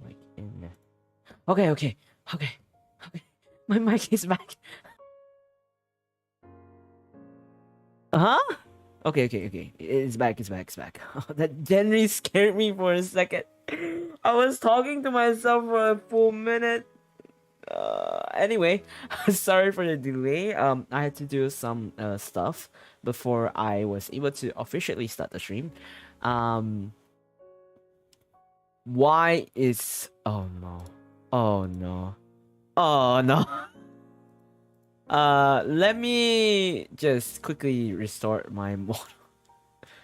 Mic in. Okay. My mic is back. Huh? Okay. It's back. That genuinely scared me for a second. I was talking to myself for a full minute. Anyway, sorry for the delay. I had to do some stuff before I was able to officially start the stream. Why is... Oh no. Let me just quickly restart my model.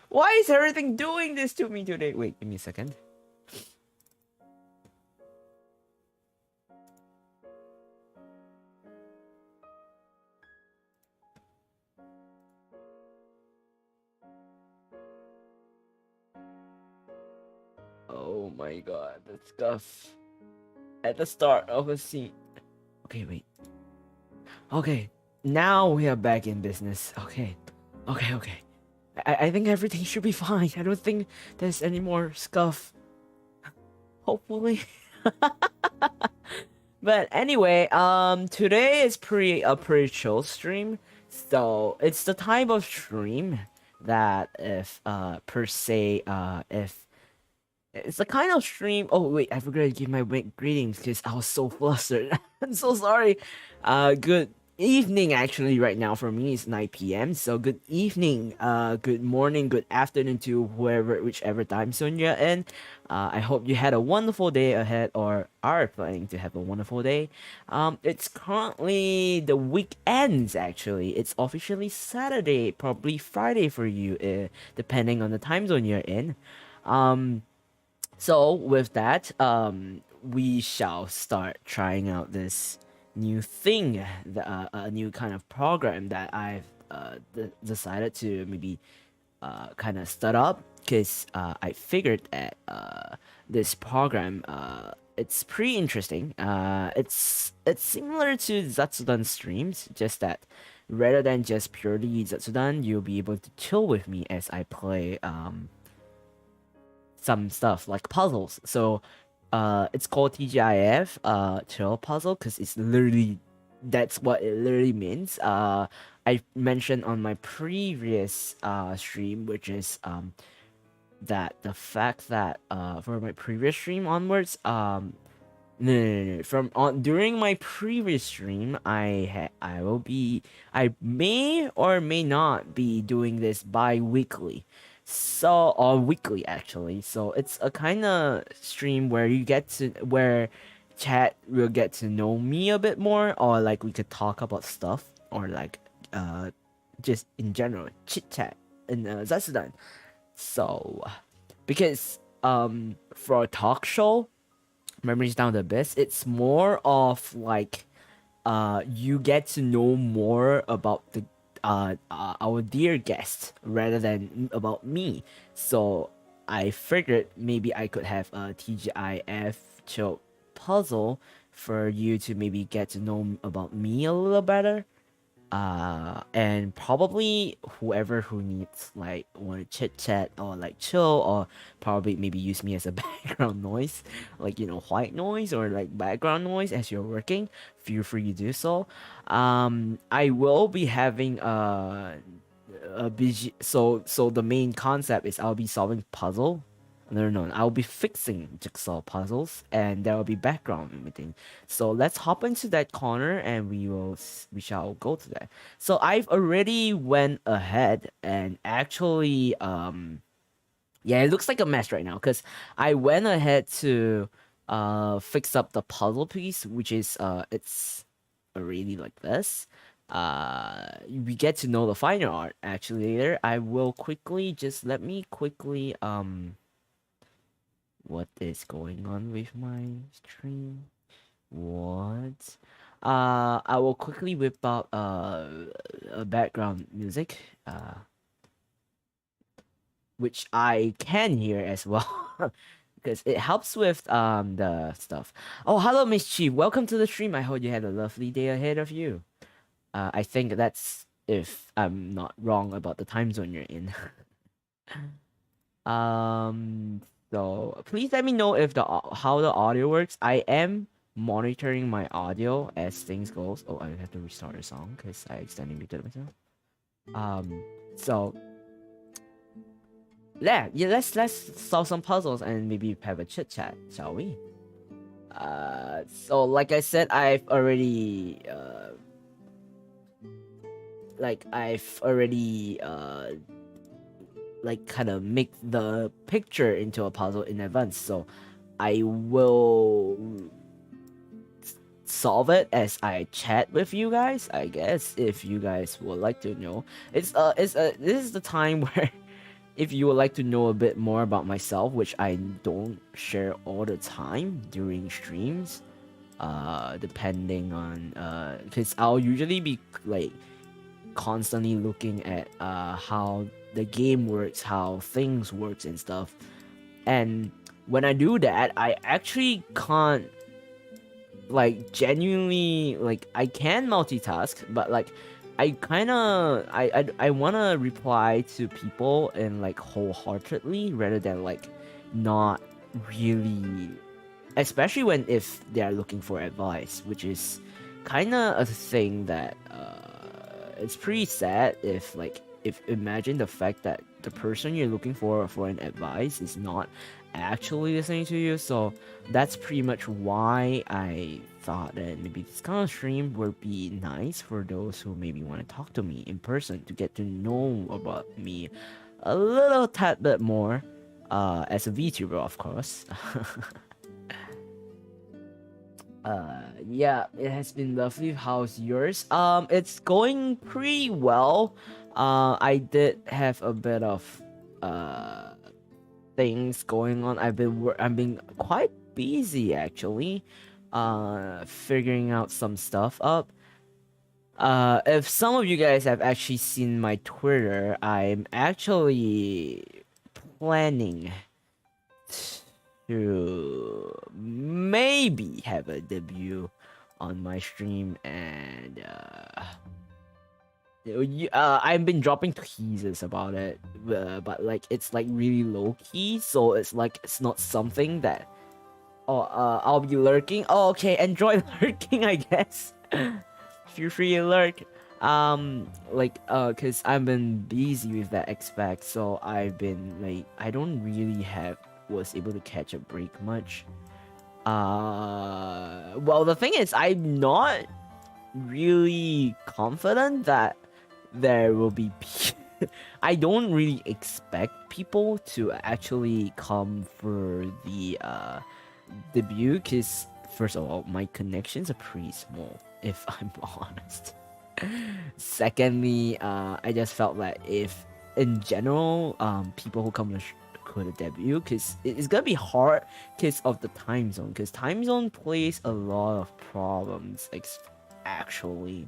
Why is everything doing this to me today? Wait, give me a second. Oh my god, the stuff at the start of a scene. Okay, wait. Okay, now we are back in business. Okay. I think everything should be fine. I don't think there's any more scuff. Hopefully. But anyway, today is a pretty chill stream. So it's the type of stream that if per se if it's the kind of stream. Oh wait, I forgot to give my greetings because I was so flustered. I'm so sorry. Good evening actually right now for me it's 9 p.m. So good evening, good morning, good afternoon to whichever time zone you're in. I hope you had a wonderful day ahead or are planning to have a wonderful day. It's currently the weekends actually. It's officially Saturday, probably Friday for you, depending on the time zone you're in. So with that, we shall start trying out this new thing, a new kind of program that I've decided to maybe kind of start up because I figured that this program it's pretty interesting. It's similar to Zatsudan streams, just that rather than just purely Zatsudan, you'll be able to chill with me as I play some stuff like puzzles. So it's called TGIF Chill Puzzle because it's literally that's what it literally means. I mentioned on my previous stream, which is that the fact that for my previous stream onwards, no. From on during my previous stream, I may or may not be doing this bi-weekly. So or weekly actually. So it's a kind of stream where where chat will get to know me a bit more, or like we could talk about stuff, or like uh just in general chit chat in Zatsudan. So because for a talk show, Memories Down the Abyss, it's more of like you get to know more about the our dear guest rather than about me. So I figured maybe I could have a TGIF Chill Puzzle for you to maybe get to know about me a little better, and probably whoever who needs like want to chit chat or like chill, or probably maybe use me as a background noise, like white noise or like background noise as you're working, feel free to do so. I will be having a BG, so the main concept is I'll be solving puzzle. No, I'll be fixing jigsaw puzzles, and there will be background and everything. So let's hop into that corner, and we shall go to that. So I've already went ahead and actually yeah, it looks like a mess right now because I went ahead to fix up the puzzle piece, which is it's already like this. We get to know the finer art actually later. I will quickly just let me quickly what is going on with my stream? What? I will quickly whip out a background music, which I can hear as well, because it helps with the stuff. Oh, hello, Miss Chi. Welcome to the stream. I hope you had a lovely day ahead of you. I think that's if I'm not wrong about the time zone you're in. Um, so please let me know if how the audio works. I am monitoring my audio as things goes. Oh, I have to restart the song because I accidentally muted myself. So yeah, let's solve some puzzles and maybe have a chit chat, shall we? So like I said, I've already like kind of make the picture into a puzzle in advance, so I will solve it as I chat with you guys, I guess, if you guys would like to know. This is the time where if you would like to know a bit more about myself, which I don't share all the time during streams, depending on because I'll usually be like constantly looking at how the game works, how things works and stuff. And when I do that, I actually can't like genuinely like I can multitask, but like I kind of I want to reply to people and like wholeheartedly rather than like not really, especially when if they are looking for advice, which is kind of a thing that it's pretty sad if like if imagine the fact that the person you're looking for an advice is not actually listening to you. So that's pretty much why I thought that maybe this kind of stream would be nice for those who maybe want to talk to me in person to get to know about me a little tad bit more, as a VTuber, of course. Yeah, it has been lovely. How's yours? It's going pretty well. I did have a bit of things going on. I've been quite busy actually, figuring out some stuff up. If some of you guys have actually seen my Twitter, I'm actually planning to maybe have a debut on my stream, and I've been dropping teasers about it, but like it's like really low key, so it's like it's not something that Oh, I'll be lurking. Oh, okay. Enjoy lurking, I guess. Feel free to lurk. Cause I've been busy with that expect, so I've been like, I don't really was able to catch a break much. Well, the thing is, I'm not really confident that there will be. I don't really expect people to actually come for the debut, because first of all, my connections are pretty small, if I'm honest. Secondly, I just felt that if in general, people who come to the debut, because it's gonna be hard because of the time zone, because time zone plays a lot of problems, actually,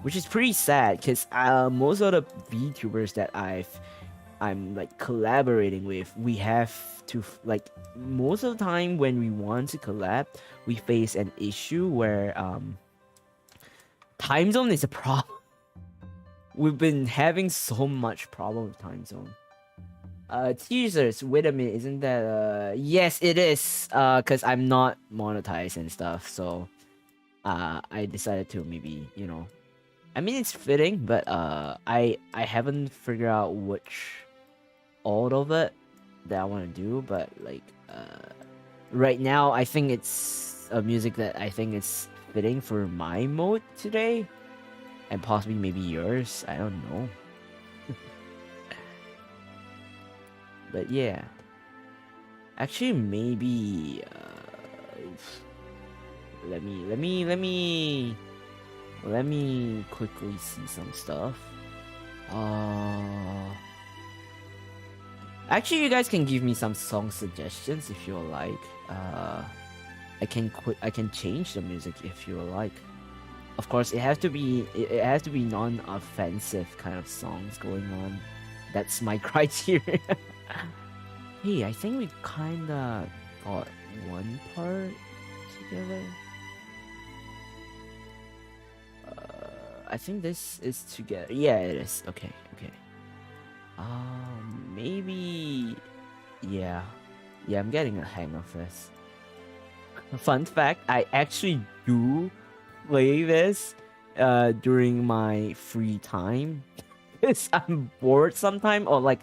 which is pretty sad, because most of the VTubers that I'm like collaborating with, we have to like, most of the time when we want to collab, we face an issue where time zone is a problem. We've been having so much problem with time zone. Teasers, wait a minute, isn't that yes it is, cause I'm not monetized and stuff, so I decided to maybe, I mean it's fitting, but I haven't figured out which all of it that I want to do, but like right now I think it's a music that I think is fitting for my mode today, and possibly maybe yours, I don't know. But yeah, actually maybe let me quickly see some stuff. Actually, you guys can give me some song suggestions if you like. I can change the music if you like. Of course, it has to be non-offensive kind of songs going on. That's my criteria. Hey, I think we kinda got one part together. I think this is together. Yeah, it is. Okay. Maybe. Yeah, I'm getting a hang of this. Fun fact: I actually do play this during my free time. Because I'm bored sometime, or like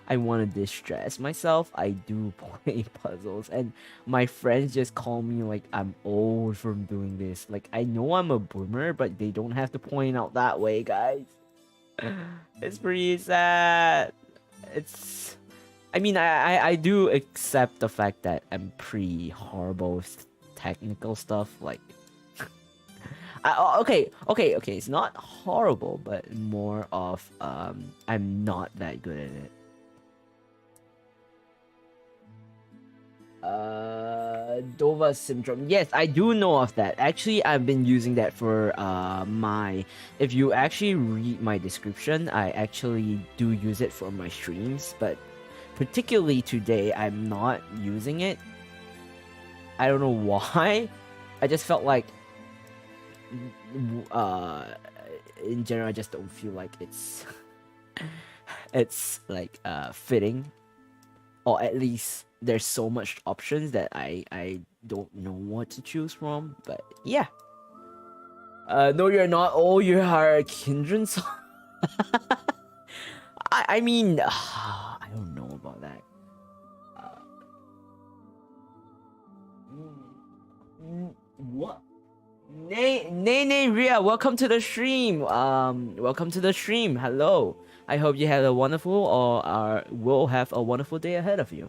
I want to distress myself. I do play puzzles, and my friends just call me like I'm old from doing this. Like, I know I'm a boomer, but they don't have to point out that way, guys. It's pretty sad. I mean, I do accept the fact that I'm pretty horrible with technical stuff. Like, okay. It's not horrible, but more of I'm not that good at it. Dova syndrome. Yes, I do know of that. Actually, I've been using that for my. If you actually read my description, I actually do use it for my streams, but particularly today, I'm not using it. I don't know why. I just felt like, in general, I just don't feel like it's like fitting, or at least there's so much options that I don't know what to choose from. But yeah. No, you're not. Oh, you are a kindred song. I mean, I don't know about that. What? Nay, Ria, welcome to the stream. Welcome to the stream. Hello. I hope you had a wonderful, or will have a wonderful day ahead of you.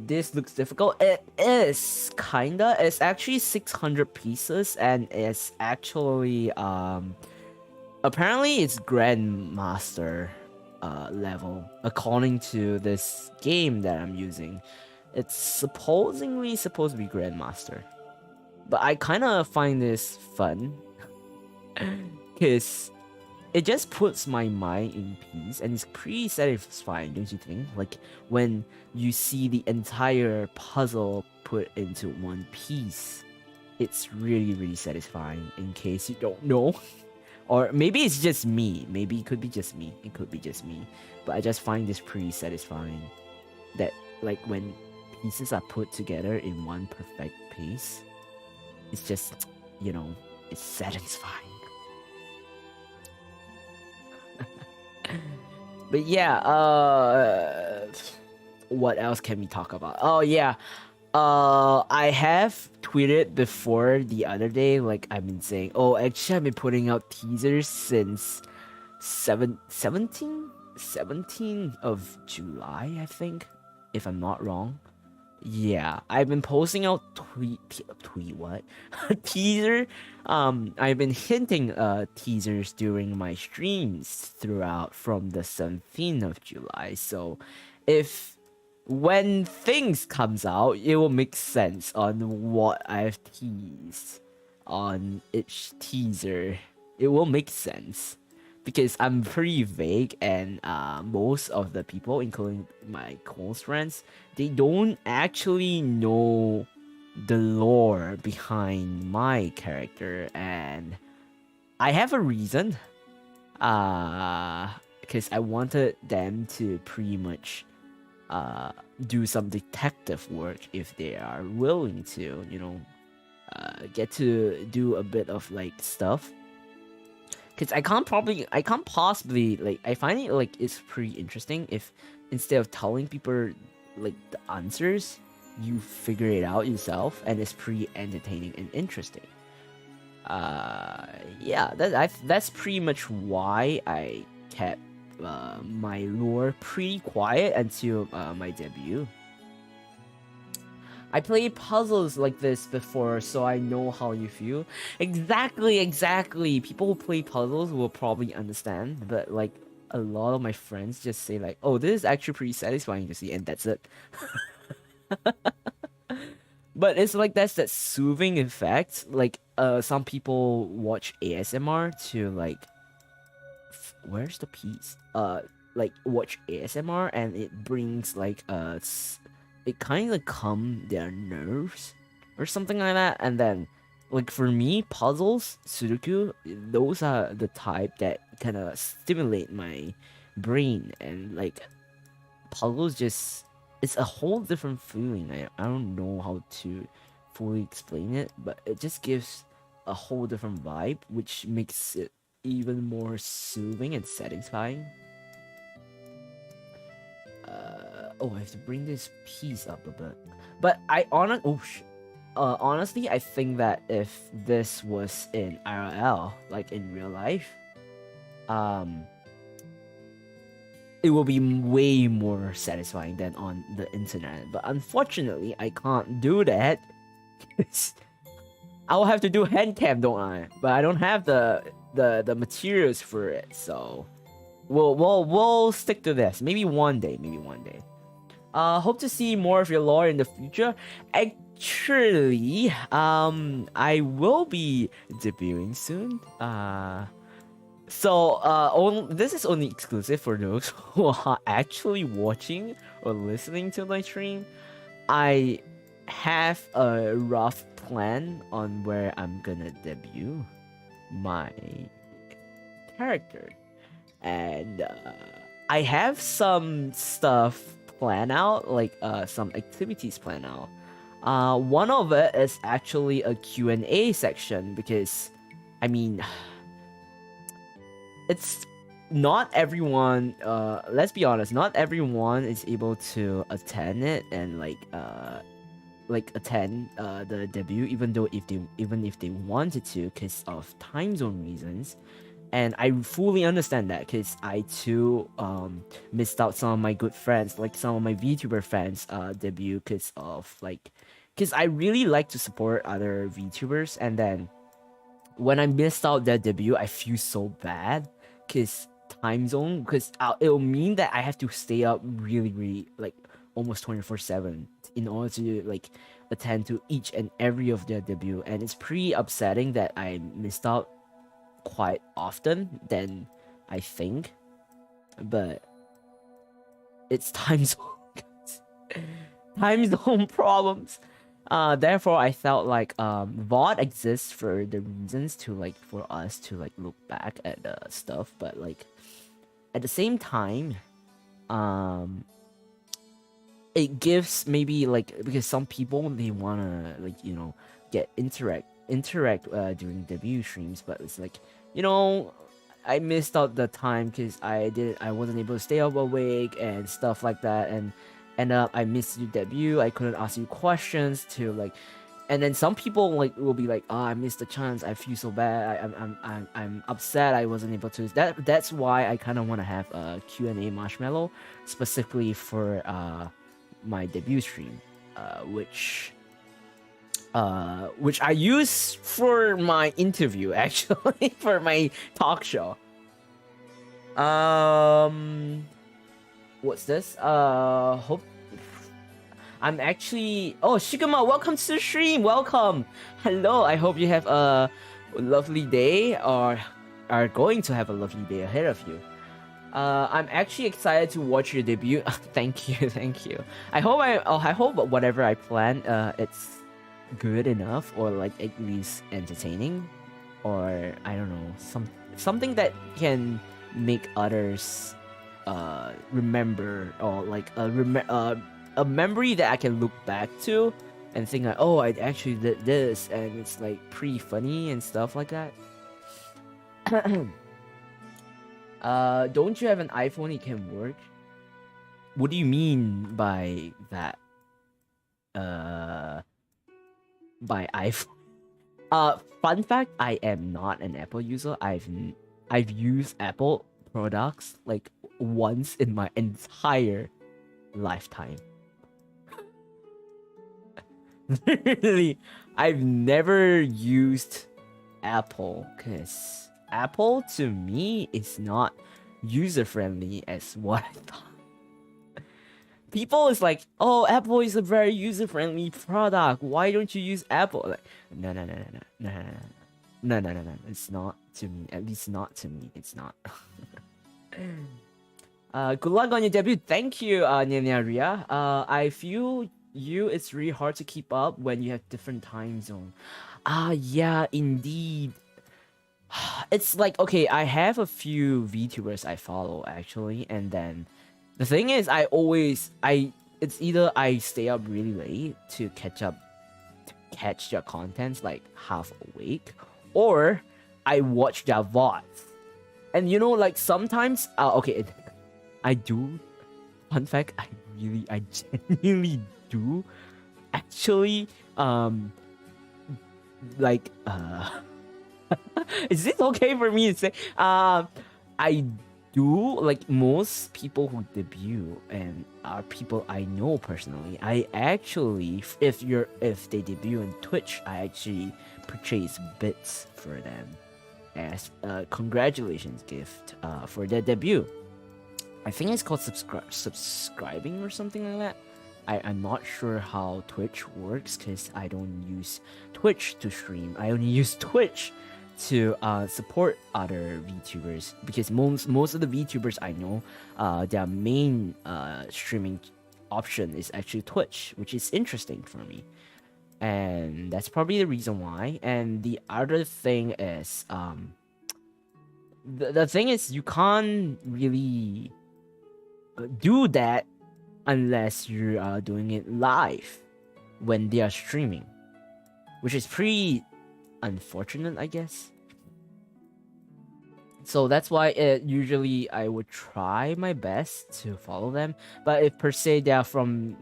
This looks difficult. It is kinda. It's actually 600 pieces, and it's actually apparently it's Grandmaster level according to this game that I'm using. It's supposedly supposed to be Grandmaster, but I kind of find this fun because it just puts my mind in peace, and it's pretty satisfying, don't you think? Like, when you see the entire puzzle put into one piece, it's really satisfying, in case you don't know. Or maybe it's just me. Maybe it could be just me. But I just find this pretty satisfying. That, like, when pieces are put together in one perfect piece, it's just, it's satisfying. But yeah, what else can we talk about? Oh yeah, I have tweeted before the other day, like I've been saying, oh, actually I've been putting out teasers since 17th of July, I think, if I'm not wrong. Yeah, I've been posting out tweet what? Teaser. I've been hinting teasers during my streams throughout from the 17th of July. So if when things comes out, it will make sense on what I've teased on each teaser. It will make sense because I'm pretty vague, and most of the people, including my close friends, they don't actually know the lore behind my character, and I have a reason. Because I wanted them to pretty much do some detective work if they are willing to, get to do a bit of like stuff. Because I can't possibly, like, I find it like it's pretty interesting if instead of telling people like the answers, you figure it out yourself, and it's pretty entertaining and interesting. Yeah, that's pretty much why I kept my lore pretty quiet until my debut. I played puzzles like this before, so I know how you feel. Exactly. People who play puzzles will probably understand, but like a lot of my friends just say like, "Oh, this is actually pretty satisfying to see," and that's it. But it's like that's that soothing effect. Like, some people watch ASMR to like, where's the piece? Like watch ASMR, and it brings like it kind of calm their nerves or something like that. And then, like for me, puzzles, Sudoku, those are the type that kind of stimulate my brain, and like puzzles just, it's a whole different feeling. I don't know how to fully explain it, but it just gives a whole different vibe, which makes it even more soothing and satisfying. Oh, I have to bring this piece up a bit. But honestly, I think that if this was in IRL, like in real life, it will be way more satisfying than on the internet. But unfortunately, I can't do that. I'll have to do hand cam, don't I? But I don't have the materials for it, so we'll stick to this. Maybe one day. Hope to see more of your lore in the future. Actually, I will be debuting soon. This is only exclusive for those who are actually watching or listening to my stream. I have a rough plan on where I'm gonna debut my character, and I have some stuff planned out, like some activities planned out. One of it is actually a Q&A section, because I mean, it's not everyone, let's be honest, not everyone is able to attend it and like attend the debut, even if they wanted to, because of time zone reasons. And I fully understand that, because I too missed out some of my good friends, like some of my VTuber fans debut, because I really like to support other VTubers, and then when I missed out their debut, I feel so bad, because time zone, because it'll mean that I have to stay up really like almost 24/7 in order to like attend to each and every of their debut, and it's pretty upsetting that I missed out quite often than I think, but it's time zone problems. Therefore, I felt like VOD exists for the reasons to like for us to like look back at the stuff, but like at the same time, it gives maybe like, because some people they wanna like get interact during debut streams, but it's like I missed out the time because I wasn't able to stay up awake and stuff like that, and end up I missed your debut. I couldn't ask you questions to like, and then some people like will be like, oh, I missed the chance. I feel so bad. I'm upset. I wasn't able to. That's why I kind of want to have a Q&A marshmallow specifically for my debut stream, which I use for my interview actually for my talk show. What's this? Hope I'm actually. Oh, Shigama, welcome to the stream. Welcome. Hello. I hope you have a lovely day, or are going to have a lovely day ahead of you. I'm actually excited to watch your debut. Thank you, thank you. I hope whatever I plan, it's good enough, or like at least entertaining, or I don't know, something that can make others remember, or like a memory that I can look back to and think like, oh, I actually did this, and it's like pretty funny and stuff like that. Don't you have an iPhone it can work? What do you mean by that? By iPhone? Fun fact, I am not an Apple user. I've used Apple products like once in my entire lifetime. Literally, I've never used Apple, because Apple to me is not user friendly as what I thought. People is like, oh, Apple is a very user friendly product. Why don't you use Apple? Like, no. It's not to me. At least not to me. It's not. Good luck on your debut. Thank you, Ria. I feel it's really hard to keep up when you have different time zone. Yeah, indeed. It's like, okay, I have a few VTubers I follow actually, and then the thing is, it's either I stay up really late to catch their contents like half awake, or I watch their VODs. And like sometimes, okay, I do. Fun fact, I genuinely do actually like is it okay for me to say I do, like most people who debut and are people I know personally, I actually, if they debut on Twitch, I actually purchase bits for them as a congratulations gift for their debut. I think it's called subscribing or something like that. I'm not sure how Twitch works, because I don't use Twitch to stream. I only use Twitch to support other VTubers, because most of the VTubers I know, their main streaming option is actually Twitch, which is interesting for me, and that's probably the reason why. And the other thing is, the thing is, you can't really do that unless you are doing it live when they are streaming, which is pretty unfortunate, I guess. So that's why usually I would try my best to follow them. But if per se they are streaming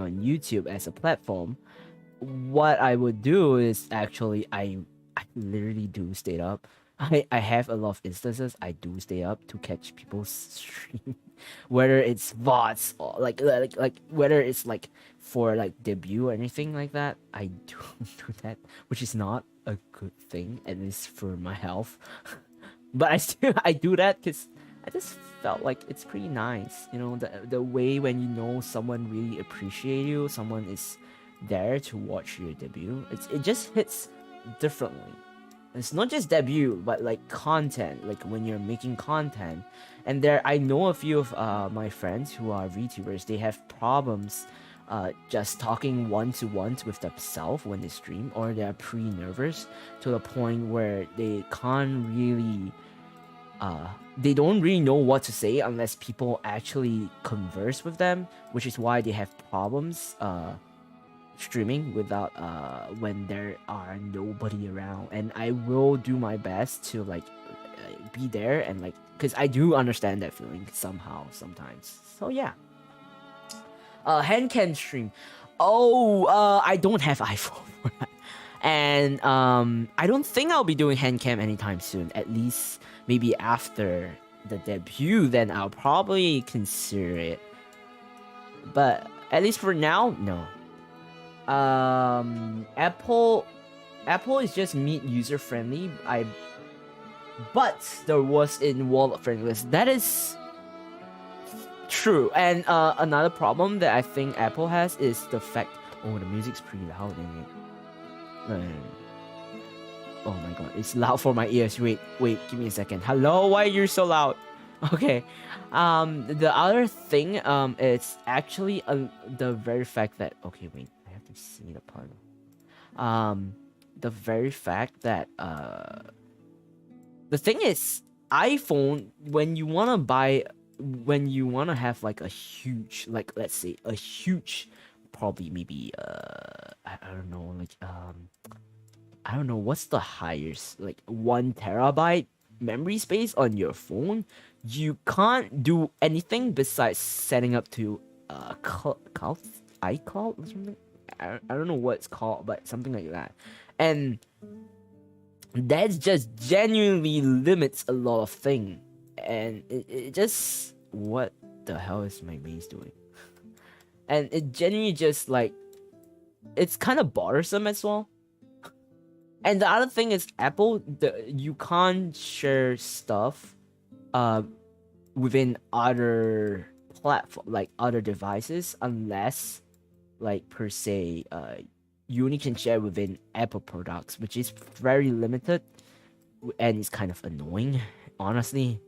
on YouTube as a platform, what I would do is actually I literally do stay up. I have a lot of instances I do stay up to catch people's stream, whether it's VODs or like whether it's like for like debut or anything like that. I do do that, which is not a good thing, at least for my health. But I do that because I just felt like it's pretty nice, the way when someone really appreciate you, someone is there to watch your debut. It just hits differently. It's not just debut, but like content, like when you're making content. And I know a few of my friends who are VTubers, they have problems just talking one-to-one with themselves when they stream, or they're pretty nervous to the point where they can't really they don't really know what to say unless people actually converse with them, which is why they have problems streaming without when there are nobody around. And I will do my best to like be there and like, because I do understand that feeling somehow sometimes. So yeah. Hand cam stream. Oh, I don't have iPhone for that. And I don't think I'll be doing hand cam anytime soon. At least maybe after the debut, then I'll probably consider it. But at least for now, no. Apple is just meet user friendly. But there was in wallet friendly. That is true. And another problem that I think Apple has is the fact. Oh, the music's pretty loud in it. Oh my god, it's loud for my ears. Wait, give me a second. Hello, why are you so loud? Okay. The other thing, it's actually the very fact that. Okay, wait. I have to see the puzzle. The very fact that the thing is, iPhone, when you wanna have like a huge, like let's say a huge, probably maybe I don't know, like I don't know what's the highest, like 1 terabyte memory space on your phone. You can't do anything besides setting up to iCloud or something. I don't know what it's called, but something like that. And that just genuinely limits a lot of things. And it just, what the hell is my base doing? And it genuinely just like, it's kind of bothersome as well. And the other thing is Apple, you can't share stuff within other platform, like other devices, unless like per se you only can share within Apple products, which is very limited and it's kind of annoying, honestly.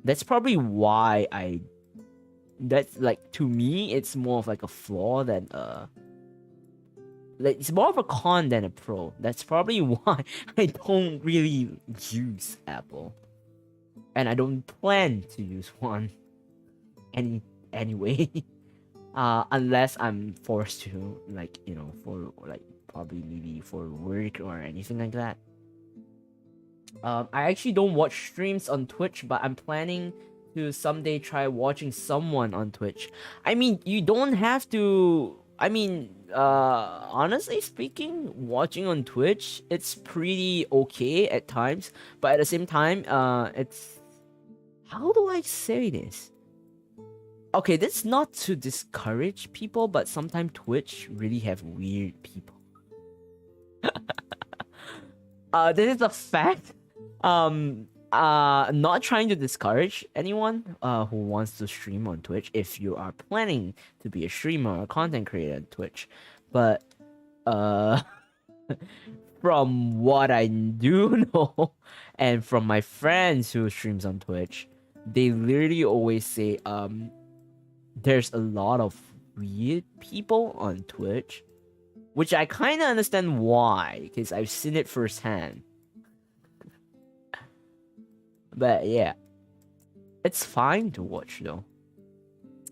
That's probably why that's like, to me it's more of like a flaw than like, it's more of a con than a pro. That's probably why I don't really use Apple. And I don't plan to use one anyway. Unless I'm forced to, like, you know, for like probably maybe for work or anything like that. I actually don't watch streams on Twitch, but I'm planning to someday try watching someone on Twitch. I mean, you don't have to. I mean, honestly speaking, watching on Twitch, it's pretty okay at times, but at the same time, it's, how do I say this? Okay, this is not to discourage people, but sometimes Twitch really have weird people. This is a fact. Not trying to discourage anyone who wants to stream on Twitch if you are planning to be a streamer or content creator on Twitch. But from what I do know and from my friends who streams on Twitch, they literally always say there's a lot of weird people on Twitch, which I kind of understand why, because I've seen it firsthand. But yeah, it's fine to watch though.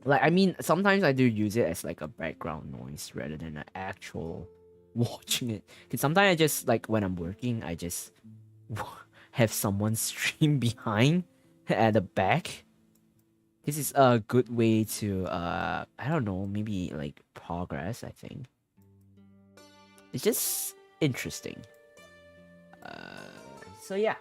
Like, I mean, sometimes I do use it as like a background noise rather than an actual watching it. Because sometimes I just, like, when I'm working, I just have someone stream behind at the back. This is a good way to, I don't know, maybe like progress, I think. It's just interesting. So yeah.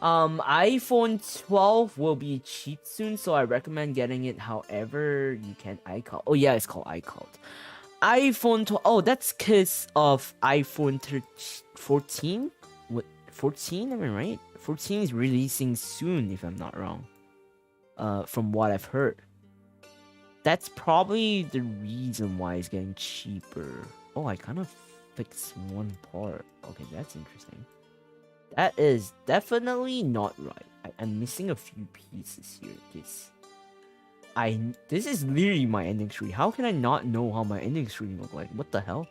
iPhone 12 will be cheap soon, so I recommend getting it however you can. iCloud. Oh yeah, it's called iCloud. iPhone 12. Oh, that's because of iPhone 14. What, 14? Am I right? 14 is releasing soon, if I'm not wrong. From what I've heard. That's probably the reason why it's getting cheaper. Oh, I kind of fixed one part. Okay, that's interesting. That is definitely not right. I'm missing a few pieces here. This is literally my ending screen. How can I not know how my ending screen look like? What the hell?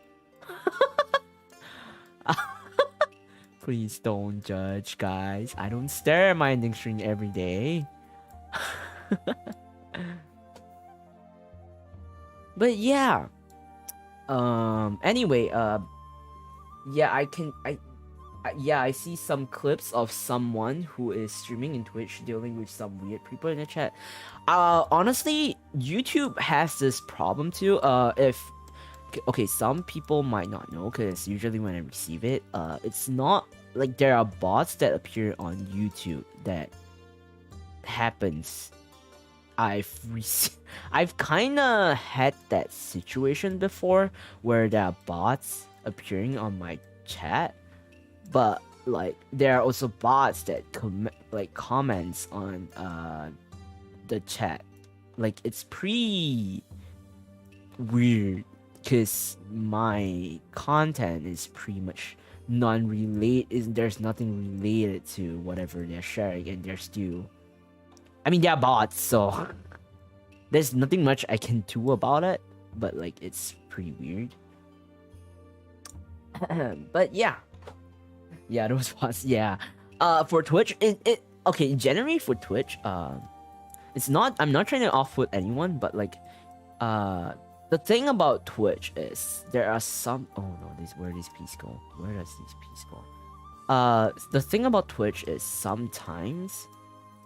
Please don't judge, guys. I don't stare at my ending screen every day. But yeah. Anyway, yeah, yeah, I see some clips of someone who is streaming in Twitch dealing with some weird people in the chat. Honestly, YouTube has this problem too. If okay, some people might not know because usually when I receive it, it's not like there are bots that appear on YouTube that happens. I've kind of had that situation before where there are bots appearing on my chat, but like there are also bots that comments on the chat. Like it's pretty weird because my content is pretty much non-related. There's nothing related to whatever they're sharing, and they're still. I mean, they're bots, so there's nothing much I can do about it. But like, it's pretty weird. But yeah, those bots. Yeah. For Twitch, okay. Generally for Twitch, it's not. I'm not trying to off-put anyone, but like, the thing about Twitch is there are some. Oh no, where these peas go? Where does these peas go? The thing about Twitch is sometimes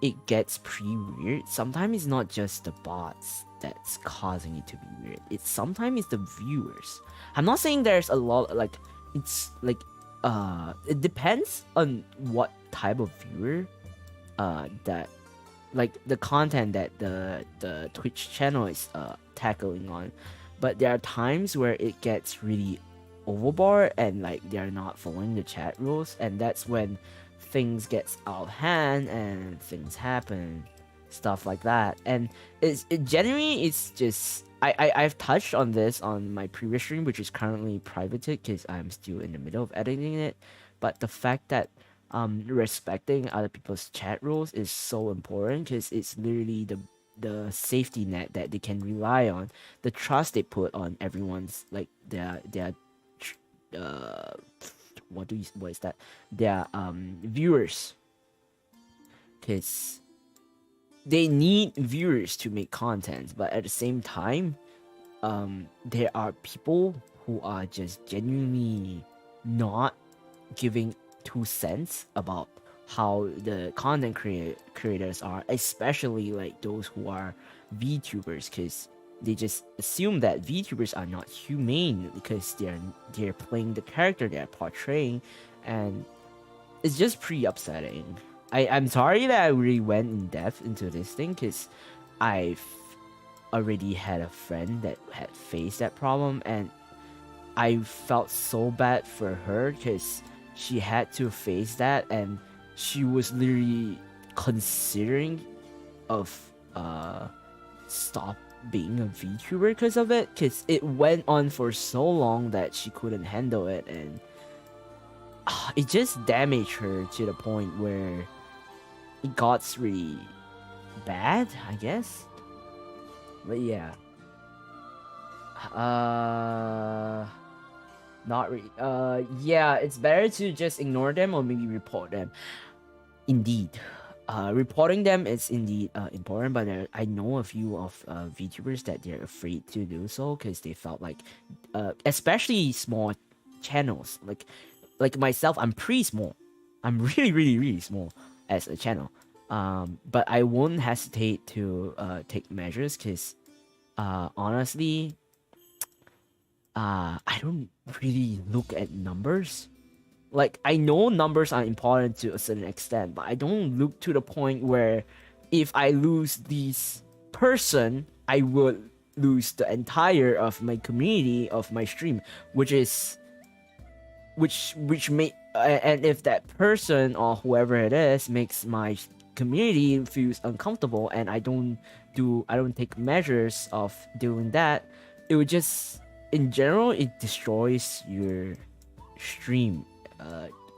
it gets pretty weird. Sometimes it's not just the bots that's causing it to be weird. It's sometimes it's the viewers. I'm not saying there's a lot like it's like it depends on what type of viewer that like the content that the Twitch channel is tackling on. But there are times where it gets really overboard and like they're not following the chat rules, and that's when things gets out of hand and things happen, stuff like that. And it's just I've touched on this on my previous stream, which is currently privated because I'm still in the middle of editing it. But the fact that respecting other people's chat rules is so important because it's literally the safety net that they can rely on, the trust they put on everyone's like their what is that, their viewers, because they need viewers to make content. But at the same time, there are people who are just genuinely not giving 2 cents about how the content creators are, especially like those who are VTubers, because they just assume that VTubers are not humane because they're playing the character they're portraying, and it's just pretty upsetting. I'm sorry that I really went in depth into this thing because I've already had a friend that had faced that problem, and I felt so bad for her because she had to face that, and she was literally considering of stop being a VTuber because of it, because it went on for so long that she couldn't handle it, and it just damaged her to the point where it got really bad, I guess. But yeah, not really. Yeah, it's better to just ignore them or maybe report them. Indeed, reporting them is indeed important, but I know a few of VTubers that they're afraid to do so because they felt like, especially small channels, like myself, I'm pretty small. I'm really small as a channel. But I won't hesitate to take measures because, honestly, I don't really look at numbers. Like, I know numbers are important to a certain extent, but I don't look to the point where if I lose this person, I would lose the entire of my community of my stream, which may and if that person or whoever it is makes my community feels uncomfortable and I don't take measures of doing that, it would just, in general, it destroys your stream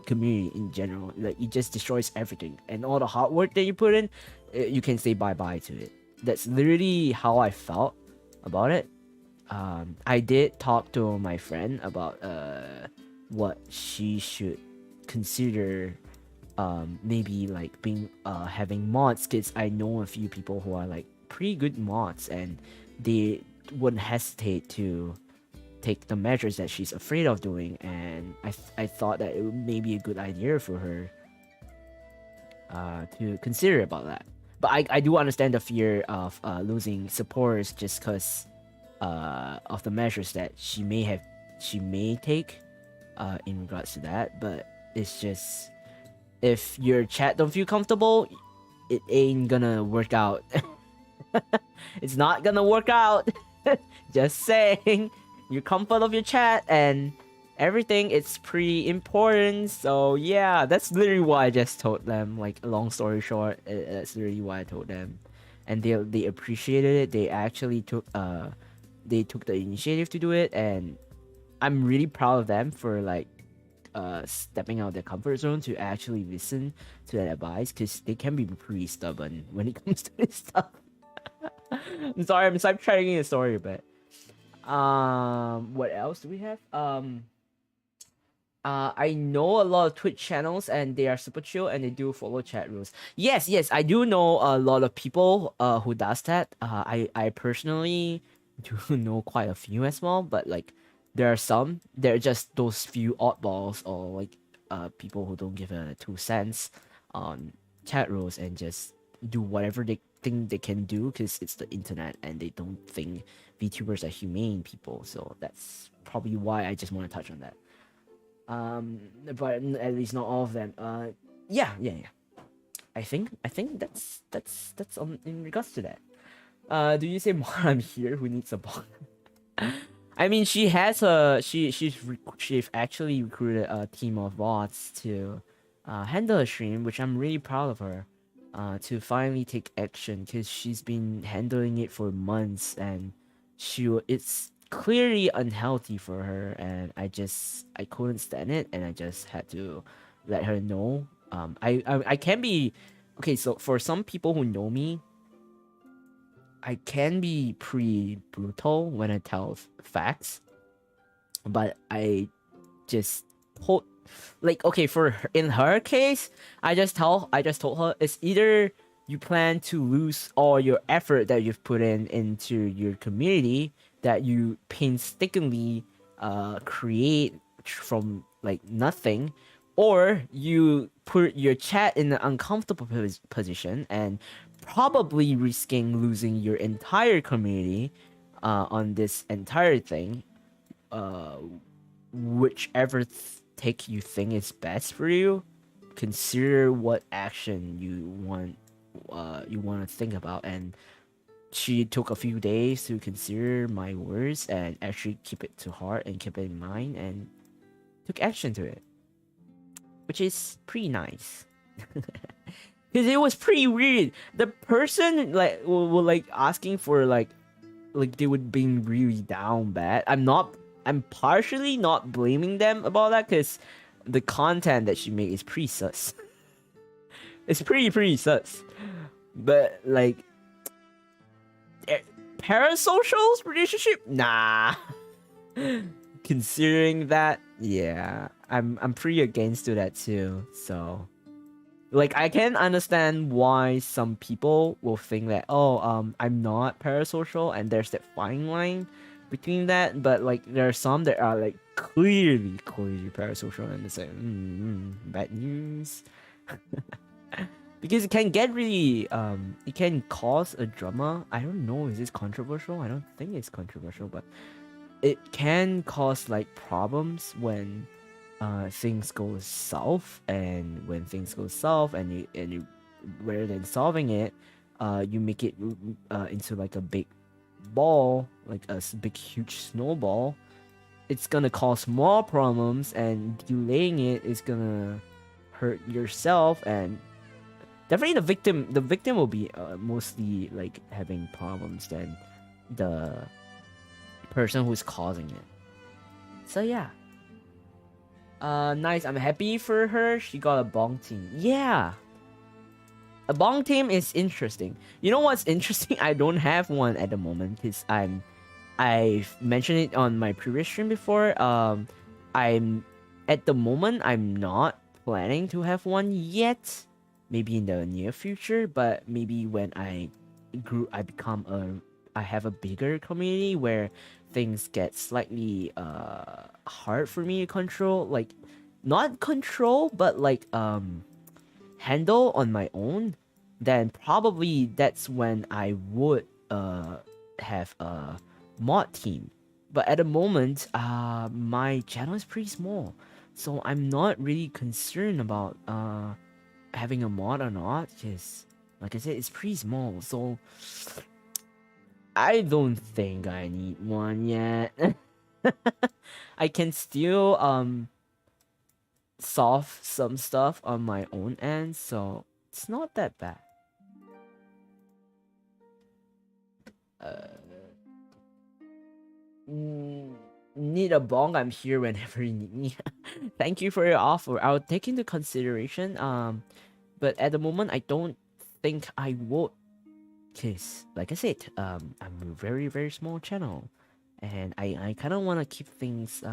community in general. Like, it just destroys everything, and all the hard work that you put in, you can say bye-bye to it. That's literally how I felt about it. I did talk to my friend about what she should consider maybe like being having mods, because I know a few people who are like pretty good mods and they wouldn't hesitate to take the measures that she's afraid of doing, and I thought that it may be a good idea for her to consider about that. But I do understand the fear of losing supporters just because of the measures that she may take in regards to that. But it's just, if your chat don't feel comfortable, it ain't gonna work out. It's not gonna work out. Just saying, your comfort of your chat and everything, it's pretty important. So yeah, that's literally why I just told them. Like, a long story short, that's literally why I told them, and they appreciated it. They actually took the initiative to do it, and I'm really proud of them for like stepping out of their comfort zone to actually listen to that advice, because they can be pretty stubborn when it comes to this stuff. I'm sorry, I'm trying a story a bit. What else do we have? I know a lot of Twitch channels and they are super chill and they do follow chat rules. Yes, I do know a lot of people who does that. I personally do know quite a few as well, but like there are some. There are just those few oddballs or like people who don't give a 2 cents on chat rules and just do whatever they think they can do because it's the internet and they don't think VTubers are humane people. So that's probably why I just want to touch on that. But at least not all of them. Yeah. I think that's in regards to that. Do you say more? I'm here. Who needs a bot? I mean, she has she's actually recruited a team of bots to handle a stream, which I'm really proud of her. To finally take action, because she's been handling it for months and it's clearly unhealthy for her, and I couldn't stand it, and I just had to let her know. I can be okay. So for some people who know me, I can be pretty brutal when I tell facts, but I just told, like, okay, in her case, I just told her it's either you plan to lose all your effort that you've put into your community that you painstakingly create from like nothing, or you put your chat in an uncomfortable position and probably risking losing your entire community on this entire thing, whichever take you think is best for you. Consider what action you want to think about. And she took a few days to consider my words and actually keep it to heart and keep it in mind and took action to it, which is pretty nice. Because it was pretty weird. The person like were like asking for like they would be really down bad. I'm partially not blaming them about that, because the content that she made is pretty sus. It's pretty sus. But like parasocial relationship, nah. Considering that, yeah, I'm pretty against to that too. So like, I can understand why some people will think that, I'm not parasocial, and there's that fine line between that. But like, there are some that are like clearly parasocial, and it's like bad news. Because it can get really it can cause a drama. I don't know, is this controversial? I don't think it's controversial, but it can cause like problems when things go south. And when things go south and you rather than solving it, you make it into like a big ball, like a big huge snowball. It's gonna cause more problems, and delaying it is gonna hurt yourself, and definitely the victim will be mostly like having problems than the person who's causing it. So yeah, nice. I'm happy for her. She got a bong team. Yeah, a bong team is interesting. You know what's interesting? I don't have one at the moment because I've mentioned it on my previous stream before. I'm at the moment I'm not planning to have one yet. Maybe in the near future, but maybe when I have a bigger community where things get slightly hard for me to control, like not control, but like handle on my own, then probably that's when I would have a mod team. But at the moment, my channel is pretty small, so I'm not really concerned about having a mod or not, because like I said, it's pretty small, so I don't think I need one yet. I can still solve some stuff on my own end, so it's not that bad. Need a bong? I'm here whenever you need me. Thank you for your offer. I'll take into consideration. But at the moment, I don't think I would, cause like I said, I'm a very very small channel, and I kind of want to keep things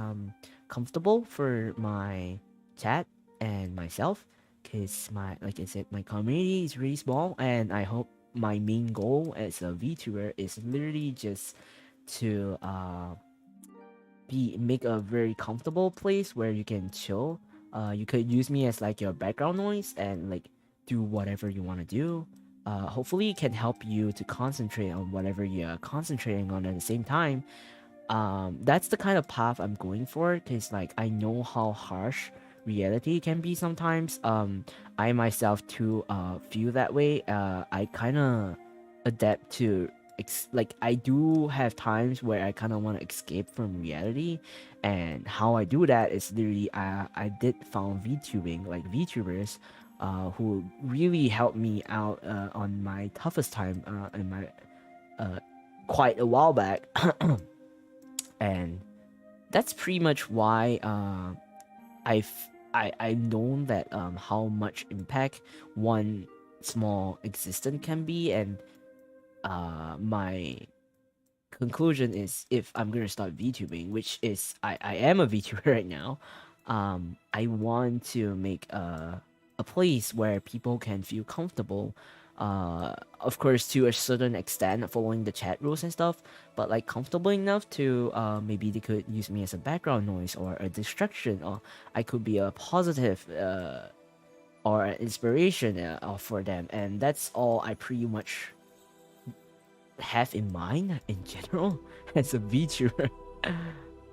comfortable for my chat and myself, cause like I said, my community is really small, and I hope my main goal as a VTuber is literally just to make a very comfortable place where you can chill. You could use me as like your background noise and like do whatever you want to do. Hopefully it can help you to concentrate on whatever you're concentrating on at the same time. That's the kind of path I'm going for, because like I know how harsh reality can be sometimes. I myself too feel that way. I kind of adapt to like I do have times where I kind of want to escape from reality, and how I do that is literally I did found VTubing, like VTubers who really helped me out on my toughest time in my quite a while back. And that's pretty much why I've known that how much impact one small existence can be, and my conclusion is, if I'm gonna start VTubing, which is I am a VTuber right now, I want to make a place where people can feel comfortable, of course to a certain extent following the chat rules and stuff, but like comfortable enough to maybe they could use me as a background noise or a distraction, or I could be a positive or an inspiration for them, and that's all I pretty much have in mind in general as a VTuber.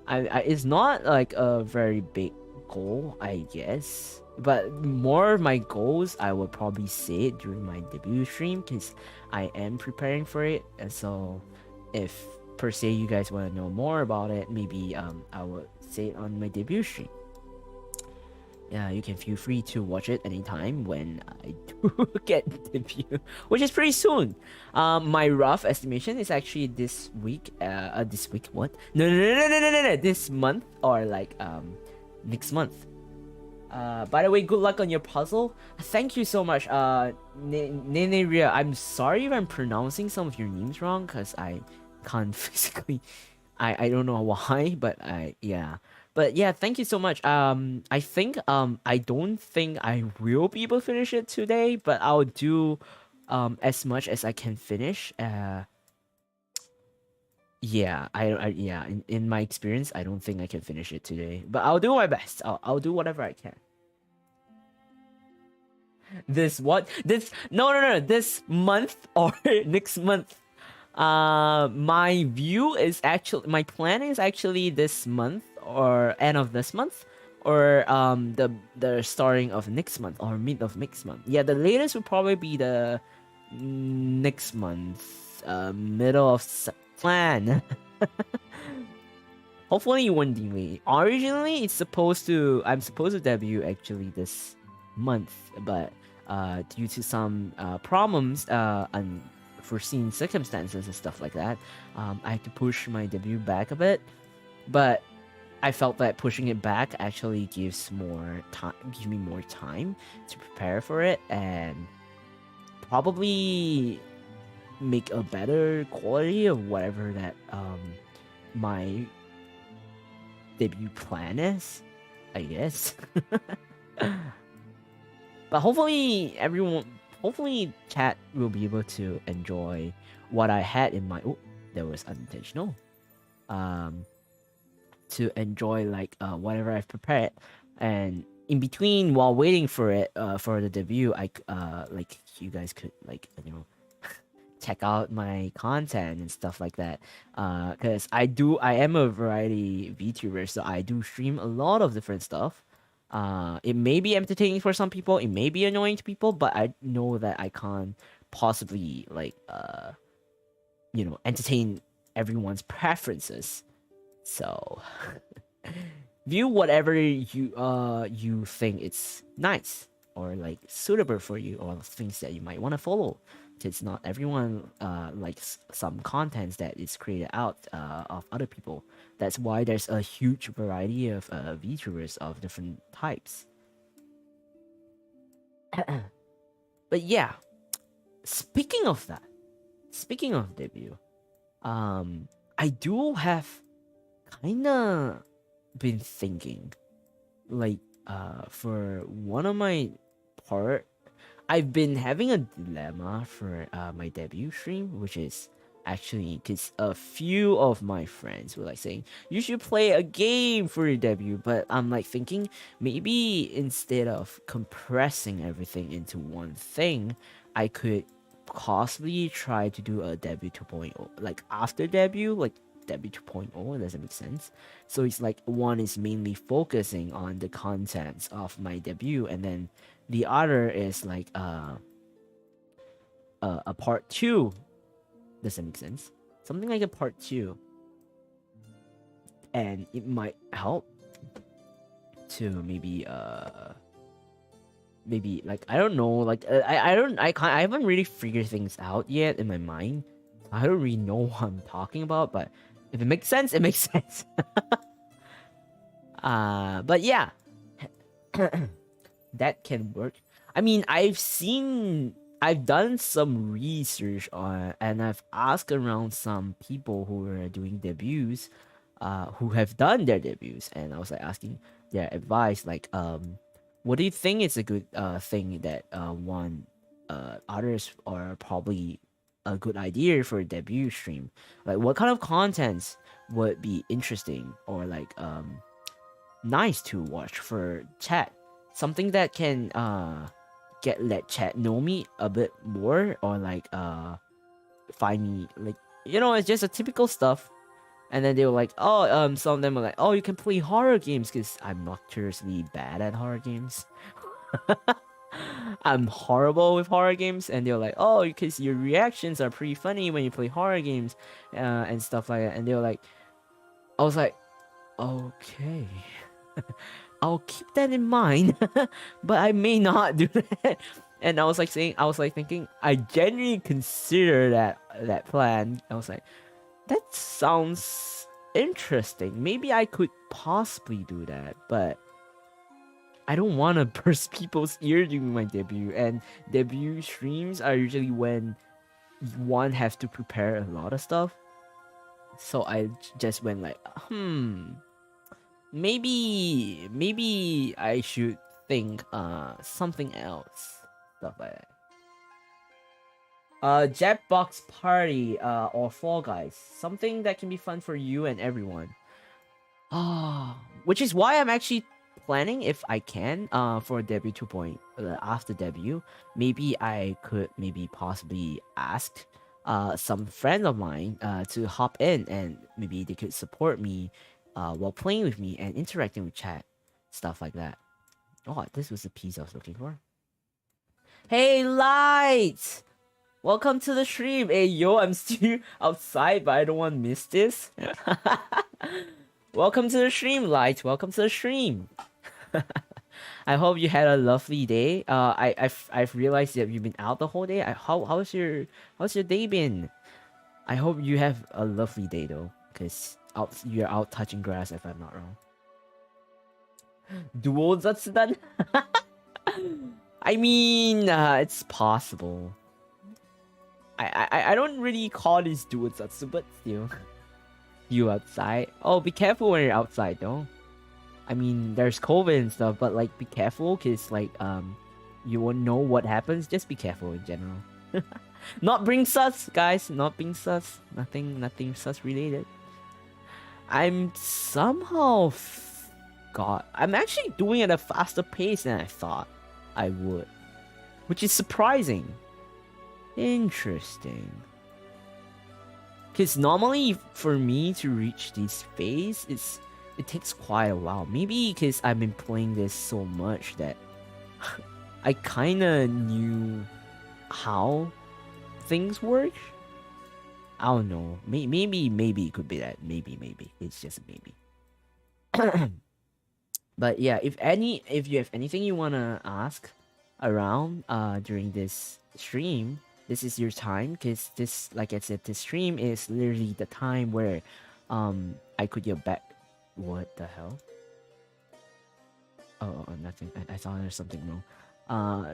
It's not like a very big goal, I guess, but more of my goals I would probably say it during my debut stream, because I am preparing for it. And so if per se you guys want to know more about it, maybe I would say it on my debut stream. Yeah, you can feel free to watch it anytime when I do get debut, which is pretty soon. My rough estimation is actually this week. This week? What? No. This month, or like next month. By the way, good luck on your puzzle. Thank you so much. Neneria, I'm sorry if I'm pronouncing some of your names wrong, cause I can't physically. I don't know why, but yeah. But yeah, thank you so much. I think I don't think I will be able to finish it today, but I'll do as much as I can finish. Yeah, yeah, in my experience, I don't think I can finish it today, but I'll do my best. I'll do whatever I can. This what? This no. This month or next month? My view is actually, my plan is actually this month or end of this month, or the starting of next month or mid of next month. Yeah, the latest will probably be the next month, middle of plan. Hopefully it won't delay. Originally I'm supposed to debut actually this month, but due to some problems, unforeseen circumstances and stuff like that, I had to push my debut back a bit. But I felt that pushing it back actually gives me more time to prepare for it, and probably make a better quality of whatever that my debut plan is, I guess. But hopefully chat will be able to enjoy what I had in my. Oh, that was unintentional. Um, to enjoy like whatever I've prepared, and in between while waiting for it for the debut, like you guys could like check out my content and stuff like that. Because I am a variety VTuber, so I do stream a lot of different stuff. It may be entertaining for some people, it may be annoying to people, but I know that I can't possibly like entertain everyone's preferences. So view whatever you think it's nice or like suitable for you, or things that you might want to follow. It's not everyone likes some contents that is created out of other people. That's why there's a huge variety of VTubers of different types. But yeah, speaking of debut, I do have kinda been thinking, like, for one of my part, I've been having a dilemma for my debut stream, which is actually because a few of my friends were like saying you should play a game for your debut, but I'm like thinking maybe instead of compressing everything into one thing, I could possibly try to do a debut 2.0, like after debut, like debut 2.0. Does that make sense? So it's like one is mainly focusing on the contents of my debut, and then the other is like a part 2. Does that make sense? Something like a part 2, and it might help to maybe like I don't know, like I haven't really figured things out yet in my mind. I don't really know what I'm talking about, but if it makes sense, it makes sense. But yeah, that can work. I mean, I've done some research on, and I've asked around some people who are doing debuts, who have done their debuts, and I was like asking their advice, like, what do you think is a good thing that others are probably a good idea for a debut stream? Like, what kind of contents would be interesting or like nice to watch for chat? Something that can let chat know me a bit more, or like find me, like, it's just a typical stuff. And then they were like, oh, some of them were like, oh, you can play horror games, because I'm notoriously bad at horror games. I'm horrible with horror games, and they were like, oh, because your reactions are pretty funny when you play horror games, and stuff like that. And they were like, I was like, okay, I'll keep that in mind, but I may not do that. And I was like thinking, I genuinely consider that plan. I was like, that sounds interesting. Maybe I could possibly do that, but I don't want to burst people's ear during my debut. And debut streams are usually when one has to prepare a lot of stuff. So I just went like, maybe I should think something else, stuff like that. Jackbox Party or Fall Guys, something that can be fun for you and everyone. Which is why I'm actually planning, if I can, for debut 2.0, after debut, maybe I could possibly ask some friends of mine to hop in, and maybe they could support me while playing with me and interacting with chat, stuff like that. Oh, this was the piece I was looking for. Hey, Light! Welcome to the stream. Hey, yo, I'm still outside, but I don't want to miss this. Welcome to the stream, Light. Welcome to the stream. I hope you had a lovely day. I've realized that you've been out the whole day. How's your day been? I hope you have a lovely day though, because you're out touching grass, if I'm not wrong. Duo Zatsudan? I mean, it's possible. I don't really call this duo Zatsu, but still. You outside? Oh, be careful when you're outside though. I mean, there's COVID and stuff, but like, be careful, cause like you won't know what happens. Just be careful in general. Not being sus, guys. Not being sus. Nothing sus related. I'm somehow I'm actually doing it at a faster pace than I thought I would, which is surprising. Interesting. Because normally for me to reach this phase, it takes quite a while. Maybe because I've been playing this so much that I kind of knew how things work. I don't know. Maybe it could be that. Maybe it's just a maybe. But yeah, if you have anything you wanna ask around during this stream, this is your time, because this, like I said, this stream is literally the time where I could get back. What the hell? Oh, nothing. I thought there's something wrong.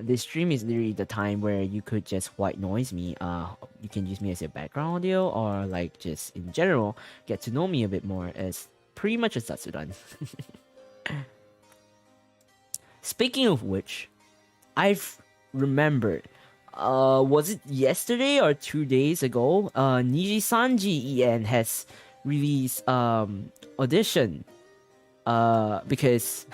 This stream is literally the time where you could just white noise me. You can use me as your background audio, or like just in general get to know me a bit more as pretty much a Zatsudan. Speaking of which, I've remembered. Was it yesterday or 2 days ago? Niji Sanji EN has released audition. Because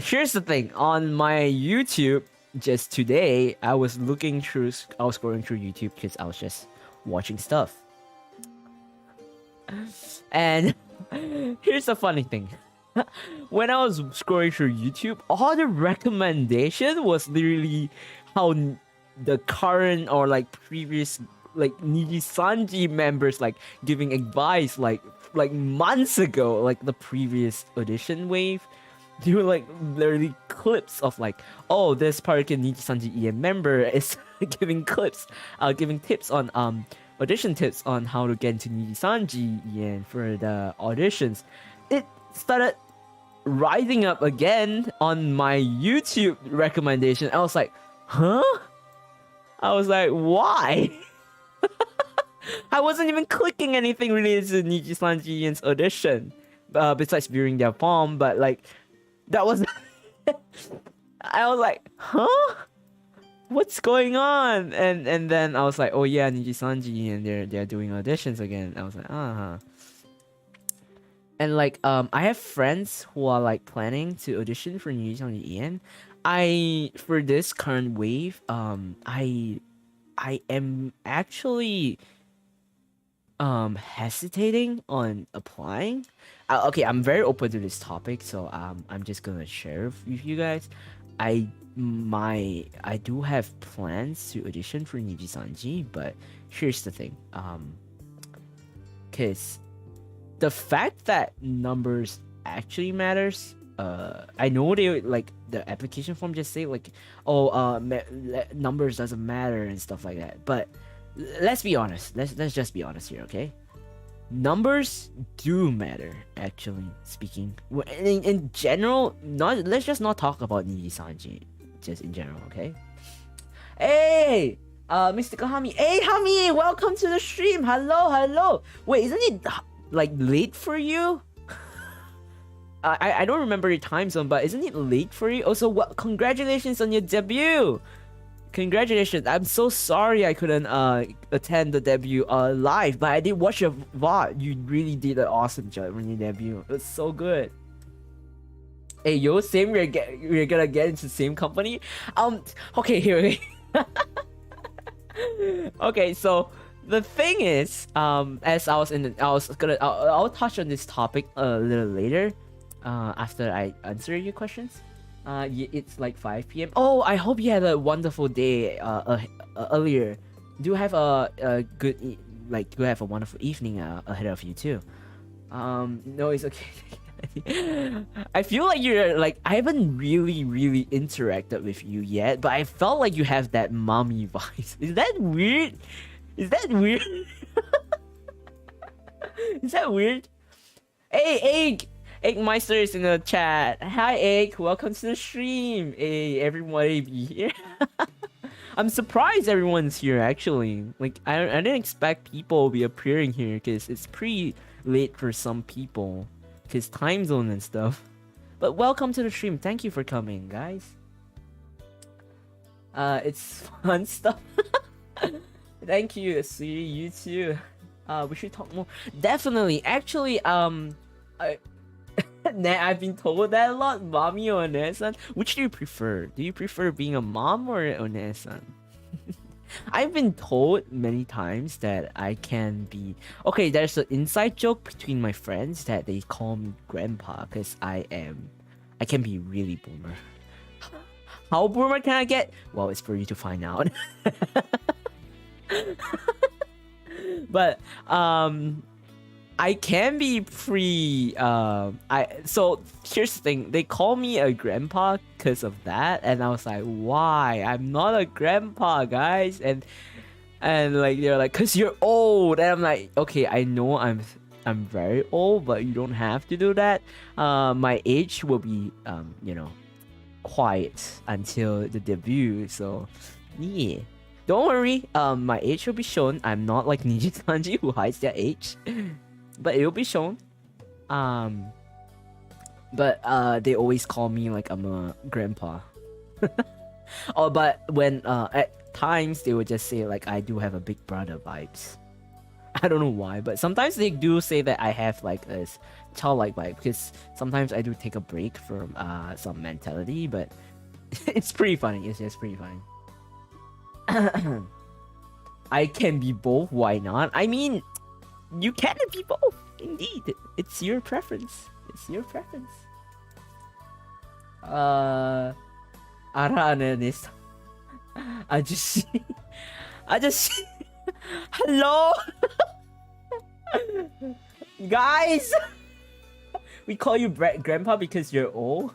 here's the thing, on my YouTube just today, I was scrolling through YouTube because I was just watching stuff. And here's the funny thing. When I was scrolling through YouTube, all the recommendation was literally how the current or like previous like Niji Sanji members like giving advice like months ago, like the previous audition wave. They were like literally clips of like, oh, this particular Niji Sanji EN member is giving tips on audition tips on how to get into Niji Sanji EN for the auditions. It started rising up again on my YouTube recommendation. I was like, huh? I was like, why? I wasn't even clicking anything related to Niji Sanji EN's audition, besides viewing their form, but like, that was... I was like, huh? What's going on? And then I was like, oh yeah, Niji Sanji, and they're doing auditions again. I was like, uh-huh. And like, I have friends who are like planning to audition for Niji Sanji EN. For this current wave, I am actually hesitating on applying. Okay, I'm very open to this topic, so I'm just gonna share with you guys. I do have plans to audition for Niji Sanji, but here's the thing. Cause the fact that numbers actually matters. I know they like the application form just say like, oh, numbers doesn't matter and stuff like that. But let's be honest. Let's just be honest here, okay? Numbers do matter, actually speaking. In general, let's just not talk about Niji Sanji, just in general, okay? Hey, Mr. Hami. Hey, Hami, welcome to the stream. Hello. Wait, isn't it like late for you? I don't remember your time zone, but isn't it late for you? Also, congratulations on your debut. Congratulations. I'm so sorry I couldn't attend the debut live, but I did watch your VOD. You really did an awesome job on your debut. It was so good. Hey, yo, same. We're gonna get into the same company. Okay, here. Okay, so the thing is, as I'll touch on this topic a little later, after I answer your questions. It's like 5 p.m. Oh, I hope you had a wonderful day earlier. Do have a good do have a wonderful evening ahead of you too. No, it's okay. I feel like you're like, I haven't really interacted with you yet, but I felt like you have that mommy voice. Is that weird? Is that weird? Is that weird? Hey, Eggmeister is in the chat. Hi, Egg. Welcome to the stream. Hey, everybody be here. I'm surprised everyone's here, actually. Like, I didn't expect people to be appearing here, because it's pretty late for some people, because time zone and stuff. But welcome to the stream. Thank you for coming, guys. It's fun stuff. Thank you, sweetie. You too. We should talk more. Definitely. Actually, I, I've been told that a lot. Mommy or Onesan. Which do you prefer? Do you prefer being a mom or an Onesan? I've been told many times that I can be okay. There's an inside joke between my friends that they call me grandpa because I can be really boomer. How boomer can I get? Well, it's for you to find out. But I can be so here's the thing. They call me a grandpa because of that, and I was like, why? I'm not a grandpa, guys. And like they're like, cause you're old, and I'm like, okay, I know I'm very old, but you don't have to do that. My age will be quiet until the debut, so yeah. Don't worry, my age will be shown. I'm not like Niji Sanji who hides their age. But it will be shown. But they always call me like I'm a grandpa. Oh, but when at times they would just say like I do have a big brother vibes. I don't know why, but sometimes they do say that I have like this childlike vibe because sometimes I do take a break from some mentality, but it's pretty funny. It's just pretty funny. I can be both. Why not? I mean, you can be both. Indeed, it's your preference. It's your preference. Aranenis. I just hello guys. We call you grandpa because you're old.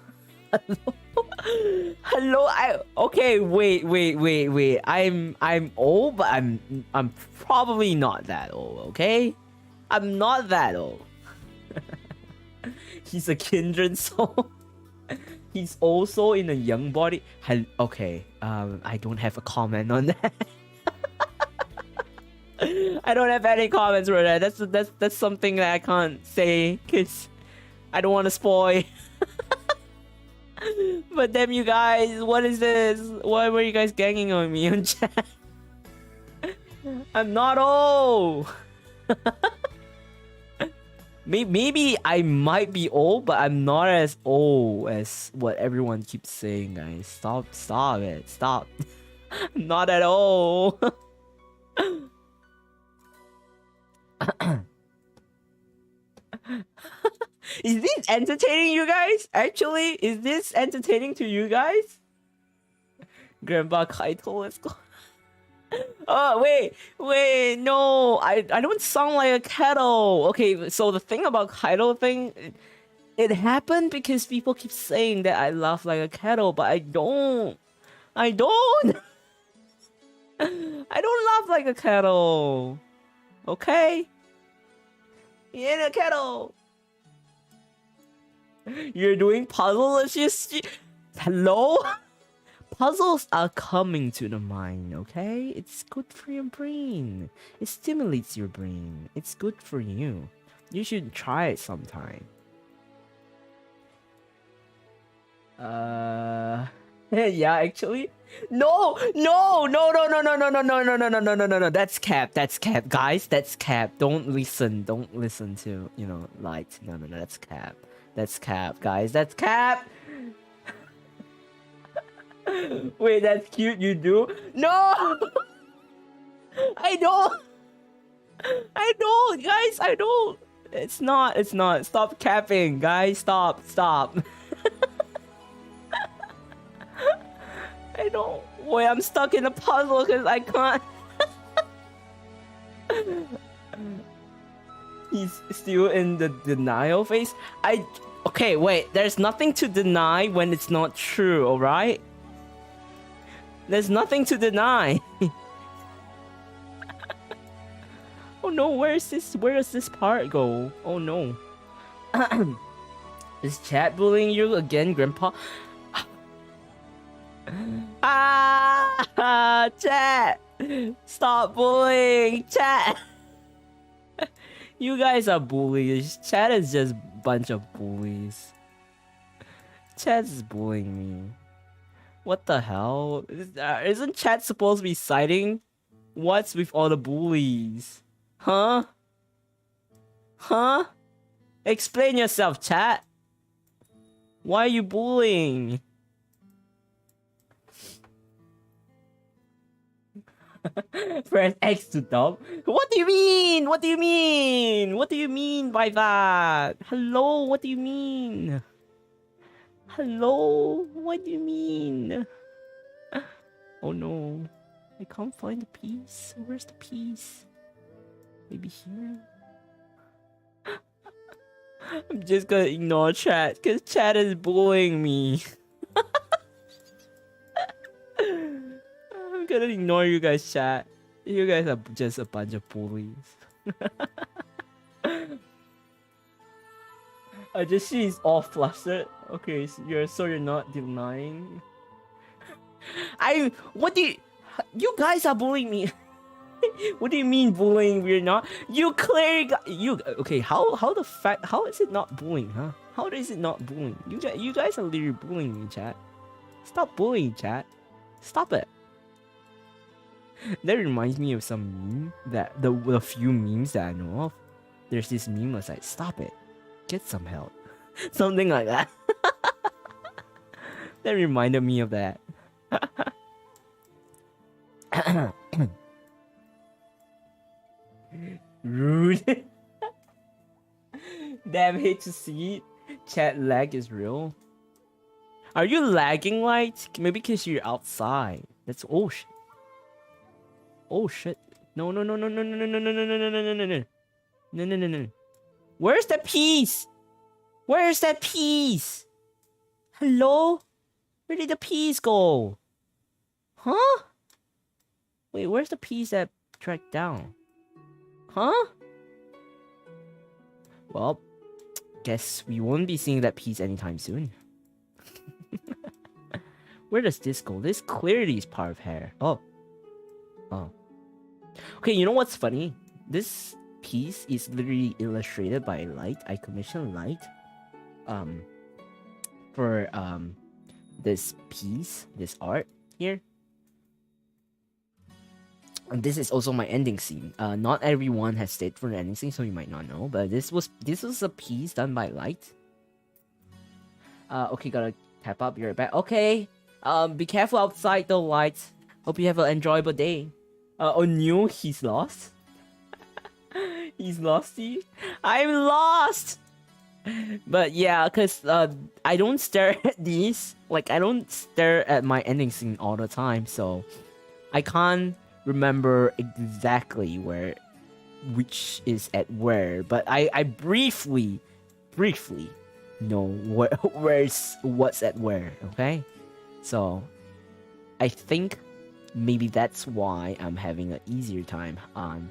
Hello. Okay. Wait. I'm old, but I'm probably not that old. Okay, I'm not that old. He's a kindred soul. He's also in a young body. Okay. I don't have a comment on that. I don't have any comments for that. That's something that I can't say because I don't want to spoil. But damn you guys, what is this? Why were you guys ganging on me on chat? I'm not old. Maybe I might be old, but I'm not as old as what everyone keeps saying, guys. Stop it. Stop. I'm not at all. Is this entertaining, you guys? Actually, is this entertaining to you guys? Grandpa Kaito, let's go. Oh, wait, no. I don't sound like a kettle. Okay, so the thing about Kaito thing, it happened because people keep saying that I laugh like a kettle, but I don't. I don't laugh like a kettle. Okay? You ain't a kettle. You're doing puzzles? Hello? Puzzles are coming to the mind, okay? It's good for your brain. It stimulates your brain. It's good for you. You should try it sometime. Yeah, actually. No. That's cap. Guys, that's cap. Don't listen to, light. No, that's cap. That's cap, guys. That's cap. Wait, that's cute. You do? No. I don't, guys. I don't. It's not. Stop capping, guys. Stop. I don't. Wait, I'm stuck in a puzzle because I can't. He's still in the denial phase. Okay, wait. There's nothing to deny when it's not true, alright? There's nothing to deny. Oh no, where does this part go? Oh no. Is chat bullying you again, Grandpa? Chat! Stop bullying, chat! You guys are bullies. Chat is just a bunch of bullies. Chat is bullying me. What the hell? Isn't chat supposed to be citing? What's with all the bullies? Huh? Huh? Explain yourself, chat. Why are you bullying? Press X to dump? What do you mean? What do you mean? What do you mean by that? Hello, what do you mean? Hello, what do you mean? Oh no, I can't find the piece. Where's the piece? Maybe here? I'm just gonna ignore chat, cause chat is bullying me. I'm gonna ignore you guys, chat. You guys are just a bunch of bullies. I just see he's all flustered. Okay, so you're not denying. What do you guys are bullying me? What do you mean bullying? We're not. You clearly got you. Okay, how is it not bullying, huh? How is it not bullying? You guys are literally bullying me, chat. Stop bullying, chat. Stop it. That reminds me of some meme that the few memes that I know of. There's this meme that's like, stop it, get some help, something like that. That reminded me of that. Rude. Damn, hate to see it. Chat lag is real. Are you lagging, Light? Maybe because you're outside. That's oh shit. Oh shit. No. No. Where's the piece? Where's that piece? Hello? Where did the piece go? Huh? Wait, where's the piece that tracked down? Huh? Well, guess we won't be seeing that piece anytime soon. Where does this go? This clearly is part of hair. Oh. Okay, you know what's funny? This piece is literally illustrated by Light. I commissioned Light for this piece, this art here. And this is also my ending scene. Not everyone has stayed for the ending scene, so you might not know. But this was a piece done by Light. Okay, gotta tap up. You're back. Okay. Be careful outside though, Light. Hope you have an enjoyable day. O'Neill, he's lost. He's losty. I'm lost. But yeah, cause I don't stare at these. Like I don't stare at my ending scene all the time, so I can't remember exactly which is at where. But I briefly know what's at where. Okay, so I think maybe that's why I'm having an easier time on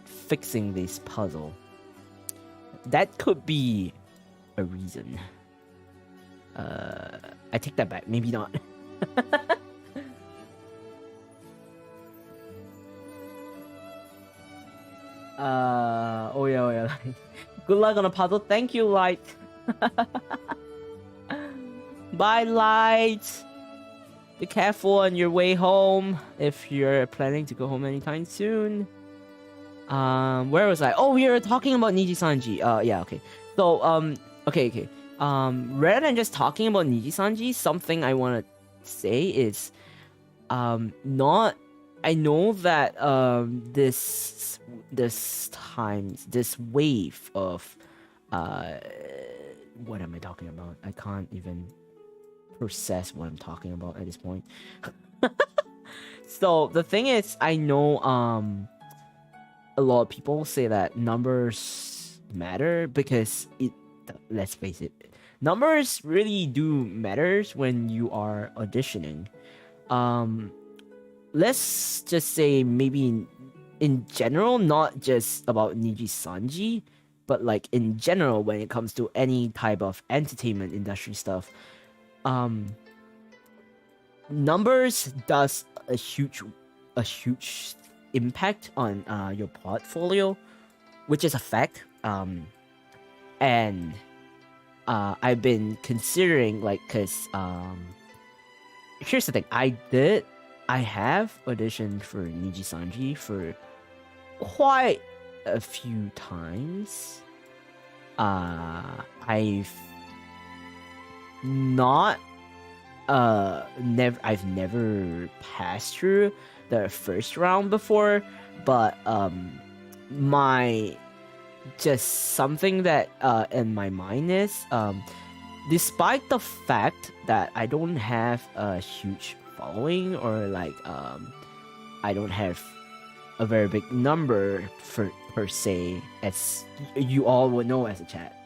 fixing this puzzle. That could be a reason. I take that back. Maybe not. Oh yeah. Good luck on the puzzle. Thank you, Light. Bye, Light. Be careful on your way home if you're planning to go home anytime soon. Where was I? Oh, we were talking about Niji-sanji. Yeah, okay. So, okay. Rather than just talking about Niji-sanji, something I want to say is, I know that, this wave of, what am I talking about? I can't even process what I'm talking about at this point. So, the thing is, I know, a lot of people say that numbers matter because let's face it, numbers really do matters when you are auditioning. Let's just say maybe in general, not just about Niji-sanji, but like in general when it comes to any type of entertainment industry stuff, numbers does a huge impact on your portfolio, which is a fact. And I've been considering, like, cause here's the thing. I have auditioned for Niji Sanji for quite a few times. I've not I've never passed through the first round before, but my just something that in my mind is despite the fact that I don't have a huge following, or like I don't have a very big number for per se, as you all would know as a chat.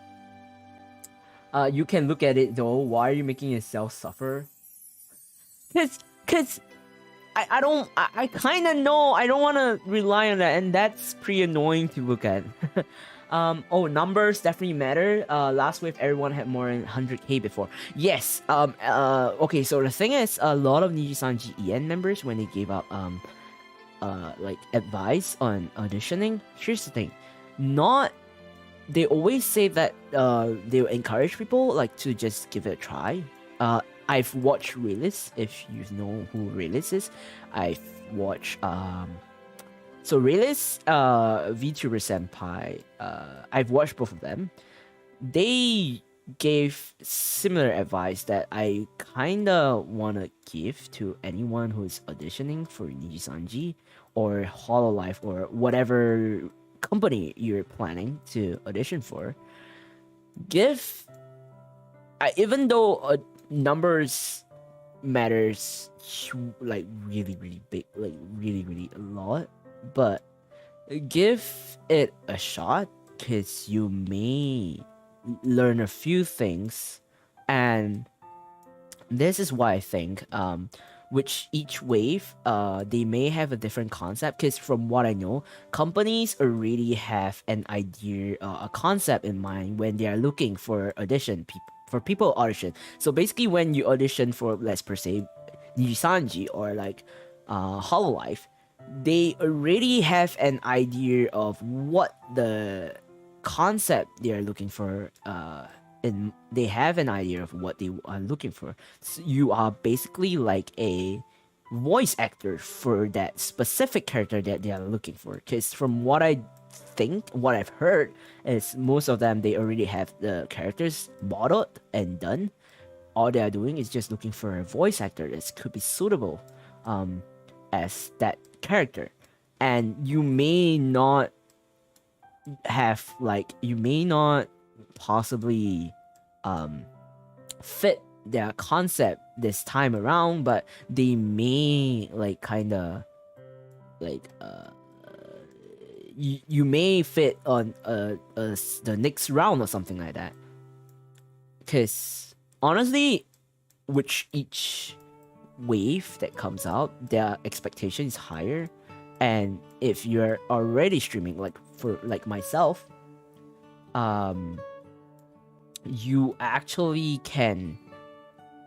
You can look at it though. Why are you making yourself suffer? Cause I kind of know I don't want to rely on that, and that's pretty annoying to look at. Oh, numbers definitely matter. Last wave, everyone had more than 100k before. Yes. Okay. So the thing is, a lot of Nijisanji EN members, when they gave up like advice on auditioning, here's the thing, they always say that they will encourage people like to just give it a try. I've watched Realis, if you know who Realis is. I've watched so Realis, VTuber Senpai, I've watched both of them. They gave similar advice that I kinda wanna give to anyone who's auditioning for Nijisanji or Hololive or whatever company you're planning to audition for. Even though numbers matters like really big, like really a lot, but give it a shot, because you may learn a few things. And this is why I think which each wave they may have a different concept, because from what I know, companies already have an idea, a concept in mind when they are looking for people audition. So basically, when you audition for, let's per se, Nijisanji or like Hololive, they already have an idea of what the concept they are looking for, and they have an idea of what they are looking for. So you are basically like a voice actor for that specific character that they are looking for. Because from what I've heard is most of them, they already have the characters modeled and done. All they are doing is just looking for a voice actor that could be suitable as that character. And you may not possibly fit their concept this time around, but they may like kind of like you may fit on the next round or something like that. Because honestly, which each wave that comes out, their expectation is higher. And if you're already streaming, like for like myself, you actually can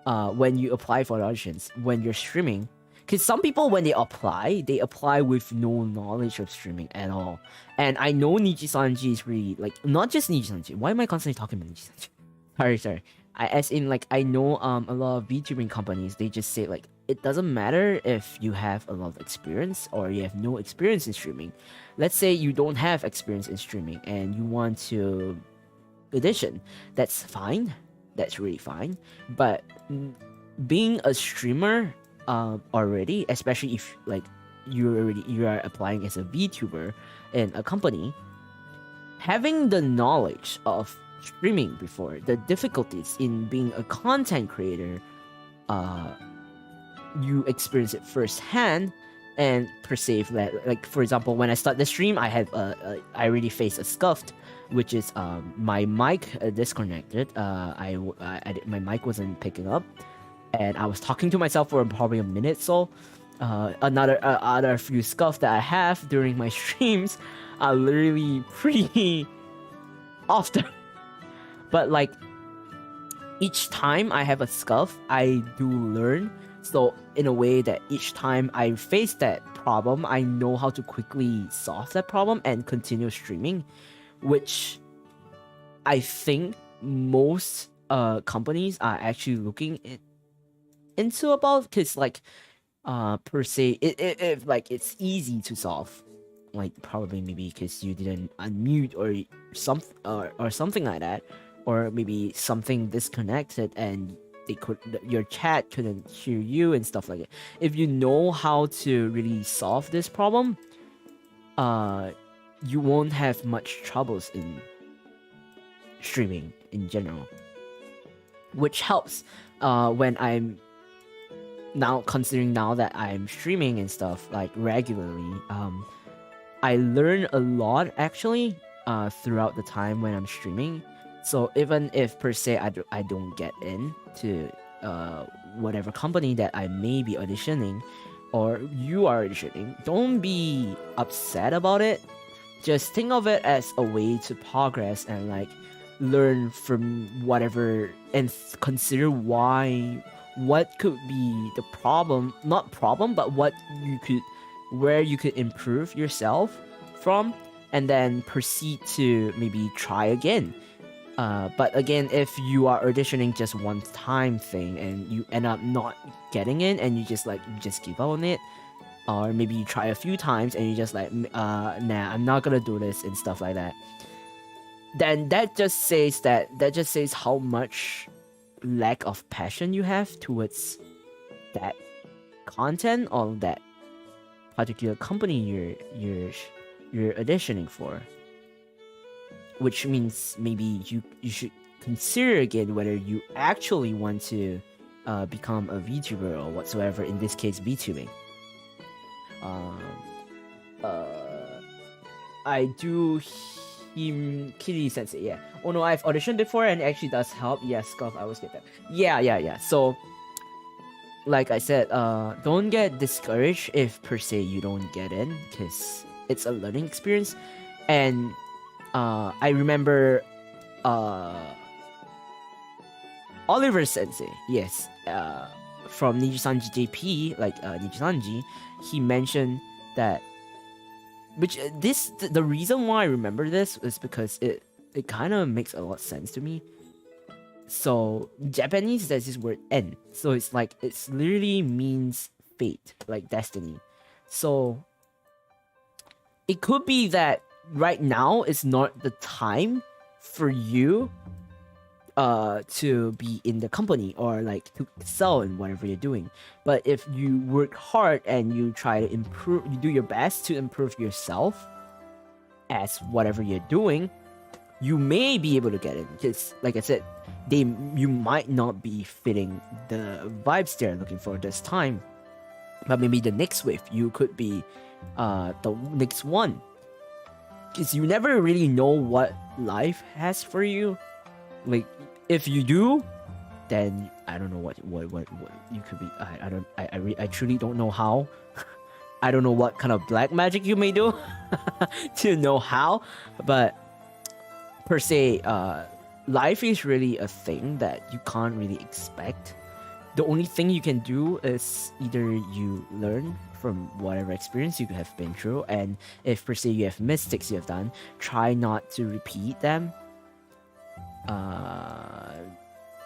when you apply for auditions, when you're streaming, because some people, when they apply with no knowledge of streaming at all. And I know Nijisanji is really like, not just Nijisanji. Why am I constantly talking about Nijisanji? Sorry. As in, like, I know a lot of VTubing companies, they just say like, it doesn't matter if you have a lot of experience or you have no experience in streaming. Let's say you don't have experience in streaming and you want to audition. That's fine. That's really fine. But being a streamer already, especially if like you are applying as a VTuber in a company, having the knowledge of streaming before, the difficulties in being a content creator, you experience it firsthand. And per se, like for example, when I start the stream, I already faced a scuffed, which is my mic disconnected. My mic wasn't picking up, and I was talking to myself for probably a minute. So other few scuffs that I have during my streams are literally pretty often. But like each time I have a scuff, I do learn. So in a way that each time I face that problem, I know how to quickly solve that problem and continue streaming, which I think most companies are actually looking into about, because like per se it like it's easy to solve, like probably maybe because you didn't unmute or something like that, or maybe something disconnected and your chat couldn't hear you and stuff like that. If you know how to really solve this problem, you won't have much troubles in streaming in general, which helps when I'm now considering now that I'm streaming and stuff like regularly. I learn a lot actually throughout the time when I'm streaming. So even if per se I don't get in to whatever company that I may be auditioning, or you are auditioning, don't be upset about it. Just think of it as a way to progress and like learn from whatever, and consider what could be the problem, not problem, but where you could improve yourself from, and then proceed to maybe try again. But again, if you are auditioning just one time thing and you end up not getting in and you just give up on it, or maybe you try a few times and you just like nah, I'm not gonna do this and stuff like that, then that just says how much lack of passion you have towards that content or that particular company you're auditioning for. Which means maybe you should consider again whether you actually want to become a VTuber or whatsoever, in this case VTubing. I do him Kitty Sensei, yeah. Oh no, I've auditioned before and it actually does help. Yes, Scuff, I always get that. Yeah. So like I said, don't get discouraged if per se you don't get in, because it's a learning experience. And I remember Oliver Sensei, yes, from Nijisanji JP, like Nijisanji, he mentioned that, which the reason why I remember this is because it kind of makes a lot of sense to me. So Japanese, there's this word en, so it's like it's literally means fate, like destiny. So it could be that right now is not the time for you to be in the company or like to excel in whatever you're doing. But if you work hard and you try to improve, you do your best to improve yourself as whatever you're doing, you may be able to get in. Because like I said, you might not be fitting the vibes they're looking for this time, but maybe the next wave you could be the next one. Because you never really know what life has for you. Like, if you do, then I don't know what you could be. I truly don't know how. I don't know what kind of black magic you may do to know how. But per se, life is really a thing that you can't really expect. The only thing you can do is either you learn from whatever experience you have been through, and if per se you have mistakes you have done, try not to repeat them.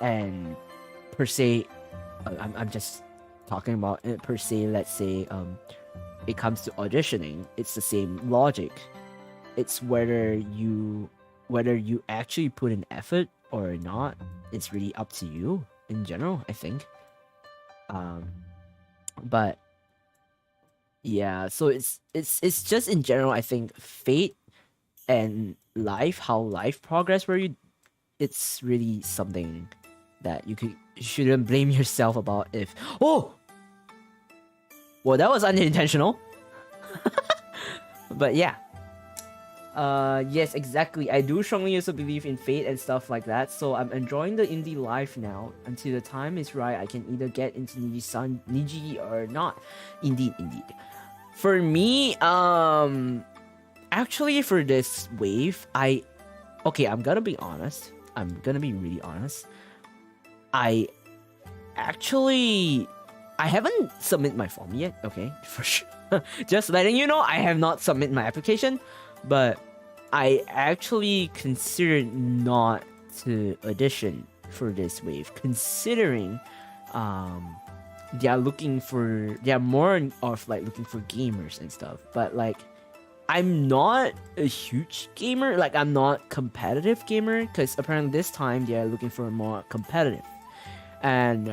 And per se, I'm just talking about it per se. Let's say it comes to auditioning, it's the same logic. It's whether you actually put in effort or not. It's really up to you in general, I think. But yeah, so it's just in general, I think fate and life, how life progress where it's really something that you shouldn't blame yourself about if, oh, well, that was unintentional. But yeah. Yes, exactly. I do strongly also believe in fate and stuff like that. So I'm enjoying the indie life now. Until the time is right, I can either get into Niji or not. Indeed. For me, actually for this wave, I'm gonna be honest. I'm gonna be really honest. I haven't submitted my form yet, okay? For sure. Just letting you know, I have not submitted my application, but I actually considered not to audition for this wave, considering they are more of like looking for gamers and stuff. But like, I'm not a huge gamer. Like, I'm not competitive gamer, because apparently this time they are looking for more competitive, and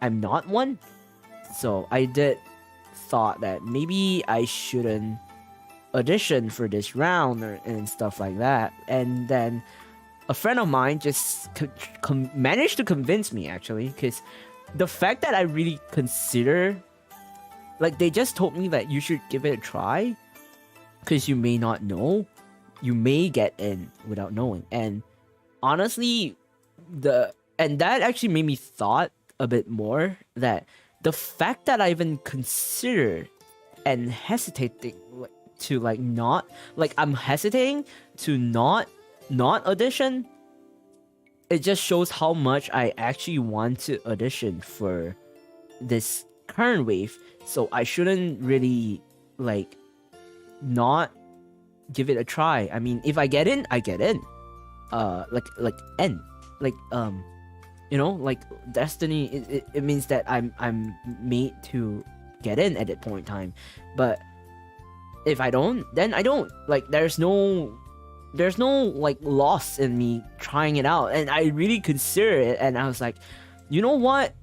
I'm not one. So I did thought that maybe I shouldn't audition for this round and stuff like that. And then a friend of mine just managed to convince me, actually, because the fact that I really consider, like, they just told me that you should give it a try, because you may not know, you may get in without knowing. And honestly, that actually made me thought a bit more, that the fact that I even considered and hesitating to like not, like, I'm hesitating to not audition, it just shows how much I actually want to audition for this current wave. So I shouldn't really like not give it a try. I mean, if I get in, I get in. Like N, like you know, like destiny. It means that I'm made to get in at that point in time. But if I don't, then I don't. Like, there's no like loss in me trying it out. And I really consider it, and I was like, you know what?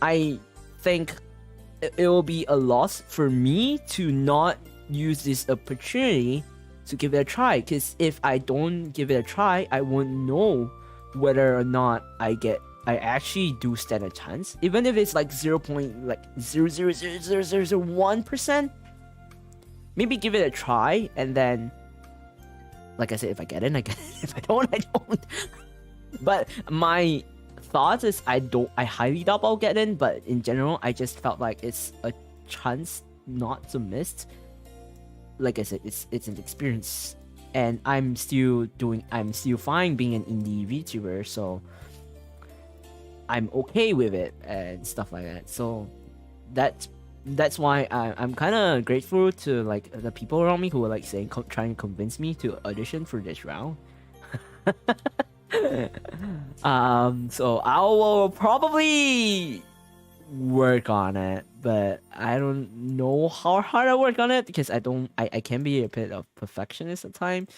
I think it will be a loss for me to not use this opportunity to give it a try. Because if I don't give it a try, I won't know whether or not I actually do stand a chance, even if it's like 0.0000001%. Maybe give it a try, and then, like I said, if I get in, I get in. If I don't, I don't. But my thoughts is I highly doubt I'll get in, but in general, I just felt like it's a chance not to miss. Like I said, it's an experience, and I'm still fine being an indie VTuber, so I'm okay with it and stuff like that. So that's why I'm kind of grateful to like the people around me who were like trying to convince me to audition for this round. So I will probably work on it, but I don't know how hard I work on it, because I can be a bit of perfectionist at times.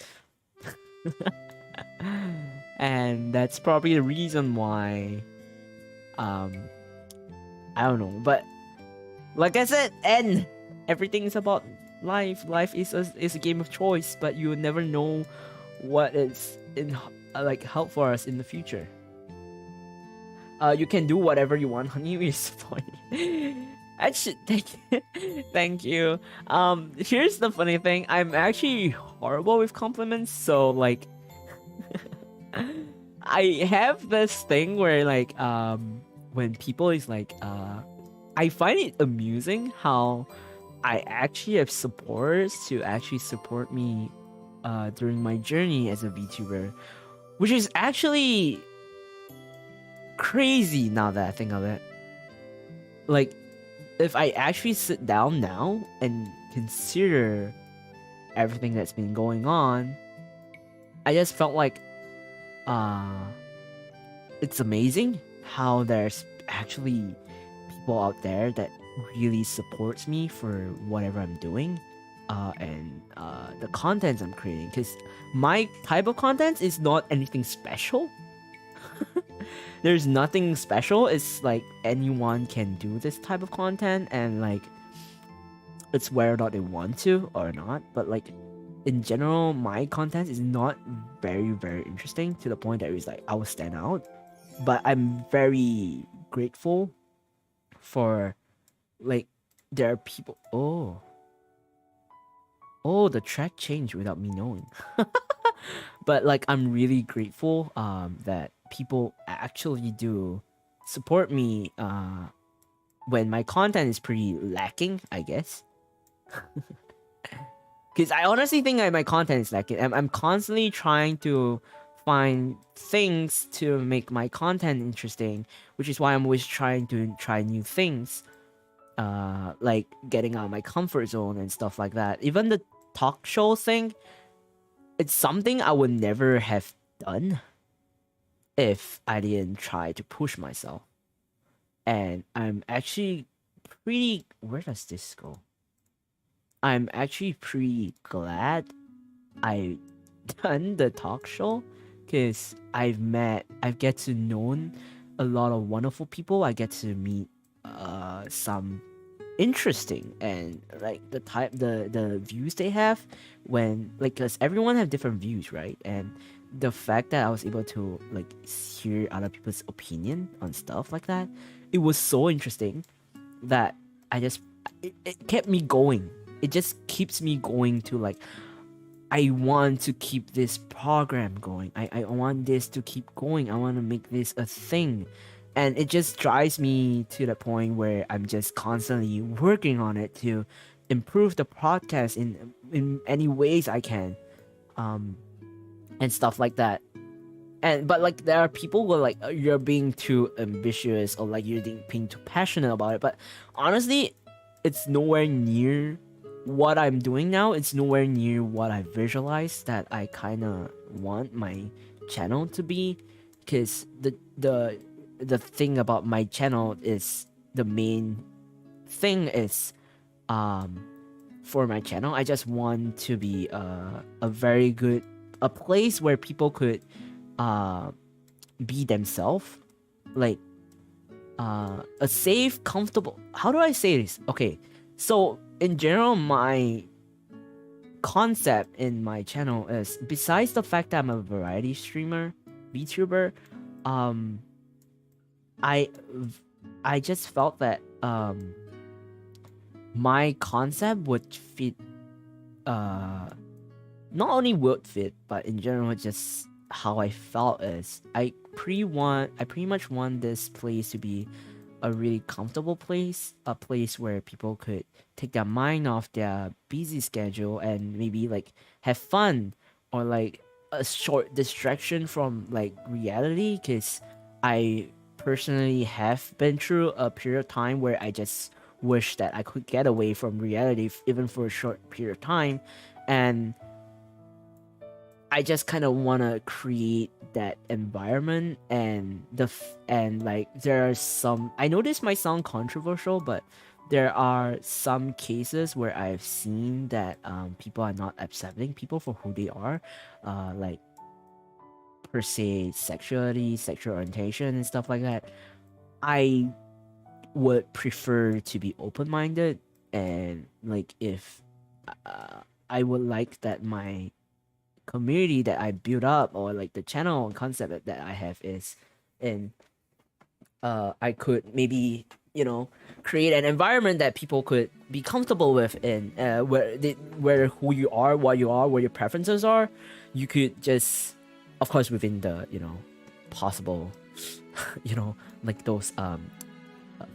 And that's probably the reason why I don't know. But like I said, and everything is about life. Life is a game of choice, but you never know what is in like help for us in the future. You can do whatever you want, honey. We support you. Actually, thank you. Here's the funny thing. I'm actually horrible with compliments, so like, I have this thing where like, when people is like, I find it amusing how I actually have supporters to actually support me, during my journey as a VTuber, which is actually crazy now that I think of it. Like, if I actually sit down now and consider everything that's been going on, I just felt like it's amazing how there's actually people out there that really supports me for whatever I'm doing, and the content I'm creating, because my type of content is not anything special. There's nothing special. It's like anyone can do this type of content, and like, it's whether or not they want to or not. But like, in general, my content is not very, very interesting to the point that it's like I will stand out. But I'm very grateful for, like, there are people. Oh, the track changed without me knowing. But like, I'm really grateful that people actually do support me when my content is pretty lacking, I guess. Because I honestly think my content is lacking. I'm constantly trying to find things to make my content interesting, which is why I'm always trying to try new things, like getting out of my comfort zone and stuff like that. Even the talk show thing, it's something I would never have done if I didn't try to push myself. and I'm actually pretty. Where does this go? I'm actually pretty glad I done the talk show because I've get to know a lot of wonderful people. I get to meet some interesting and like the views they have when like because everyone have different views, right? And the fact that I was able to like hear other people's opinion on stuff like that, it was so interesting that I just it kept me going. It just keeps me going to like I want to keep this program going. I want this to keep going. I want to make this a thing. And it just drives me to the point where I'm just constantly working on it to improve the podcast in any ways I can. And stuff like that. And but like there are people who are like you're being too ambitious or like you're being too passionate about it. But honestly, it's nowhere near what I'm doing now. It's nowhere near what I visualized that I kind of want my channel to be. Because the thing about my channel is the main thing is for my channel. I just want to be a very good a place where people could be themselves, like a safe, comfortable. How do I say this? Okay, so in general, my concept in my channel is besides the fact that I'm a variety streamer, VTuber, I I just felt that my concept would fit not only would fit, but in general just how I felt is I pretty much want this place to be a really comfortable place, a place where people could take their mind off their busy schedule and maybe like have fun or like a short distraction from like reality, because I personally have been through a period of time where I just wish that I could get away from reality even for a short period of time, and I just kind of want to create that environment. And and like there are some, I know this might sound controversial, but there are some cases where I've seen that people are not accepting people for who they are, like per se sexuality, sexual orientation and stuff like that. I would prefer to be open-minded, and like if I would like that my community that I build up, or like the channel and concept that I have is in I could maybe, you know, create an environment that people could be comfortable with, in where who you are, what you are, what your preferences are. You could just, of course, within the, you know, possible you know, like those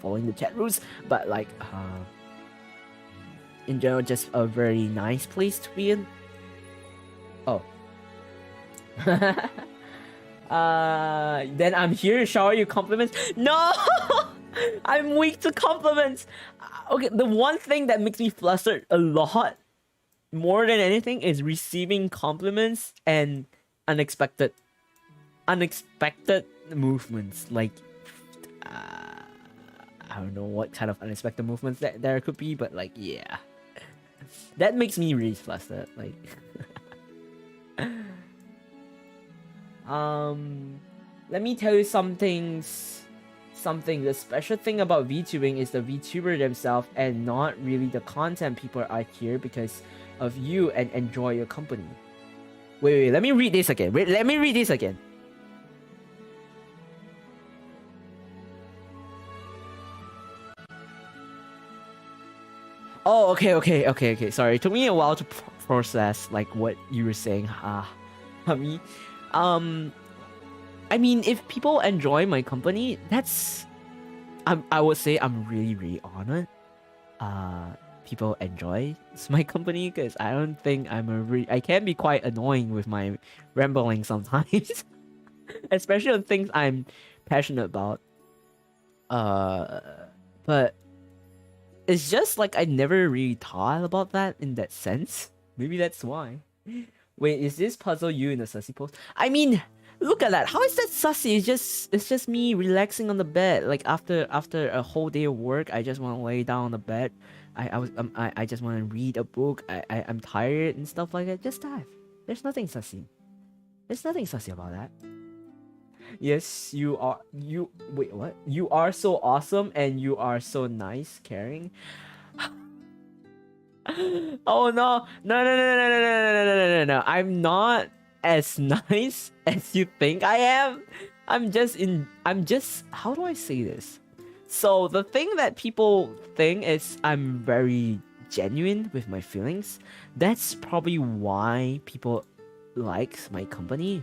following the chat rules, but like in general just a very nice place to be in. Oh. Then I'm here to shower you compliments. No! I'm weak to compliments. Okay, the one thing that makes me flustered a lot more than anything is receiving compliments and unexpected movements. Like I don't know what kind of unexpected movements that there could be, but like, yeah, that makes me really flustered. Like let me tell you something. The special thing about VTubing is the VTuber themselves, and not really the content. People are here because of you and enjoy your company. Wait, let me read this again. Oh, okay. Sorry, it took me a while to process like what you were saying. Hami. I mean, if people enjoy my company, that's I would say I'm really honored. People enjoy my company, because I don't think I can be quite annoying with my rambling sometimes, especially on things I'm passionate about. But it's just like I never really thought about that in that sense. Maybe that's why. Wait, is this puzzle you in a sussy pose? I mean, Look at that. How is that sussy? It's just me relaxing on the bed. Like after a whole day of work, I just want to lay down on the bed. I just want to read a book. I'm tired and stuff like that. Just dive. There's nothing sussy. There's nothing sussy about that. Yes, you are. You wait. What? You are so awesome and you are so nice, caring. Oh no! No! No! No! No! No! No! No! No! No! No! No! I'm not as nice as you think I am. I'm just. How do I say this? So the thing that people think is I'm very genuine with my feelings. That's probably why people like my company.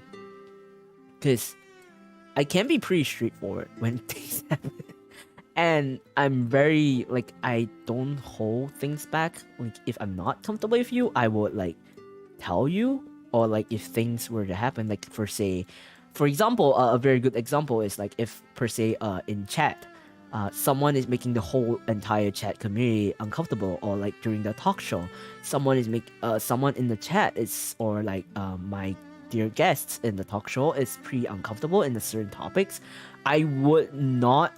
Cause I can be pretty straightforward when things happen. And I'm very like I don't hold things back. Like if I'm not comfortable with you, I would like tell you. Or like if things were to happen, like for example, a very good example is like if per se in chat, someone is making the whole entire chat community uncomfortable, or like during the talk show, someone in the chat is or like my dear guests in the talk show is pretty uncomfortable in the certain topics. I will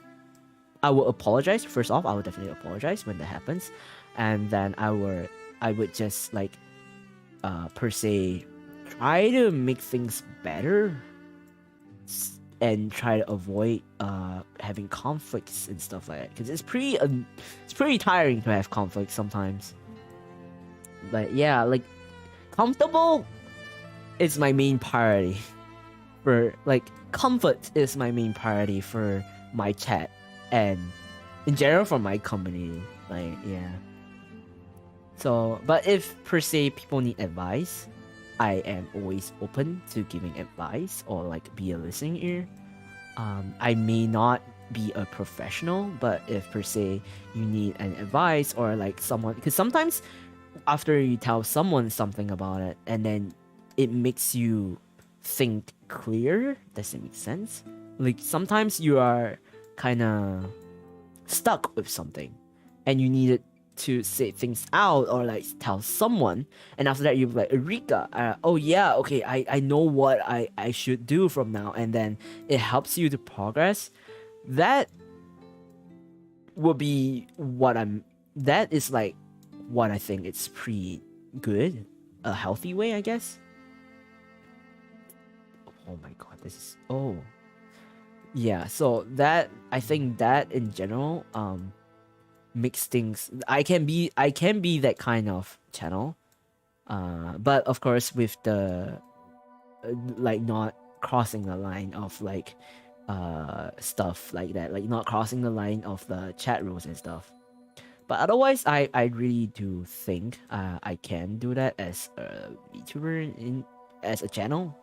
apologize. First off, I would definitely apologize when that happens, and then I would just like per se try to make things better and try to avoid having conflicts and stuff like that, because it's pretty tiring to have conflicts sometimes. But yeah, like comfortable is my main priority for like comfort is my main priority for my chat and in general for my company. Like yeah. So but if per se people need advice, I am always open to giving advice or like be a listening ear. I may not be a professional, but if per se you need an advice or like someone, because sometimes after you tell someone something about it and then it makes you think clear. Does it make sense? Like sometimes you are kind of stuck with something and you needed to say things out or like tell someone, and after that you're like Eureka, oh yeah, okay, I know what I should do from now, and then it helps you to progress. That would be that is like what I think it's pretty good, a healthy way, I guess. Oh my god, this is yeah, so that I think that in general makes things, I can be that kind of channel, but of course with the like not crossing the line of like stuff like that, like not crossing the line of the chat rules and stuff. But otherwise I really do think I can do that as a VTuber as a channel,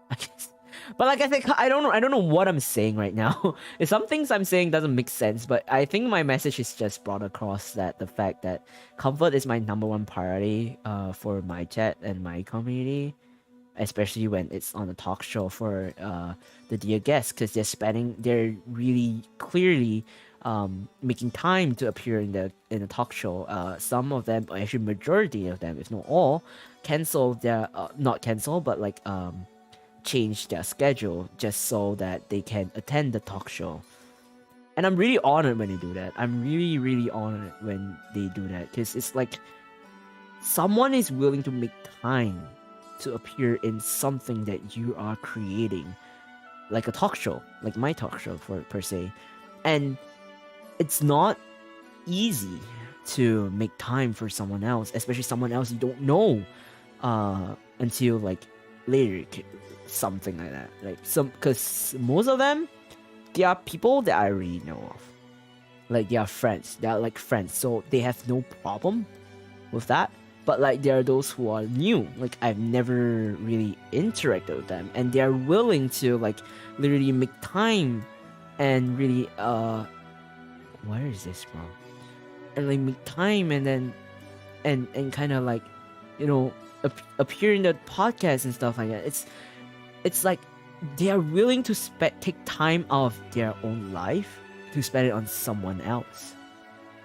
I guess. But like I think I don't know what I'm saying right now. Some things I'm saying doesn't make sense, but I think my message is just brought across that the fact that comfort is my number one priority for my chat and my community, especially when it's on a talk show for the dear guests, because they're really clearly making time to appear in the talk show. Some of them, actually majority of them, if not all, cancel their not cancel, but like change their schedule just so that they can attend the talk show. And I'm really honored when they do that. I'm really, really honored when they do that, because it's like someone is willing to make time to appear in something that you are creating, like a talk show, like my talk show for per se. And it's not easy to make time for someone else, especially someone else you don't know until like later, something like that. Like because most of them, they are people that I already know of, like they are friends, they are like friends, so they have no problem with that. But like there are those who are new, like I've never really interacted with them, and they are willing to like literally make time and really where is this from, and like make time and then and kind of like, you know, appear in the podcast and stuff like that. It's like they are willing to take time out of their own life to spend it on someone else,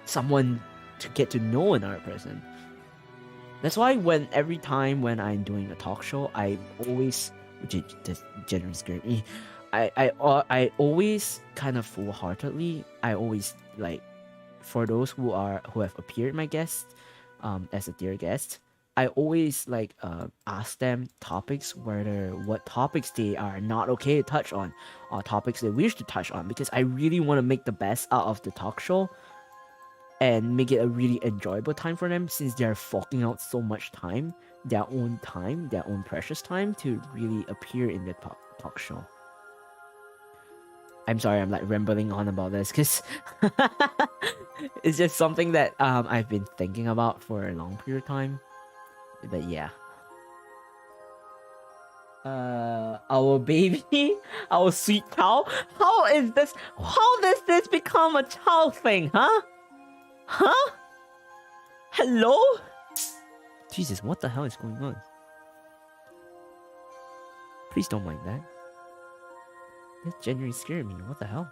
someone to get to know another person. That's why every time when I'm doing a talk show, I'm always That genuinely scared me. I always kind of full-heartedly. I always like, for those who have appeared my guest, as a dear guest, I always like ask them topics, what topics they are not okay to touch on, or topics they wish to touch on, because I really want to make the best out of the talk show and make it a really enjoyable time for them, since they're forking out so much time, their own precious time, to really appear in the talk show. I'm sorry, I'm like rambling on about this because it's just something that I've been thinking about for a long period of time. But yeah. Our baby, our sweet cow. How does this become a child thing, huh? Huh? Hello? Jesus, what the hell is going on? Please don't mind that. That genuinely scared me. What the hell?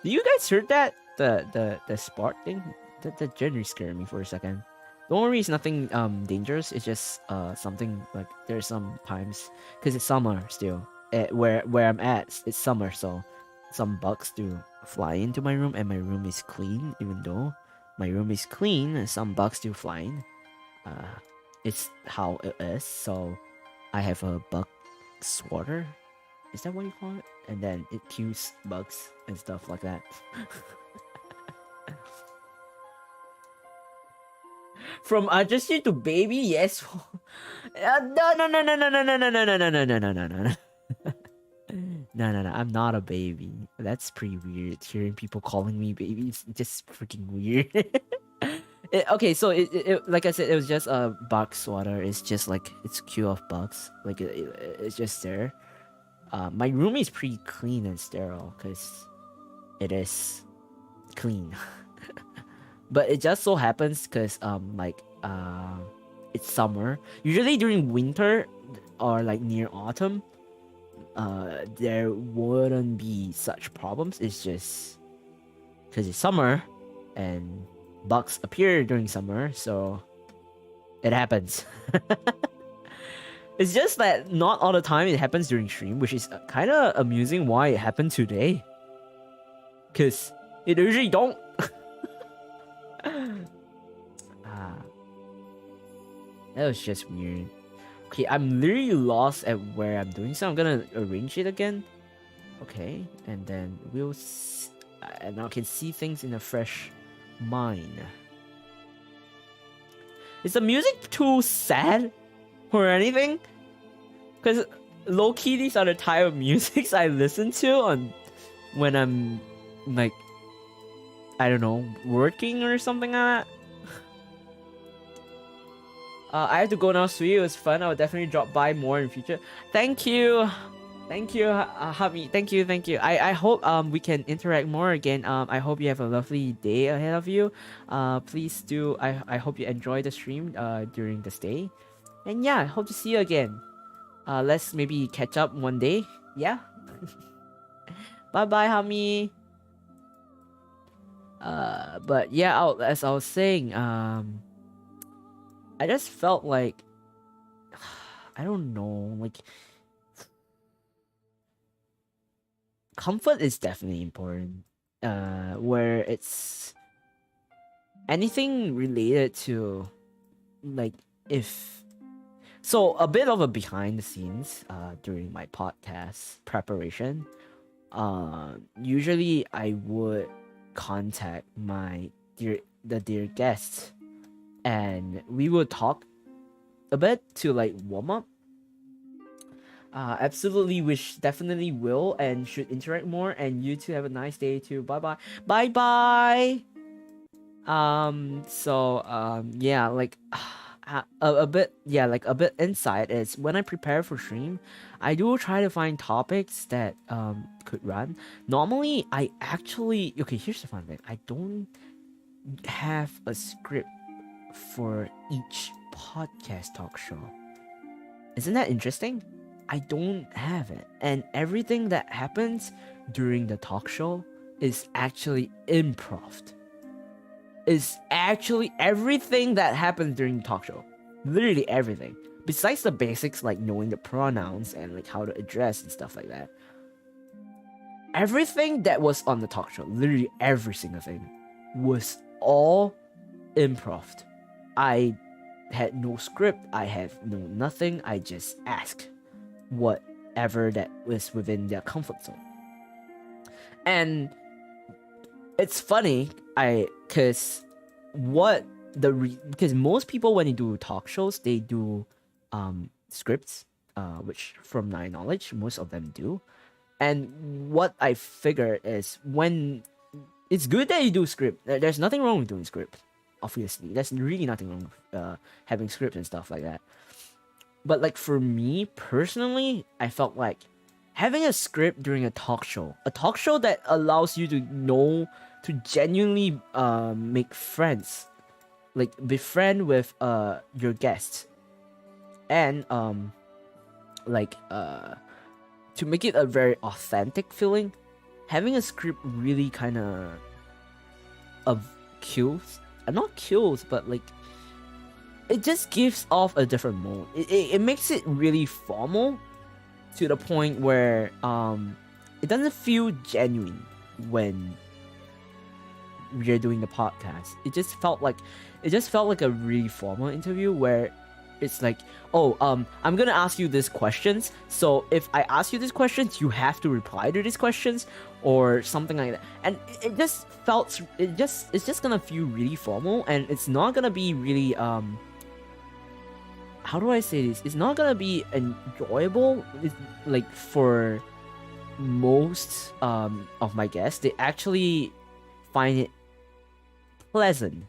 Do you guys heard that? The spark thing? That genuinely scared me for a second. Don't worry, it's nothing dangerous. It's just something like, there's some times, because it's summer still. Where I'm at, it's summer, so some bugs do fly into my room, and my room is clean. Even though my room is clean, some bugs do fly in. It's how it is. So I have a bug swatter. Is that what you call it? And then it kills bugs and stuff like that. From adjusted to baby, yes. No. No. I'm not a baby. That's pretty weird. Hearing people calling me baby is just freaking weird. Okay, so it like I said, it was just a bug swatter. It's just like, it's a queue of bugs. Like it's just there. My room is pretty clean and sterile because it is clean. But it just so happens because it's summer. Usually during winter or like near autumn, there wouldn't be such problems. It's just because it's summer and bugs appear during summer, so it happens. It's just that not all the time it happens during stream, which is kind of amusing why it happened today. Because it usually don't. That was just weird. Okay, I'm literally lost at where I'm doing, so I'm gonna arrange it again. Okay, and then and I can see things in a fresh mind. Is the music too sad or anything? Because low-key, these are the type of musics I listen to when I'm like, I don't know, working or something like that. I have to go now, sweet. It was fun. I will definitely drop by more in future. Thank you, Hami. Thank you. I hope we can interact more again. I hope you have a lovely day ahead of you. Please do. I hope you enjoy the stream during the stay, and yeah, I hope to see you again. Let's maybe catch up one day. Yeah. Bye bye, Hami. But yeah, as I was saying, I just felt like, I don't know, like, comfort is definitely important. Where it's anything related to, like, so a bit of a behind the scenes during my podcast preparation. Usually I would contact the dear guests, and we would talk a bit to like warm up. Absolutely, definitely will and should interact more. And you two have a nice day too. Bye bye. Yeah, like a bit, yeah, like a bit insight is when I prepare for stream, I do try to find topics that could run. Normally, I actually, okay, here's the fun thing. I don't have a script for each podcast talk show. Isn't that interesting? I don't have it, and everything that happens during the talk show is actually improv. Is actually everything that happens during the talk show, literally everything. besides the basics like knowing the pronouns and like how to address and stuff like that, everything that was on the talk show, literally every single thing, was all improv. I had no script, I have no nothing, I just ask whatever that was within their comfort zone. And it's funny, because most people when they do talk shows, they do scripts, which from my knowledge, most of them do. And what I figure is, when it's good that you do script, there's nothing wrong with doing script. Obviously, there's really nothing wrong with having scripts and stuff like that. But like for me personally, I felt like having a script during a talk show that allows you to genuinely make friends, like befriend with your guests, and to make it a very authentic feeling, having a script really kind of kills, not kills, but like it just gives off a different mode. It makes it really formal to the point where it doesn't feel genuine when we're doing the podcast. It just felt like a really formal interview where it's like, I'm gonna ask you these questions, so if I ask you these questions, you have to reply to these questions or something like that. And it's just gonna feel really formal, and it's not gonna be really how do I say this? It's not gonna be enjoyable. It's like for most of my guests, they actually find it pleasant.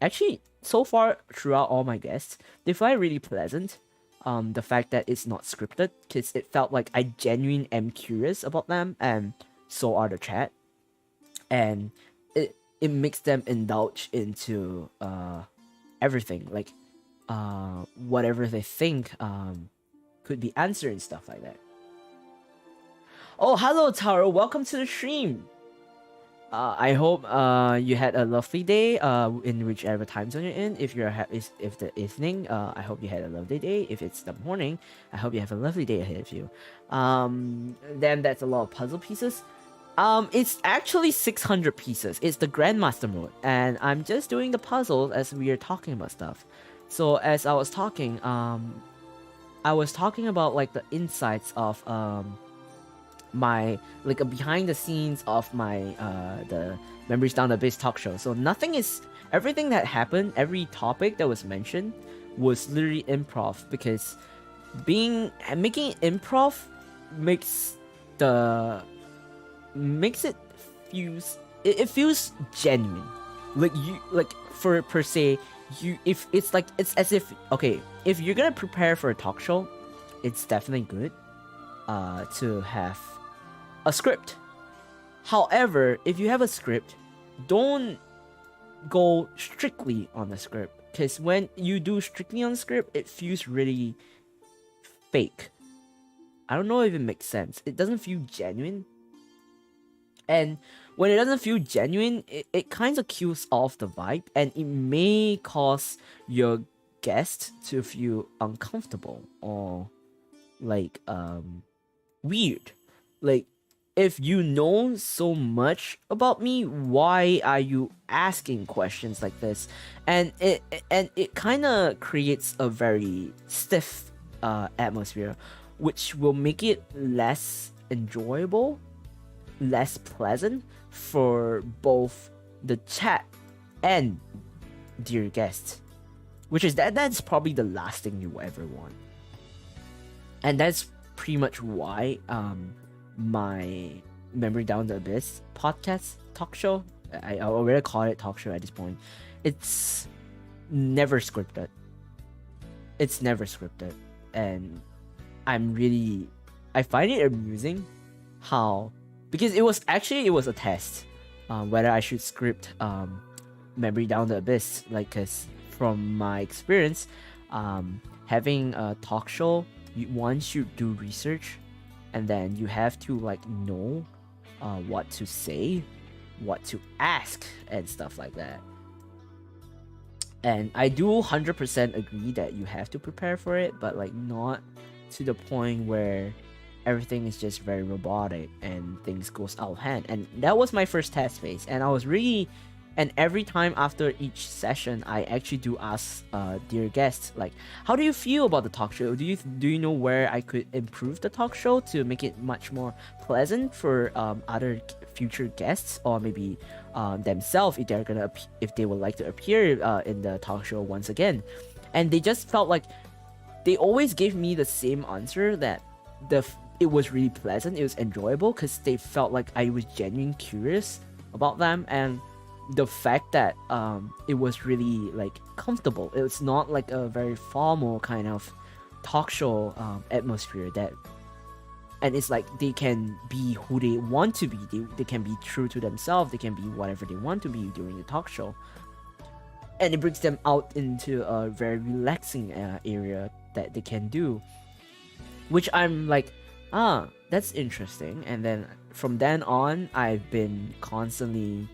Actually, so far throughout all my guests, they find it really pleasant. The fact that it's not scripted, because it felt like I genuinely am curious about them, and so are the chat, and it makes them indulge into everything, like whatever they think could be answered and stuff like that. Oh, hello Taro, welcome to the stream. I hope you had a lovely day in whichever time zone you're in. If the evening, I hope you had a lovely day. If it's the morning, I hope you have a lovely day ahead of you. Then that's a lot of puzzle pieces. It's actually 600 pieces. It's the Grandmaster mode, and I'm just doing the puzzles as we are talking about stuff. So as I was talking about like the insights of my like a behind the scenes of my the Memories Down the Abyss talk show. So everything that happened, every topic that was mentioned was literally improv, because making improv makes it feels genuine. Like you, like for per se, it's as if, okay, if you're gonna prepare for a talk show, it's definitely good to have a script. However, if you have a script, don't go strictly on the script, because when you do strictly on the script, it feels really fake. I don't know if it makes sense. It doesn't feel genuine. And when it doesn't feel genuine, it kind of kills off the vibe, and it may cause your guest to feel uncomfortable or like weird. Like, if you know so much about me, why are you asking questions like this? And it kind of creates a very stiff atmosphere, which will make it less enjoyable, less pleasant for both the chat and dear guests, which is that's probably the last thing you ever want. And that's pretty much why my Memory Down the Abyss podcast talk show, I already call it talk show at this point, it's never scripted. And I find it amusing how, because it was a test whether I should script Memory Down the Abyss, like, cause from my experience, having a talk show, once you do research, and then you have to like know what to say, what to ask, and stuff like that. And I do 100% agree that you have to prepare for it, but like not to the point where everything is just very robotic and things goes out of hand. And that was my first test phase, and I was really, and every time after each session I actually do ask dear guests, like, how do you feel about the talk show? Do you know where I could improve the talk show to make it much more pleasant for other future guests, or maybe themselves, if they're gonna if they would like to appear in the talk show once again. And they just felt like they always gave me the same answer, that it was really pleasant, it was enjoyable, because they felt like I was genuinely curious about them, and the fact that it was really like comfortable. It was not like a very formal kind of talk show atmosphere, that, and it's like they can be who they want to be. They can be true to themselves. They can be whatever they want to be during the talk show, and it brings them out into a very relaxing area that they can do, which I'm like, that's interesting. And then from then on, I've been constantly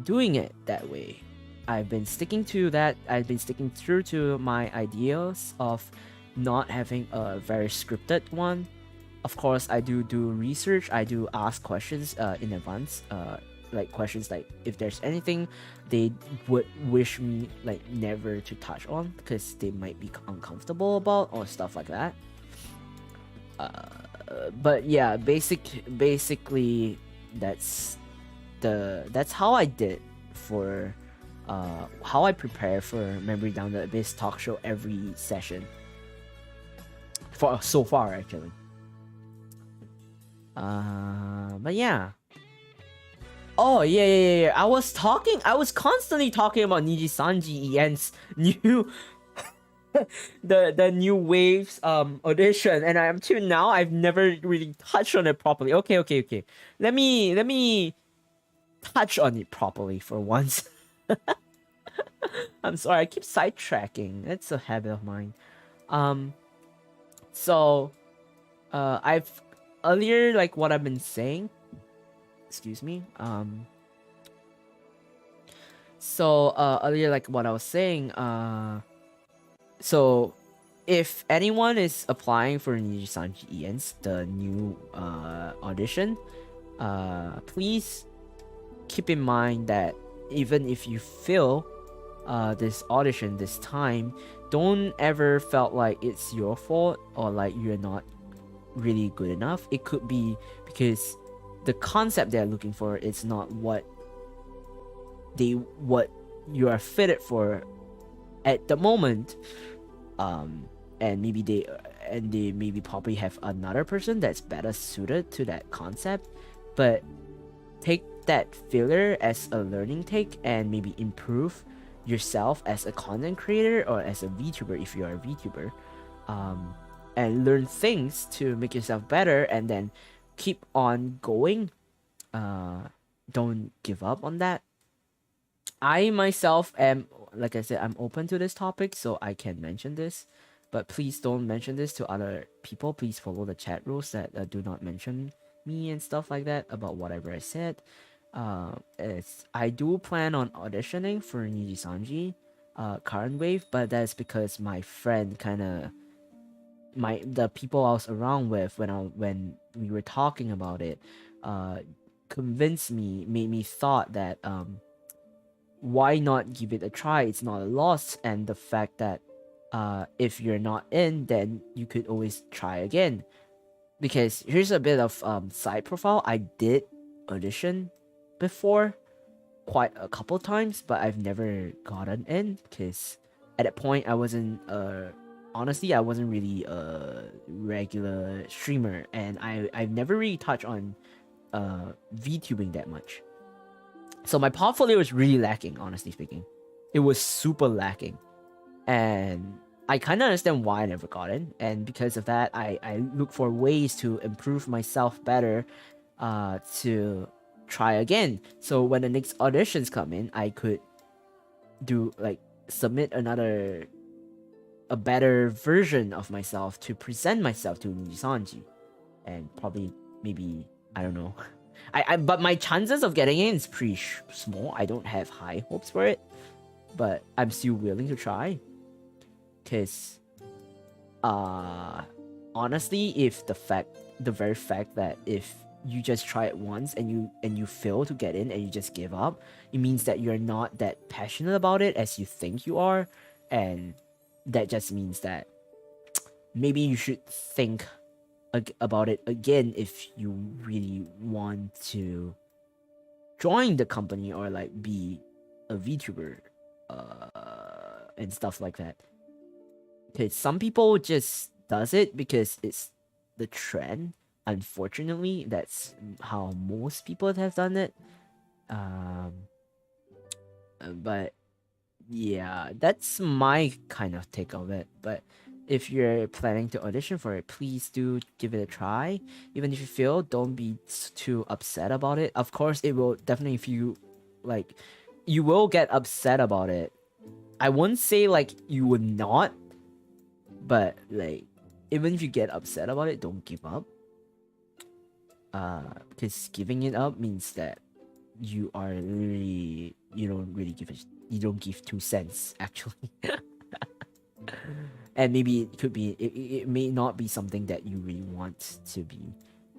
doing it that way. I've been sticking to that. I've been sticking true to my ideals of not having a very scripted one. Of course, I do research. I do ask questions in advance. Like questions like if there's anything they would wish me like never to touch on, because they might be uncomfortable about, or stuff like that. But yeah, basically that's how I did for how I prepare for Memory Down the Abyss talk show every session for so far, actually. But yeah. Oh yeah. I was constantly talking about Niji-sanji Ien's new the new waves audition, and until now I've never really touched on it properly. Okay. Let me touch on it properly for once. I'm sorry, I keep sidetracking. It's a habit of mine. So I've earlier, like what I've been saying, excuse me. So earlier, like what I was saying, so if anyone is applying for Niji-sanji Ien's the new audition, please keep in mind that even if you fail this audition this time, don't ever felt like it's your fault or like you're not really good enough. It could be because the concept they're looking for is not what you are fitted for at the moment. And maybe they maybe probably have another person that's better suited to that concept, but take that failure as a learning take and maybe improve yourself as a content creator or as a VTuber if you are a VTuber, and learn things to make yourself better, and then keep on going. Don't give up on that. I myself am, like I said, I'm open to this topic, so I can mention this, but please don't mention this to other people. Please follow the chat rules that do not mention me and stuff like that about whatever I said. I do plan on auditioning for Niji-sanji, current wave, but that's because my friend the people I was around with when we were talking about it, convinced me, made me thought that why not give it a try? It's not a loss, and the fact that if you're not in, then you could always try again. Because here's a bit of side profile. I did audition before quite a couple times, but I've never gotten in because at that point I wasn't honestly I wasn't really a regular streamer, and I've never really touched on VTubing that much. So my portfolio was really lacking, honestly speaking. It was super lacking. And I kind of understand why I never got in. And because of that, I look for ways to improve myself better to try again. So when the next auditions come in, I could submit a better version of myself to present myself to Niji-sanji. And probably, maybe, I don't know. But my chances of getting in is pretty small. I don't have high hopes for it. but I'm still willing to try. Cause honestly, if the very fact that if you just try it once and you fail to get in and you just give up, it means that you're not that passionate about it as you think you are, and that just means that maybe you should think about it again if you really want to join the company or like be a VTuber and stuff like that. Because some people just does it because it's the trend. Unfortunately, that's how most people have done it. But yeah, that's my kind of take of it. But if you're planning to audition for it, please do give it a try. Even if you fail, don't be too upset about it. Of course, it will definitely, if you like, you will get upset about it. I wouldn't say like you would not, but like, even if you get upset about it, don't give up. Because giving it up means that you are really, you don't give 2 cents actually. And maybe it could be, it may not be something that you really want to be.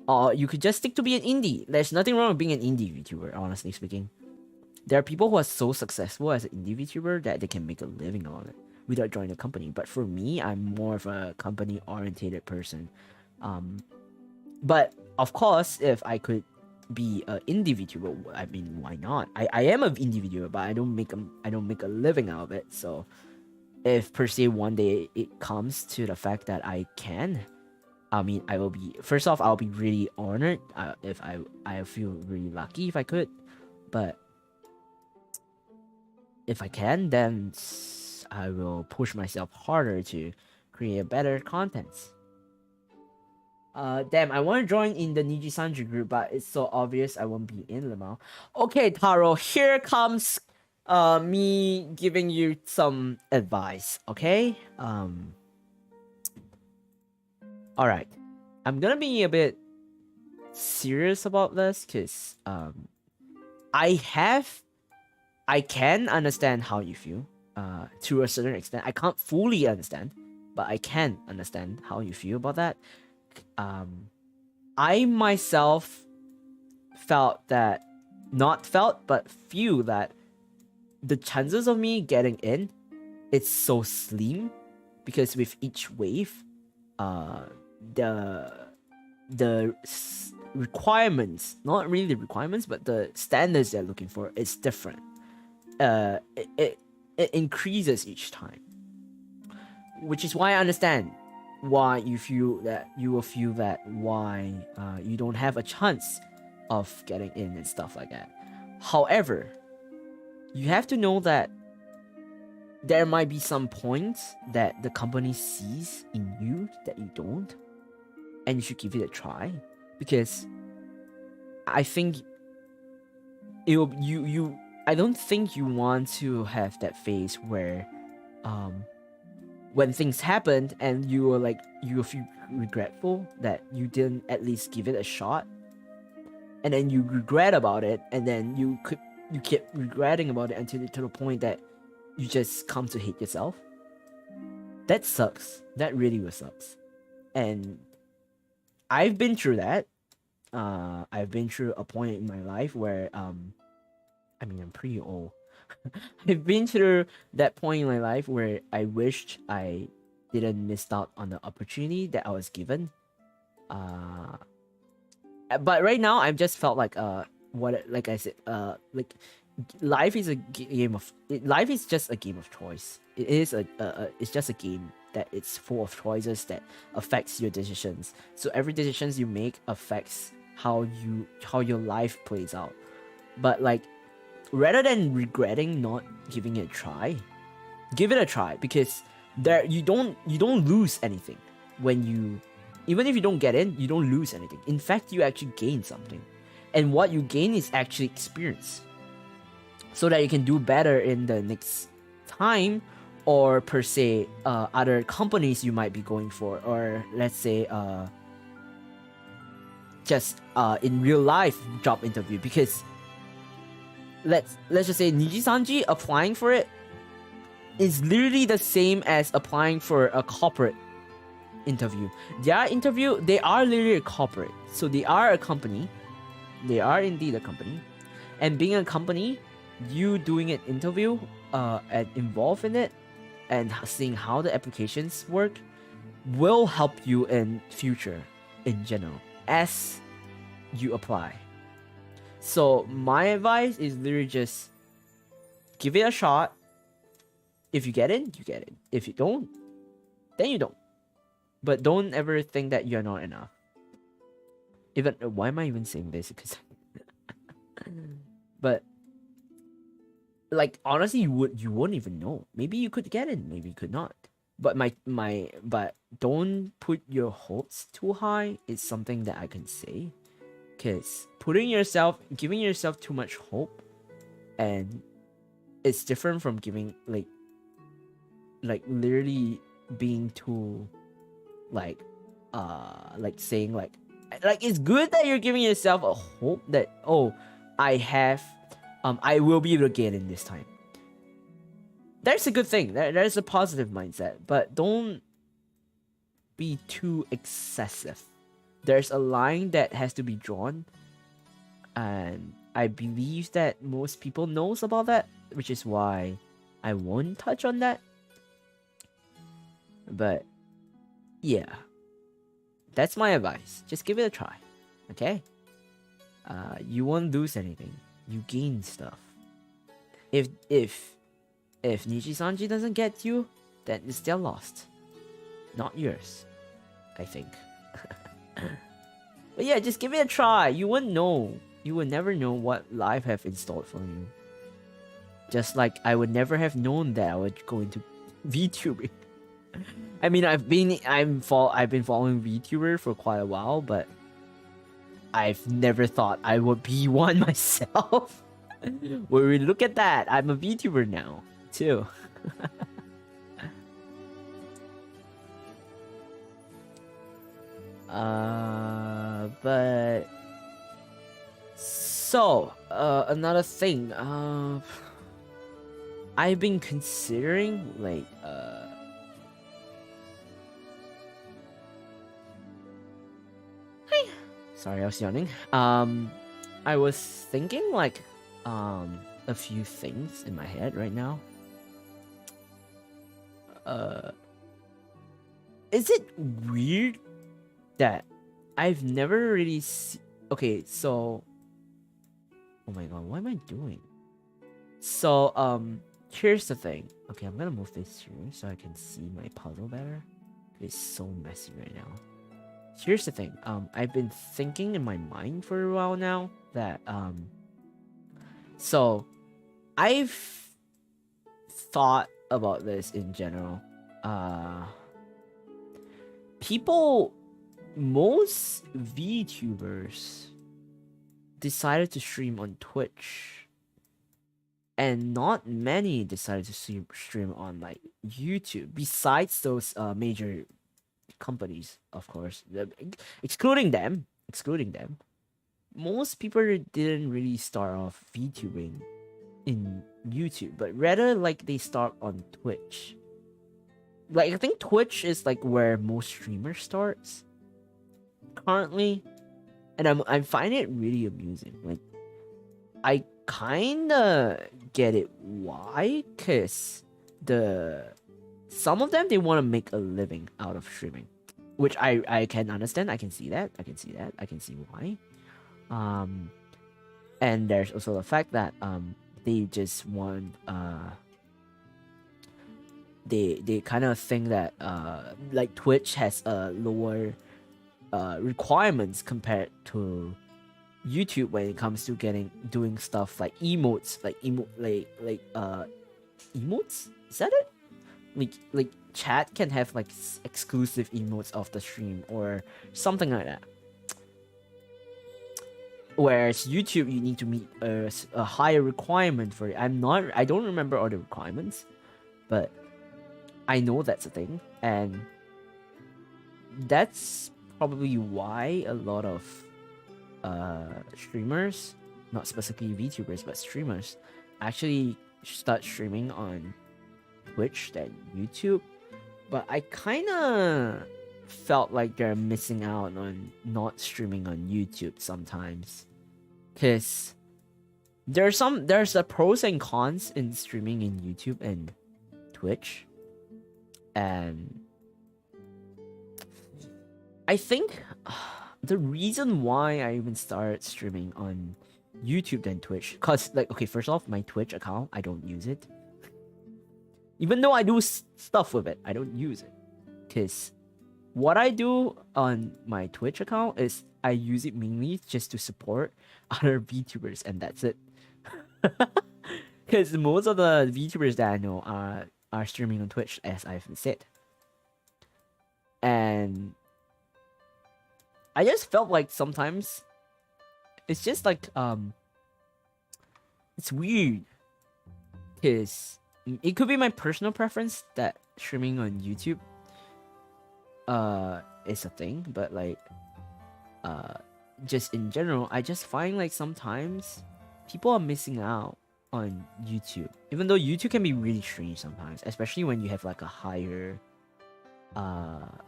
Or you could just stick to be an indie. There's nothing wrong with being an indie VTuber, honestly speaking. There are people who are so successful as an indie VTuber that they can make a living on it without joining a company. But for me, I'm more of a company-orientated person. But of course, if I could be an indie VTuber, I mean, why not? I am an indie VTuber, but I don't make a living out of it. So if per se one day it comes to the fact that I can, I mean, I will be, first off, I'll be really honored if I feel really lucky if I could. But if I can, then I will push myself harder to create better contents. Damn, I want to join in the Niji Sanji group, but it's so obvious I won't be in Limao. Okay, Taro, here comes me giving you some advice, okay? Alright. I'm gonna be a bit serious about this, because I can understand how you feel, to a certain extent. I can't fully understand, but I can understand how you feel about that. I myself feel that the chances of me getting in, it's so slim, because with each wave, the requirements, not really the requirements, but the standards they're looking for is different. It increases each time, which is why I understand why you will feel that why you don't have a chance of getting in and stuff like that. However, you have to know that there might be some points that the company sees in you that you don't, and you should give it a try, because I think I don't think you want to have that phase where when things happened and you feel regretful that you didn't at least give it a shot, and then you regret about it, and then you keep regretting about it until to the point that you just come to hate yourself. That sucks. That really sucks. And I've been through that. I've been through a point in my life where I mean, I'm pretty old. I've been through that point in my life where I wished I didn't miss out on the opportunity that I was given. But right now, I've just felt like like I said, like life is life is just a game of choice. It is it's just a game that it's full of choices that affects your decisions. So every decisions you make affects how your life plays out. But like, rather than regretting not giving it a try, give it a try, because you don't lose anything when you, even if you don't get in, you don't lose anything. In fact, you actually gain something, and what you gain is actually experience, so that you can do better in the next time, or per se other companies you might be going for, or let's say just in real life job interview. Because let's just say Niji Sanji, applying for it is literally the same as applying for a corporate interview. Their interview, they are literally a corporate. So they are a company. They are indeed a company. And being a company, you doing an interview and involved in it and seeing how the applications work will help you in future in general as you apply. So my advice is literally just give it a shot. If you get it, you get it. If you don't, then you don't. But don't ever think that you're not enough. Even why am I even saying this? Because but like honestly, you won't even know. Maybe you could get it, maybe you could not. But but don't put your hopes too high. It's something that I can say, because giving yourself too much hope, and it's different from giving like literally being too like saying like it's good that you're giving yourself a hope that I will be able to get in this time. That's a good thing. There's a positive mindset, but don't be too excessive. There's a line that has to be drawn, and I believe that most people knows about that, which is why I won't touch on that. But yeah, that's my advice. Just give it a try, okay? You won't lose anything. You gain stuff. If Nijisanji doesn't get you, then it's still lost. Not yours, I think. But yeah, just give it a try. You won't know. You will never know what life have installed for you. Just like I would never have known that I would go into VTubing. I mean, I've been following VTuber for quite a while, but I've never thought I would be one myself. Well, look at that. I'm a VTuber now, too. But so another thing. I've been considering like sorry, I was yawning. I was thinking like a few things in my head right now. Is it weird that I've never really okay, so oh my god, what am I doing? So here's the thing. Okay, I'm gonna move this here so I can see my puzzle better. It's so messy right now. Here's the thing. I've been thinking in my mind for a while now that so I've thought about this in general. Most VTubers decided to stream on Twitch, and not many decided to stream on like YouTube. Besides those major companies, of course, excluding them, most people didn't really start off VTubing in YouTube, but rather like they start on Twitch. Like I think Twitch is like where most streamers starts currently, and I find it really amusing. Like I kinda get it why, cause some of them they want to make a living out of streaming, which I can understand. I can see that. I can see why. And there's also the fact that they just want they kind of think that like Twitch has a lower requirements compared to YouTube when it comes to doing stuff like emotes, emotes. Is that it? Like chat can have like exclusive emotes of the stream or something like that. Whereas YouTube, you need to meet a higher requirement for it. I don't remember all the requirements, but I know that's a thing, and that's probably why a lot of streamers, not specifically VTubers, but streamers, actually start streaming on Twitch than YouTube, but I kind of felt like they're missing out on not streaming on YouTube sometimes, because there's a pros and cons in streaming in YouTube and Twitch, and I think the reason why I even started streaming on YouTube than Twitch, cause like, okay, first off, my Twitch account, I don't use it. Even though I do stuff with it, I don't use it. Cause what I do on my Twitch account is I use it mainly just to support other VTubers, and that's it. Cause most of the VTubers that I know are streaming on Twitch, as I've said. And I just felt like sometimes it's just like it's weird, because it could be my personal preference that streaming on YouTube is a thing, but like just in general, I just find like sometimes people are missing out on YouTube, even though YouTube can be really strange sometimes, especially when you have like a higher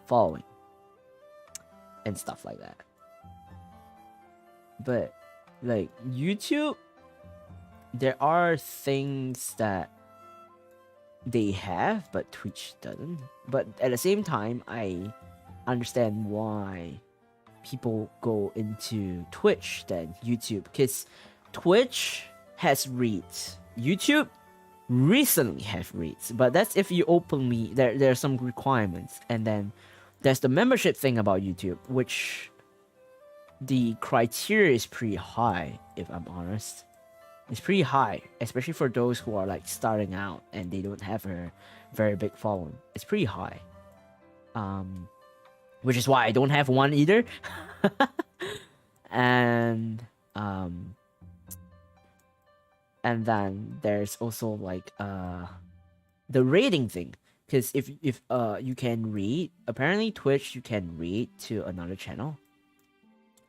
following and stuff like that. But like YouTube, there are things that they have but Twitch doesn't. But at the same time, I understand why people go into Twitch than YouTube, because Twitch has reads, YouTube recently have reads, but that's if you openly, there are some requirements. And then there's the membership thing about YouTube, which the criteria is pretty high, if I'm honest. It's pretty high, especially for those who are like starting out and they don't have a very big following. It's pretty high. Which is why I don't have one either. And then there's also like the rating thing, because if you can rate, apparently Twitch you can rate to another channel,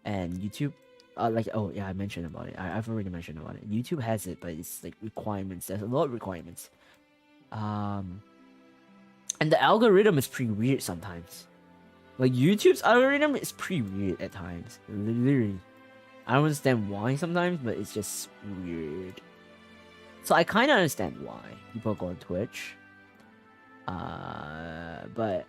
and YouTube like, oh yeah, I mentioned about it. I've already mentioned about it. YouTube has it, but it's like requirements. There's a lot of requirements. And the algorithm is pretty weird sometimes. Like YouTube's algorithm is pretty weird at times. Literally, I don't understand why sometimes, but it's just weird. So I kind of understand why people go on Twitch. But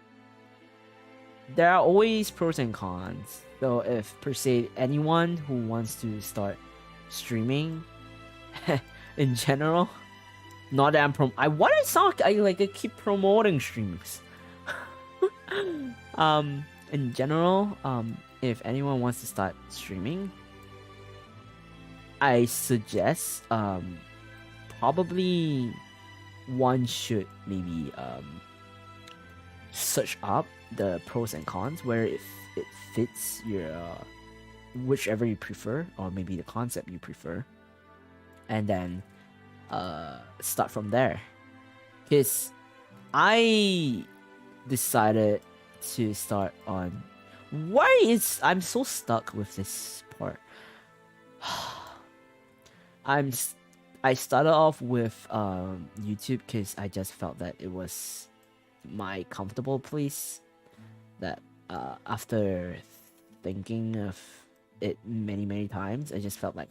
there are always pros and cons. So if per se anyone who wants to start streaming in general, not that I keep promoting streams. In general, if anyone wants to start streaming, I suggest probably one should maybe search up the pros and cons, where if it fits your whichever you prefer, or maybe the concept you prefer, and then start from there. Because I decided to start on I'm so stuck with this part. I started off with YouTube because I just felt that it was my comfortable place, that after thinking of it many times, I just felt like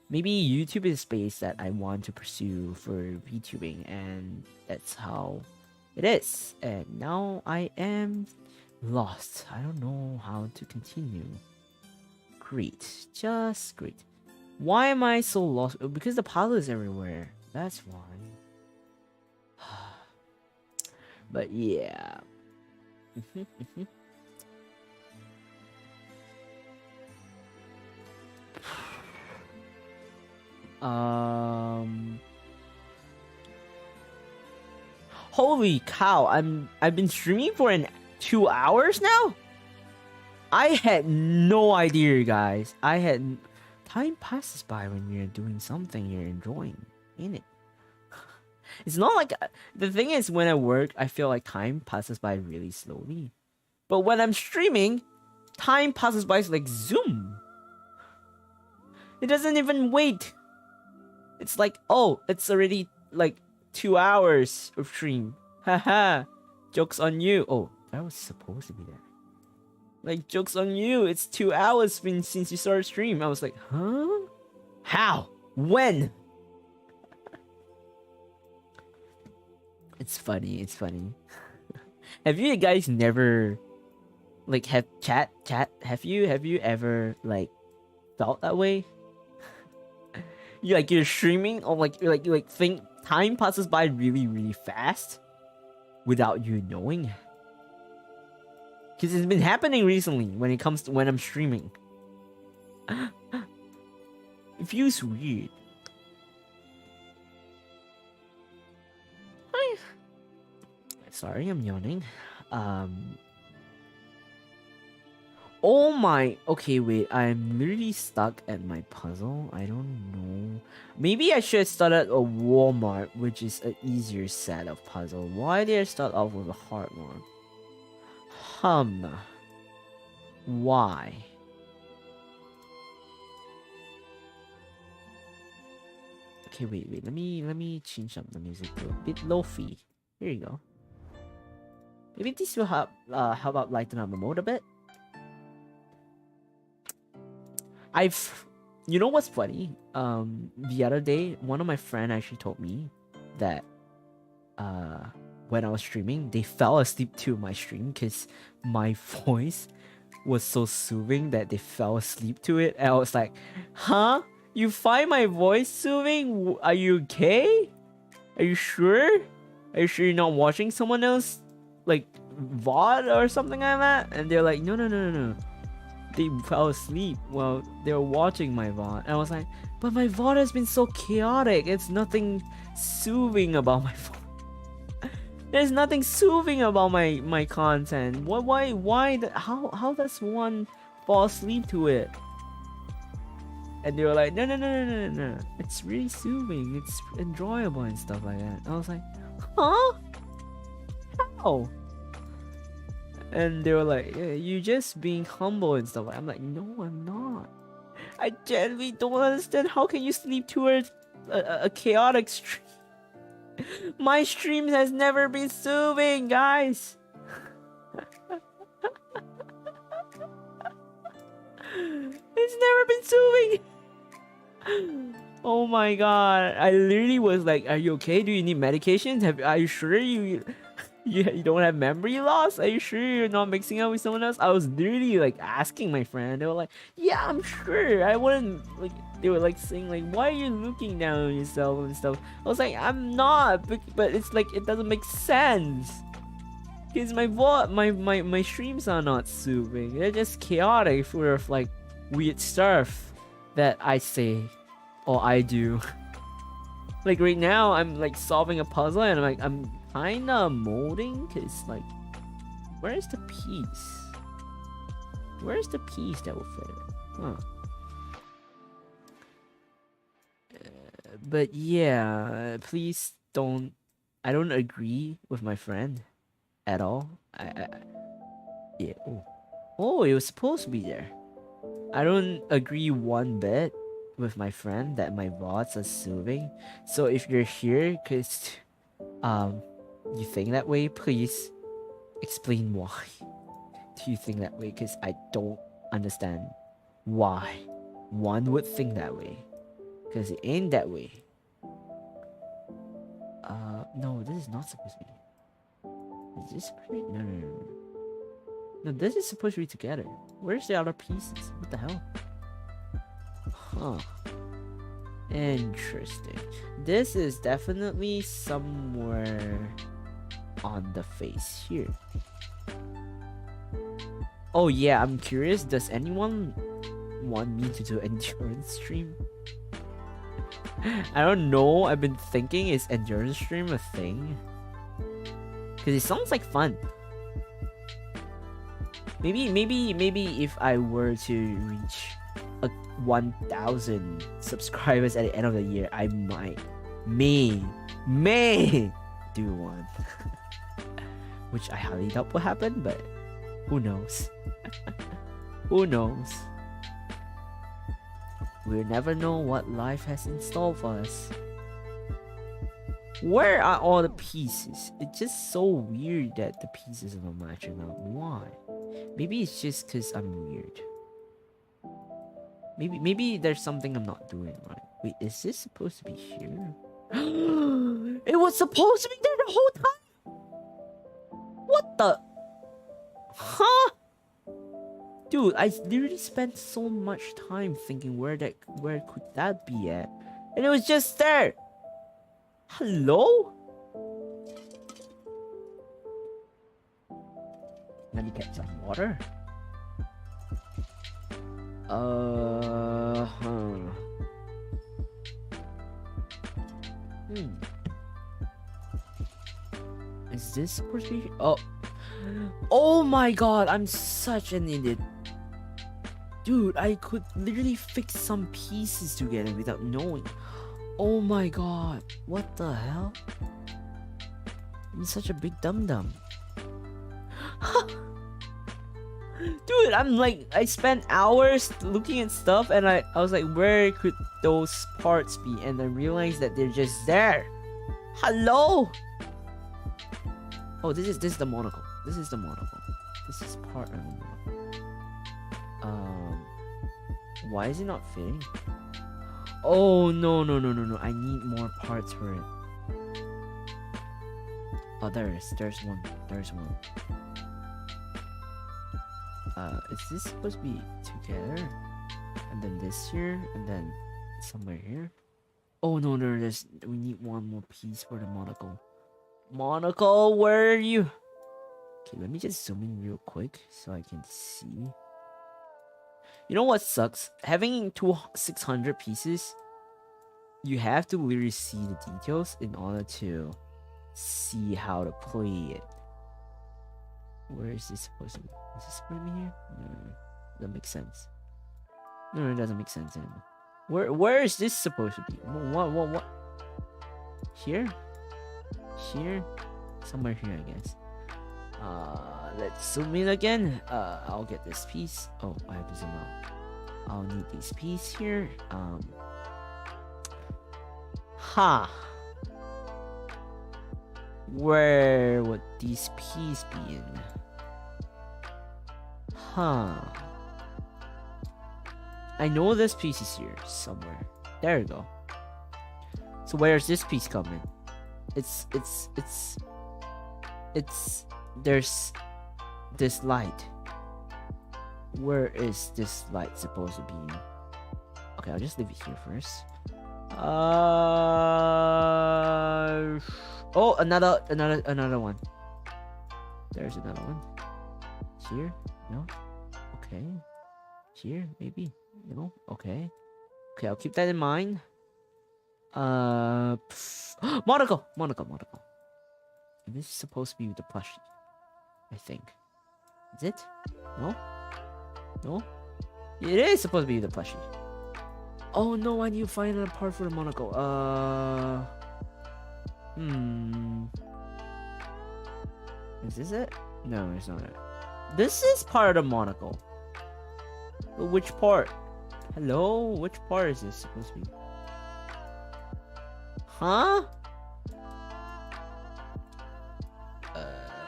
maybe YouTube is a space that I want to pursue for VTubing, and that's how it is. And now I am lost. I don't know how to continue. Great. Just great. Why am I so lost? Because the puzzle is everywhere. That's why. But yeah. Holy cow, I've been streaming for 2 hours now? I had no idea, guys. Time passes by when you're doing something you're enjoying, ain't it? It's not like the thing is, when I work, I feel like time passes by really slowly. But when I'm streaming, time passes by like zoom. It doesn't even wait. It's like, oh, it's already like 2 hours of stream. Haha. Joke's on you. Oh, that was supposed to be there. Like, joke's on you. It's 2 hours since you started stream. I was like, huh? How? When? It's funny. It's funny. Have you guys never, like, have chat? Have you ever, like, felt that way? You're streaming, or you think time passes by really fast without you knowing? Because it's been happening recently when I'm streaming. It feels weird. Sorry, I'm yawning. Oh my... Okay, wait. I'm literally stuck at my puzzle. I don't know. Maybe I should start at a Walmart, which is an easier set of puzzle. Why did I start off with a hard one? Why? Okay, wait. Let me change up the music to a bit lo-fi. Here you go. Maybe this will help out lighten up the mode a bit. You know what's funny? The other day, one of my friends actually told me that when I was streaming, they fell asleep to my stream because my voice was so soothing that they fell asleep to it. And I was like, huh? You find my voice soothing? Are you okay? Are you sure? Are you sure you're not watching someone else, like, VOD or something like that? And they're like, no. They fell asleep while they were watching my VOD. And I was like, but my VOD has been so chaotic. It's nothing soothing about my VOD. There's nothing soothing about my content. How does one fall asleep to it? And they were like, no. It's really soothing. It's enjoyable and stuff like that. I was like, huh? How? And they were like, yeah, you just being humble and stuff. I'm like, no, I'm not. I genuinely don't understand. How can you sleep towards a chaotic stream? My stream has never been soothing, guys. It's never been soothing. Oh my god. I literally was like, are you okay? Do you need medications? Are you sure you don't have memory loss? Are you sure you're not mixing up with someone else? I was literally like asking my friend. They were like, yeah, I'm sure. I wouldn't, like, they were like saying like, why are you looking down on yourself and stuff? I was like, I'm not, but it's like, it doesn't make sense. Because my streams are not soothing. They're just chaotic full of like weird stuff that I say or I do. Like right now, I'm like solving a puzzle and I'm kinda molding, cause like, where's the piece? Where's the piece that will fit it? Huh. But yeah, please don't. I don't agree with my friend at all. Yeah. Oh, it was supposed to be there. I don't agree one bit with my friend that my VODs are soothing. So if you're here, cause you think that way, please explain why do you think that way, because I don't understand why one would think that way, because it ain't that way. No, this is not supposed to be. Is this supposed to be? No, this is supposed to be together. Where's the other pieces? What the hell? Huh. Interesting. This is definitely somewhere on the face here. Oh yeah, I'm curious, does anyone want me to do endurance stream? I don't know. I've been thinking, is endurance stream a thing? Because it sounds like fun. Maybe if I were to reach 1,000 subscribers at the end of the year, I may do one. Which I highly doubt will happen, but who knows? Who knows? We'll never know what life has in store for us. Where are all the pieces? It's just so weird that the pieces are not matching up. Why? Maybe it's just because I'm weird. Maybe there's something I'm not doing right. Wait, is this supposed to be here? It was supposed to be there the whole time? What the? Huh? Dude, I literally spent so much time thinking where could that be at? And it was just there. Hello? Let me get some water. Is this supposed to be? Oh my god, I'm such an idiot. Dude, I could literally fix some pieces together without knowing. Oh my god, what the hell? I'm such a big dum-dum. Dude, I spent hours looking at stuff and I was like, where could those parts be? And I realized that they're just there. Hello? Oh, this is the monocle. This is the monocle. This is part of the monocle. Why is it not fitting? Oh, no. I need more parts for it. Oh, there's one. Is this supposed to be together? And then this here, and then somewhere here? Oh, no, we need one more piece for the monocle. Monocle, where are you? Okay, let me just zoom in real quick so I can see. You know what sucks? Having 600 pieces, you have to literally see the details in order to see how to play it. Where is this supposed to be? Is this supposed to be here? No, that makes sense. No, it doesn't make sense anymore. Where is this supposed to be? What? Here? Here? Somewhere here, I guess. Let's zoom in again. I'll get this piece. Oh, I have to zoom out. I'll need this piece here. Where would these pieces be in? I know this piece is here somewhere. There you go. So where's this piece coming? There's this light. Where is this light supposed to be? Okay, I'll just leave it here first. Oh, another one. There's another one. Here? No? Okay. Here, maybe? No? Okay. Okay, I'll keep that in mind. Monocle! And this is supposed to be with the plushie, I think. Is it? No? No? It is supposed to be with the plushie. Oh no, I need to find another part for the monocle. Is this it? No, it's not it. This is part of the monocle. But which part? Hello? Which part is this supposed to be? Huh?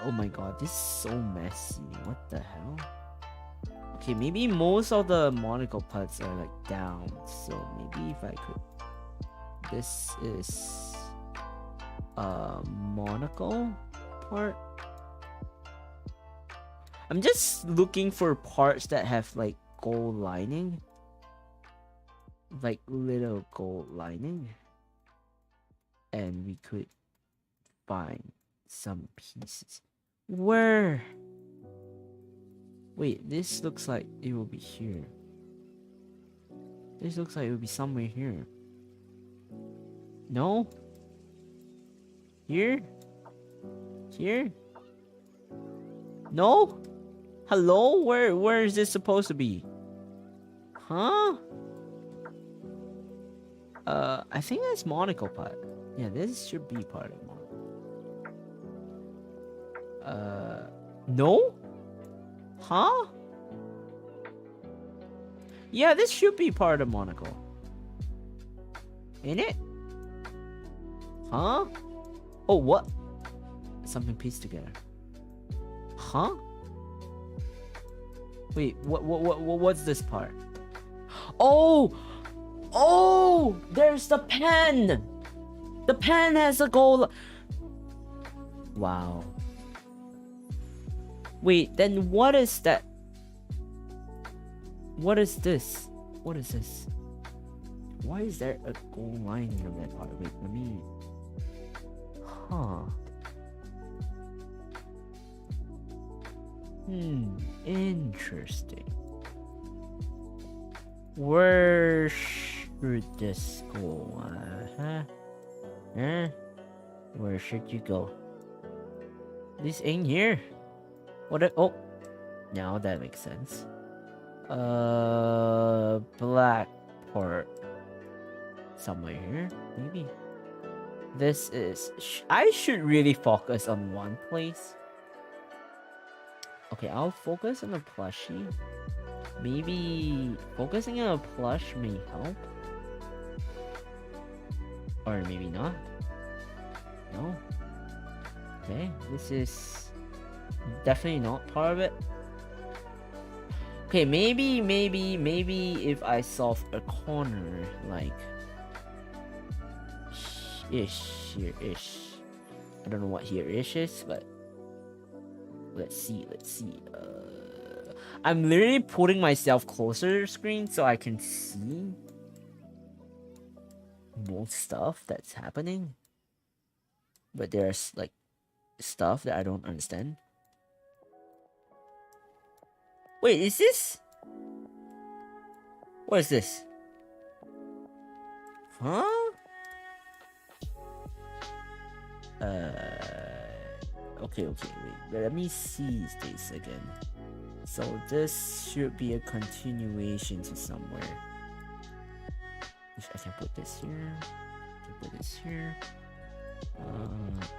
Oh my god, this is so messy. What the hell? Okay, maybe most of the monocle parts are like down. So maybe if I could... This is... monocle part? I'm just looking for parts that have like gold lining. Like little gold lining. And we could find some pieces. Where? Wait, this looks like it will be here. This looks like it will be somewhere here. No? Here? Here? No? Hello? Where is this supposed to be? Huh? I think that's monocle part. Yeah, this should be part of monocle. No? Huh? Yeah, this should be part of monocle. Ain't it? Huh? Oh, what? Something pieced together. Huh? Wait, what's this part? Oh! Oh! There's the pen! The pen has a goal. Wow. Wait, then what is that? What is this? What is this? Why is there a goal line in that part? Wait, let me... Huh. Interesting. Where should this go? Where should you go? This ain't here. What? Oh, now that makes sense. Black part somewhere here, maybe. This is. I should really focus on one place. Okay, I'll focus on the plushie. Maybe focusing on a plush may help. Or maybe not. No. Okay, this is definitely not part of it. Okay, maybe if I solve a corner, like here-ish. I don't know what here-ish is, but let's see. I'm literally putting myself closer to the screen so I can see most stuff that's happening. But there's like stuff that I don't understand. Wait, is this? What is this? Huh? Okay, wait. Let me see this again. So this should be a continuation to somewhere. I can put this here. I can put this here.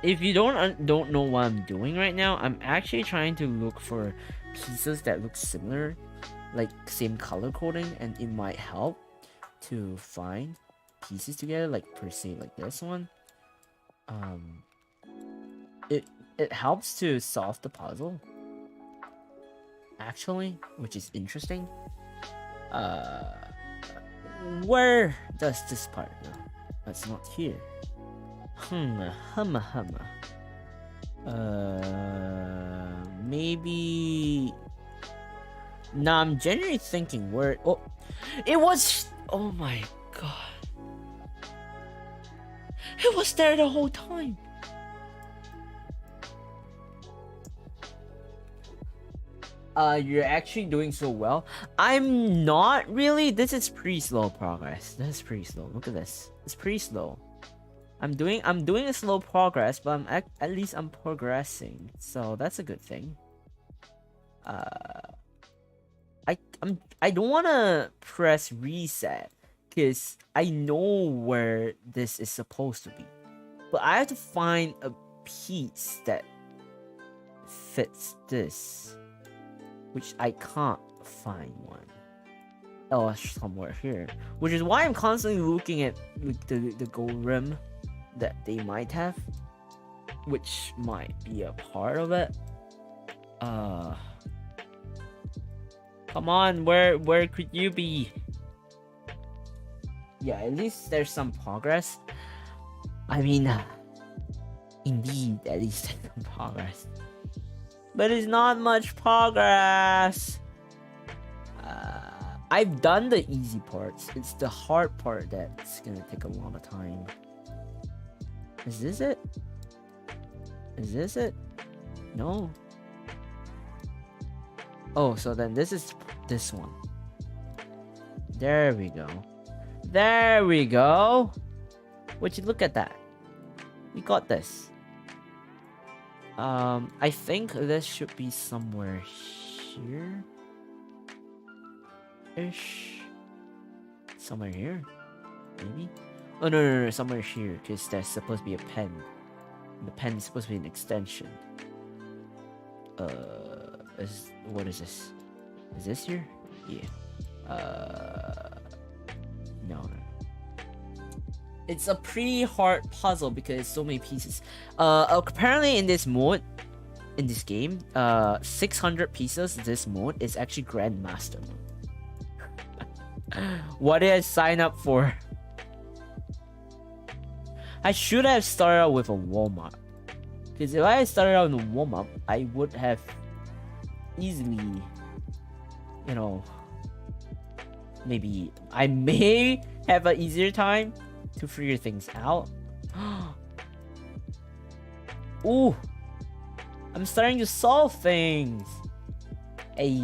If you don't know what I'm doing right now, I'm actually trying to look for pieces that look similar, like same color coding, and it might help to find pieces together, like per se, like this one. It helps to solve the puzzle, actually, which is interesting. Where does this part go? That's not here. Maybe. Nah, I'm genuinely thinking where. Oh, it was. Oh my god. It was there the whole time. You're actually doing so well. I'm not really. This is pretty slow progress. This is pretty slow. Look at this. It's pretty slow. I'm doing a slow progress, but at least I'm progressing. So that's a good thing. I don't wanna press reset because I know where this is supposed to be, but I have to find a piece that fits this, which I can't find one. Oh, somewhere here, which is why I'm constantly looking at the gold rim that they might have, which might be a part of it. Come on, where could you be? Yeah, at least there's some progress. I mean, indeed, at least there's some progress. But it's not much progress. I've done the easy parts. It's the hard part that's gonna take a lot of time. Is this it? Is this it? No. Oh, so then this is this one. There we go. There we go. Would you look at that? We got this. I think this should be somewhere here. Ish. Somewhere here. Maybe? Oh no, somewhere here, because there's supposed to be a pen. The pen is supposed to be an extension. What is this? Is this here? Yeah. No. it's a pretty hard puzzle because so many pieces. Apparently in this mode, in this game, 600 pieces. This mode is actually Grandmaster mode. What did I sign up for? I should have started out with a warm-up. Because if I started out in a warm-up, I would have easily, you know, maybe I may have an easier time to figure things out. Ooh, I'm starting to solve things. Hey,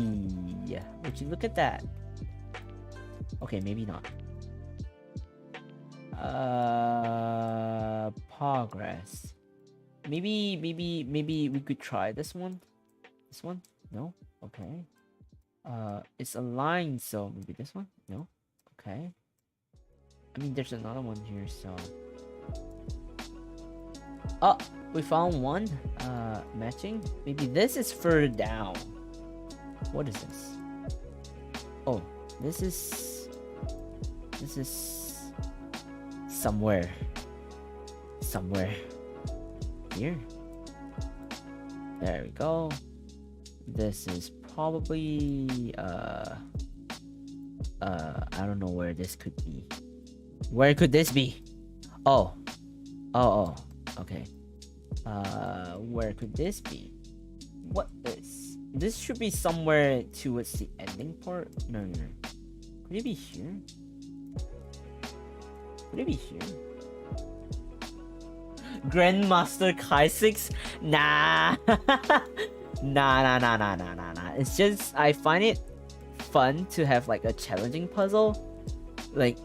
would you look at that? Okay, maybe not. Progress. Maybe we could try this one. This one? No? Okay. It's aligned, so maybe this one? No? Okay. I mean, there's another one here, so... Oh, we found one. Matching. Maybe this is further down. What is this? Oh, this is somewhere here. There we go. This is probably I don't know where this could be. Where could this be? Oh, okay. Where could this be? What is this? Should be somewhere towards the ending part. No. Could it be here? Could it be here? Grandmaster Kaissics? Nah. Nah. It's just I find it fun to have like a challenging puzzle. Like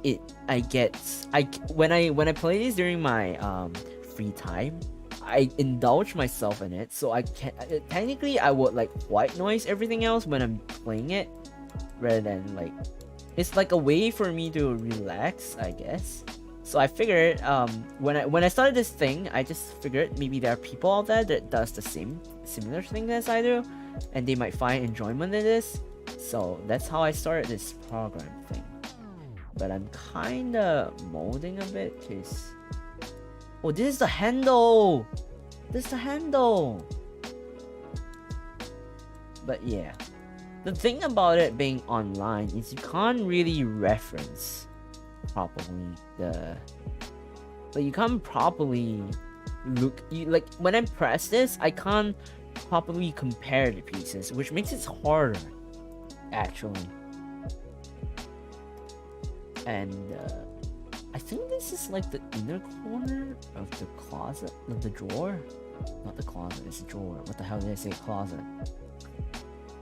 when I play this during my free time, I indulge myself in it. So I can technically I would like white noise everything else when I'm playing it, rather than like it's like a way for me to relax, I guess. So I figured when I started this thing, I just figured maybe there are people out there that does the similar thing as I do, and they might find enjoyment in this. So that's how I started this program thing. But I'm kinda molding a bit because oh, this is the handle. This is the handle. But yeah, the thing about it being online is you can't really reference properly you can't properly look. Like when I press this, I can't properly compare the pieces, which makes it harder actually. And I think this is like the inner corner of the closet, of the drawer. Not the closet, it's a drawer. What the hell did I say closet?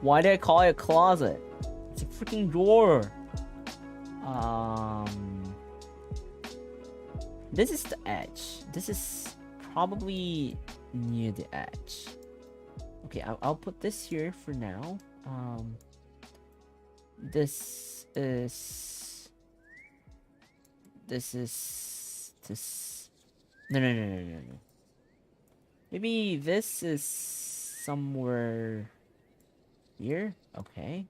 Why did I call it a closet? It's a freaking drawer. This is the edge. This is probably near the edge. Okay, I'll put this here for now. This is no. Maybe this is somewhere here. Okay.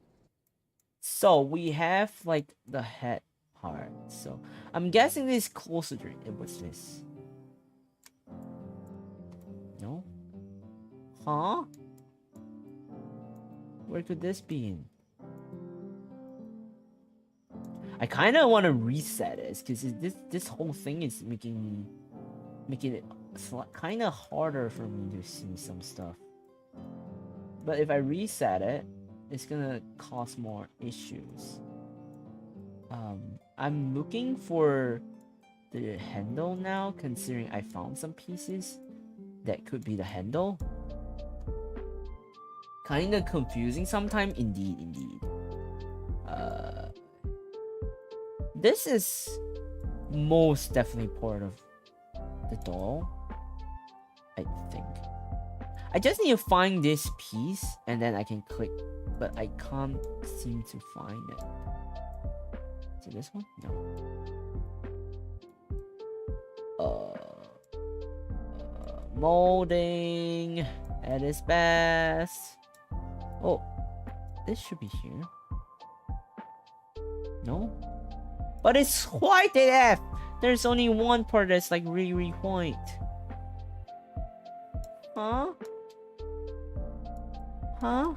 So we have like the head part. So I'm guessing this is closer to it. What's this? No? Huh? Where could this be in? I kind of want to reset it because this whole thing is making it kind of harder for me to see some stuff. But if I reset it, it's gonna cause more issues. I'm looking for the handle now, considering I found some pieces that could be the handle. Kind of confusing sometimes, indeed. This is most definitely part of the doll, I think. I just need to find this piece and then I can click, but I can't seem to find it. Is it this one? No. Molding at its best. Oh, this should be here. No? But it's white AF! There's only one part that's like really white. Huh? Huh?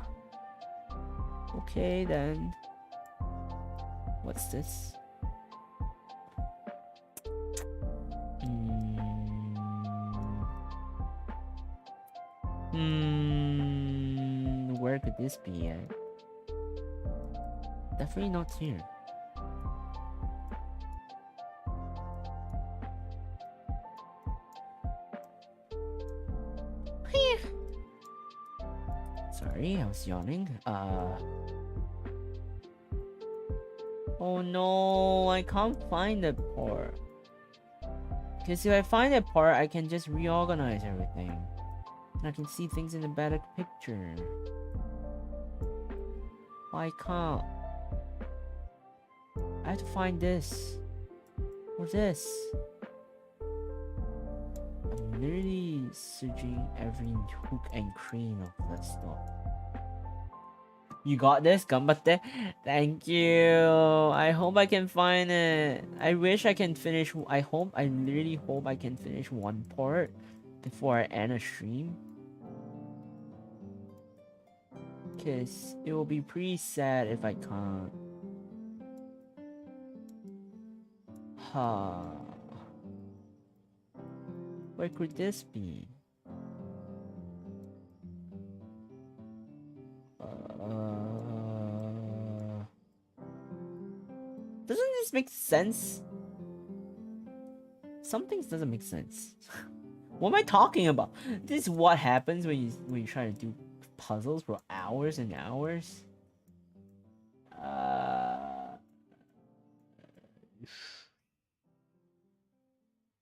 Okay then. What's this? Where could this be at? Definitely not here. Sorry, I was yawning. Oh no, I can't find that part. Because if I find that part, I can just reorganize everything. And I can see things in a better picture. Why can't? I have to find this. Or this. I'm literally searching every hook and crane of that stuff. You got this, ganbatte. Thank you. I hope I can find it. I wish I can finish. I literally hope I can finish one part before I end a stream. Cause it will be pretty sad if I can't. Where could this be? Doesn't this make sense? Some things doesn't make sense. What am I talking about? This is what happens when you try to do puzzles for hours and hours.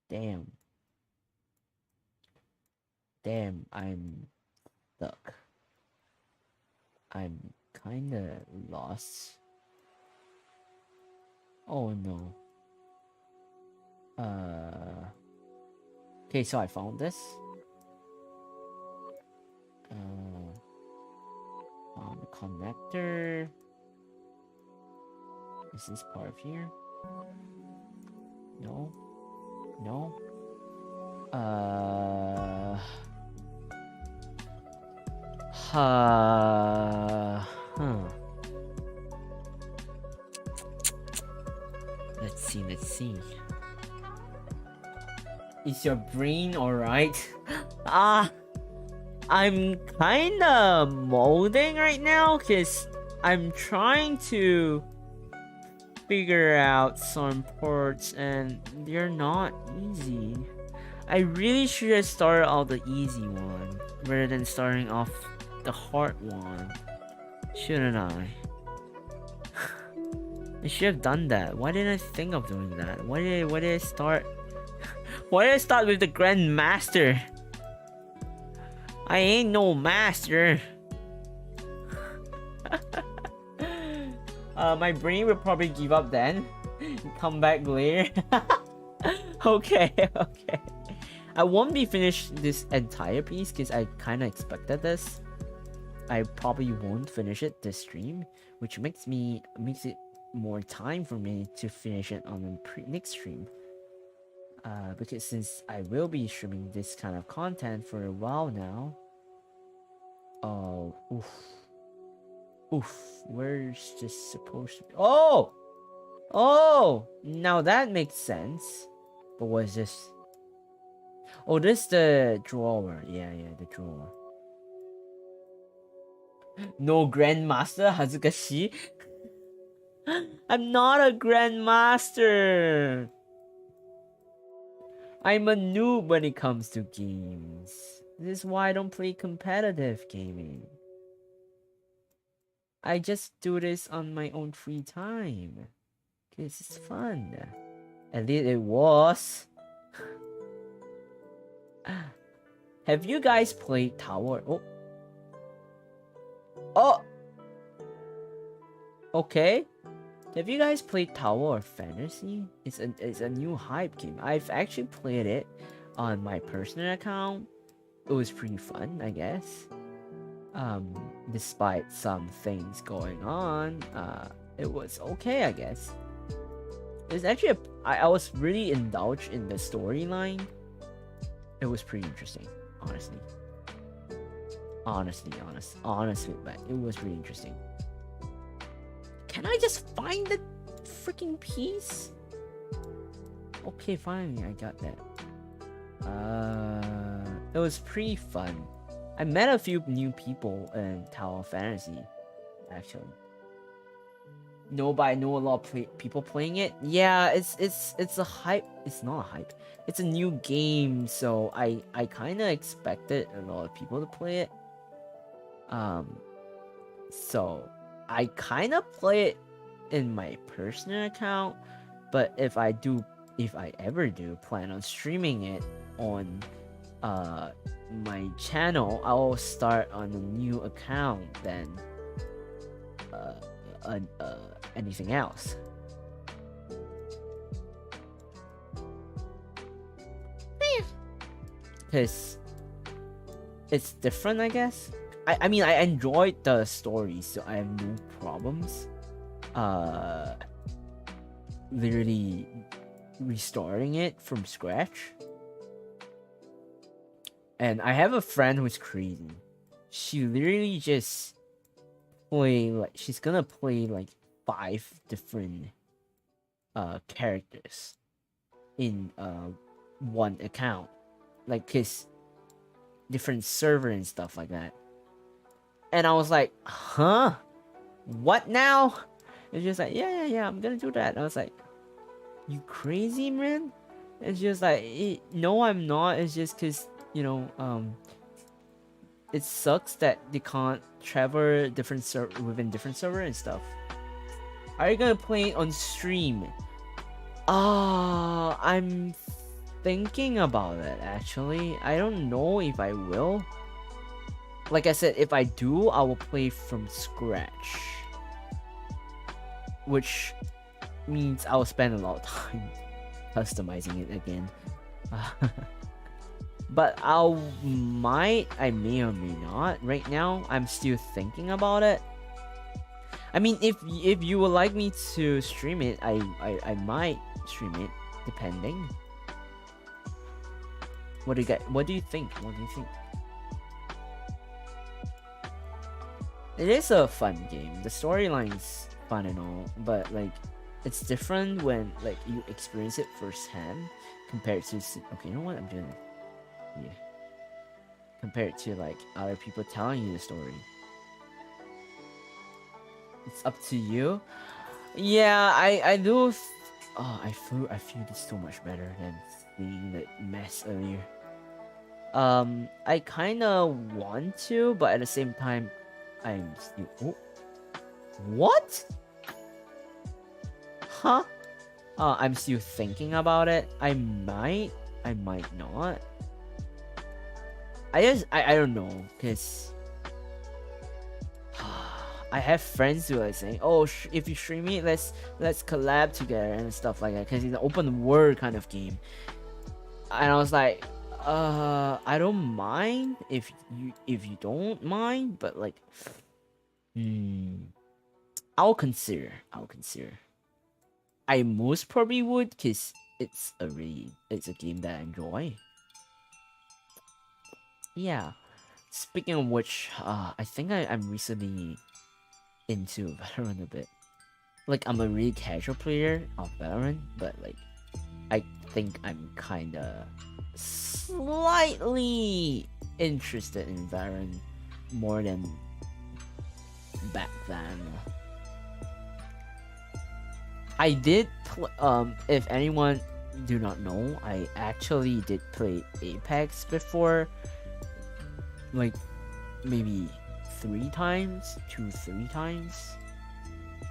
Damn. Damn, I'm stuck. I'm kinda lost. Oh no. Okay, so I found this. Found the connector. Is this part of here? No. No. Let's see. Is your brain alright? I'm kinda molding right now because I'm trying to figure out some parts and they're not easy. I really should have started off the easy one rather than starting off the hard one. Shouldn't I? I should have done that. Why didn't I think of doing that? Why did I start? Why did I start with the Grandmaster? I ain't no master. My brain will probably give up then. Come back later. Okay. I won't be finished this entire piece because I kind of expected this. I probably won't finish it this stream, which makes it more time for me to finish it on the next stream. Because since I will be streaming this kind of content for a while now. Oh, oof. Where's this supposed to be? Oh! Now that makes sense. But what is this? Oh, this is the drawer. Yeah, the drawer. No Grandmaster, Hazukashi. I'm not a Grandmaster. I'm a noob when it comes to games. This is why I don't play competitive gaming. I just do this on my own free time. Because it's fun. At least it was. Have you guys played Tower? Oh! Okay. Have you guys played Tower of Fantasy? It's a new hype game. I've actually played it on my personal account. It was pretty fun, I guess. Despite some things going on, it was okay, I guess. It's actually I was really indulged in the storyline. It was pretty interesting, honestly. Honestly, but it was really interesting. Can I just find the freaking piece? Okay, finally I got that. It was pretty fun. I met a few new people in Tower of Fantasy, actually. No, but I know a lot of people playing it. Yeah, it's a hype. It's not a hype. It's a new game, so I kind of expected a lot of people to play it. So I kind of play it in my personal account, but if I ever do plan on streaming it on my channel, I'll start on a new account than anything else. Because it's different, I guess. I mean, I enjoyed the story, so I have no problems literally restarting it from scratch. And I have a friend who's crazy. She literally just she's gonna play like 5 different characters in one account, like his different server and stuff like that. And I was like, huh? What now? It's just like, yeah, I'm gonna do that. And I was like, you crazy, man? It's just like, no, I'm not. It's just because, you know, it sucks that they can't travel different within different server and stuff. Are you gonna play it on stream? I'm thinking about it, actually. I don't know if I will. Like I said, if I do, I will play from scratch. Which means I will spend a lot of time customizing it again. But I may or may not. Right now, I'm still thinking about it. I mean, if you would like me to stream it, I might stream it, depending. What do you think? What do you think? It is a fun game. The storyline's fun and all, but like, it's different when like you experience it firsthand compared to okay, you know what I'm doing? Yeah. Compared to like other people telling you the story. It's up to you. Yeah, I do. I feel this so much better than seeing the mess earlier. I kind of want to, but at the same time, I'm still. Oh. What? Huh? I'm still thinking about it. I might not. I don't know, cause I have friends who are saying, "Oh, if you stream it, let's collab together and stuff like that," cause it's an open world kind of game. And I was like, I don't mind if you don't mind, but like, I'll consider. I most probably would, cause it's a game that I enjoy. Yeah. Speaking of which, I think I'm recently into Valorant a bit. Like, I'm a really casual player of Valorant, but like, I think I'm kinda slightly interested in Valorant more than back then. I did if anyone do not know, I actually did play Apex before, like maybe 2-3 times,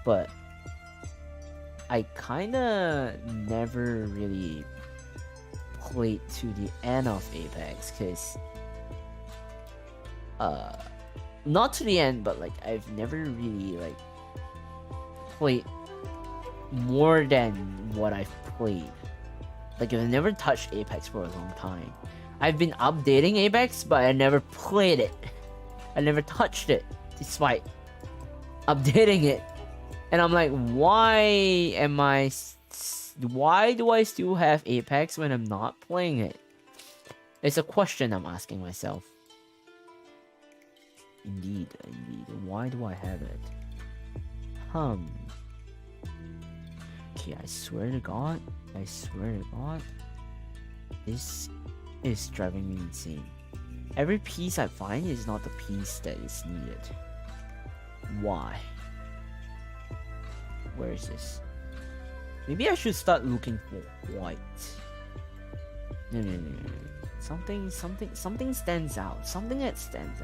but I kinda never really played to the end of Apex, cause not to the end, but like I've never really like played more than what I've played. Like, I've never touched Apex for a long time. I've been updating Apex, but I never played it. I never touched it, despite updating it. And I'm like, why am I Why do I still have Apex when I'm not playing it? It's a question I'm asking myself. Indeed. Why do I have it? Okay, I swear to God. This is driving me insane. Every piece I find is not the piece that is needed. Why? Where is this? Maybe I should start looking for white. No. Something stands out. Something that stands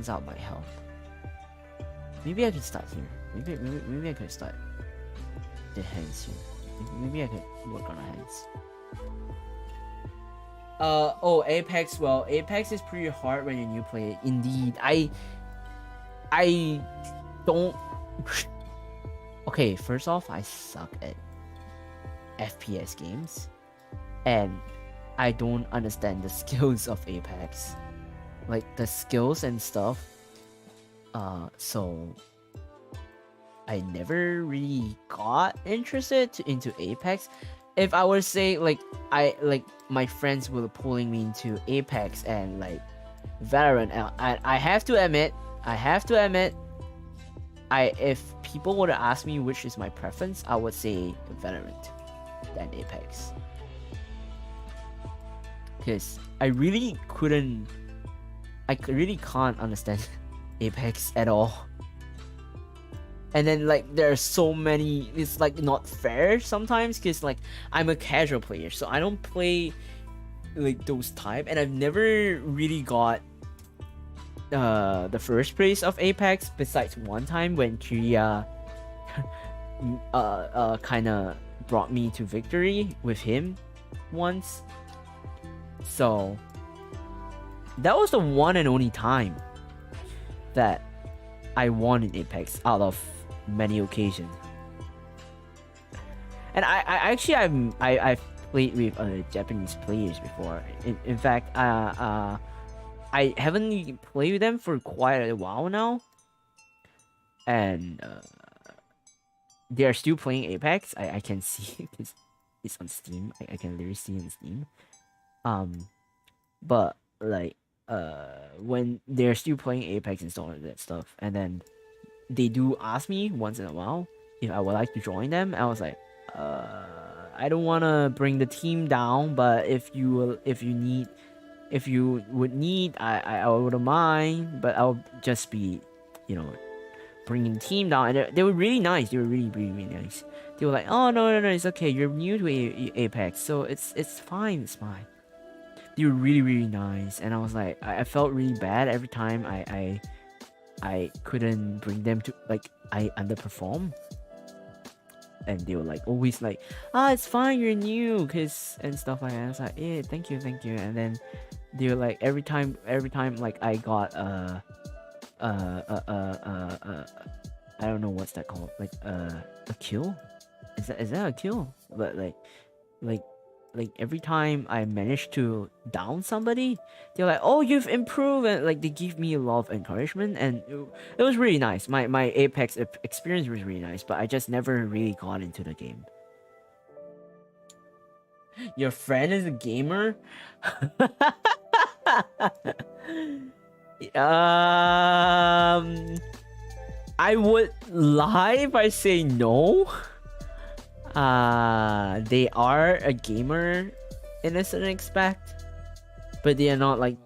out might help. Maybe I can start here. Maybe I could start the hands here. Maybe I could work on the hands. Apex. Well, Apex is pretty hard when you're new player. Indeed, I don't. Okay, first off, I suck at FPS games, and I don't understand the skills of Apex, like the skills and stuff. So I never really got interested into Apex. If I were to say like my friends were pulling me into Apex and like Valorant, I have to admit, if people were to ask me which is my preference, I would say Valorant than Apex. Because I really can't understand Apex at all. And then like there are so many, it's like not fair sometimes, because like I'm a casual player, so I don't play like those type, and I've never really got the first place of Apex besides one time when Kiria kinda brought me to victory with him once. So that was the one and only time that I won in Apex out of many occasions. And I've played with Japanese players before. In fact, I haven't played with them for quite a while now, and they are still playing Apex. I can see because it's on Steam. I can literally see on Steam. But like when they're still playing Apex and all of that stuff, and then they do ask me once in a while if I would like to join them. I was like, I don't want to bring the team down, but if you would need, I wouldn't mind, but I'll just be, bringing the team down. And they were really nice. They were really, really, really nice. They were like, oh no, it's okay. You're new to Apex, so it's fine. It's fine. They were really, really nice, and I was like, I felt really bad every time I couldn't bring them to, like, I underperform. And they were like always like, it's fine, you're new, and stuff like that. I was like, yeah, thank you. And then they were like, every time like I got I don't know what's that called, like a kill. Is that a kill? But like every time I managed to down somebody, they're like, oh, you've improved, and like they give me a lot of encouragement, and it was really nice. My Apex experience was really nice, but I just never really got into the game. Your friend is a gamer? I would lie if I say no. They are a gamer in a certain aspect, but they are not like,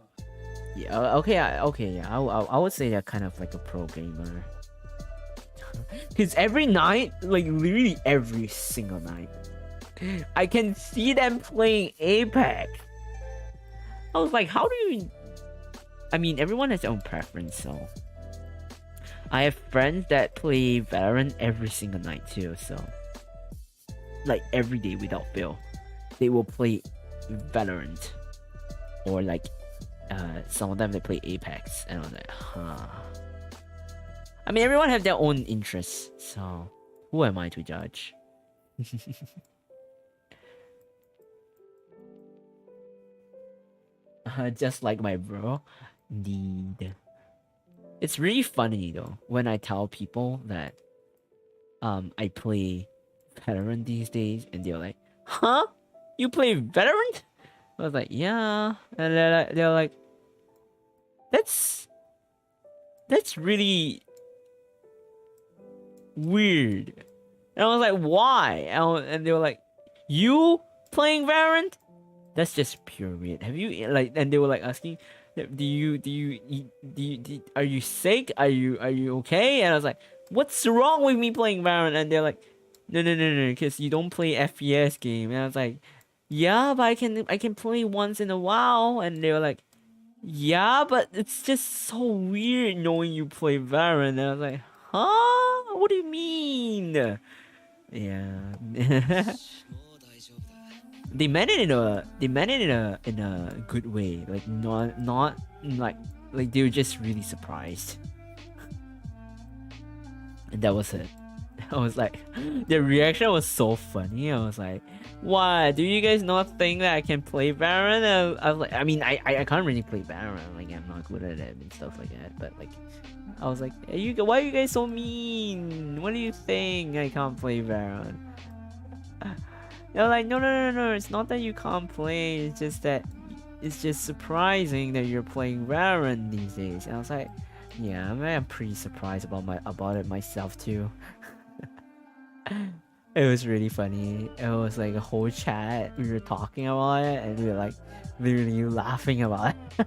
I would say they're kind of like a pro gamer. Because every night, like literally every single night, I can see them playing Apex. I was like, how do you... I mean, everyone has their own preference, so... I have friends that play Valorant every single night too, so... Like every day without fail, they will play Valorant, or like some of them they play Apex, and I was like, I mean, everyone have their own interests, so who am I to judge? Just like my bro. Indeed. It's really funny though when I tell people that I play Valorant these days, and they're like, huh? You play Valorant? I was like, yeah. And they're like, that's really weird. And I was like, why? And they were like, you playing Valorant? That's just pure weird. Have you like? And they were like asking, are you sick? Are you okay? And I was like, what's wrong with me playing Valorant? And they're like, no, because you don't play FPS game. And I was like, yeah, but I can play once in a while. And they were like, yeah, but it's just so weird knowing you play Valorant. And I was like, huh? What do you mean? Yeah. They meant it in a good way. Like not like they were just really surprised. And that was it. I was like, their reaction was so funny. I was like, what? Do you guys not think that I can play Valorant? I was like, I mean, I can't really play Valorant. Like, I'm not good at it and stuff like that. But like, I was like, why are you guys so mean? What do you think? I can't play Valorant. They're like, no. It's not that you can't play. It's just that it's just surprising that you're playing Valorant these days. And I was like, yeah, I'm pretty surprised about it myself too. It was really funny. It was like a whole chat. We were talking about it, and we were like literally laughing about it.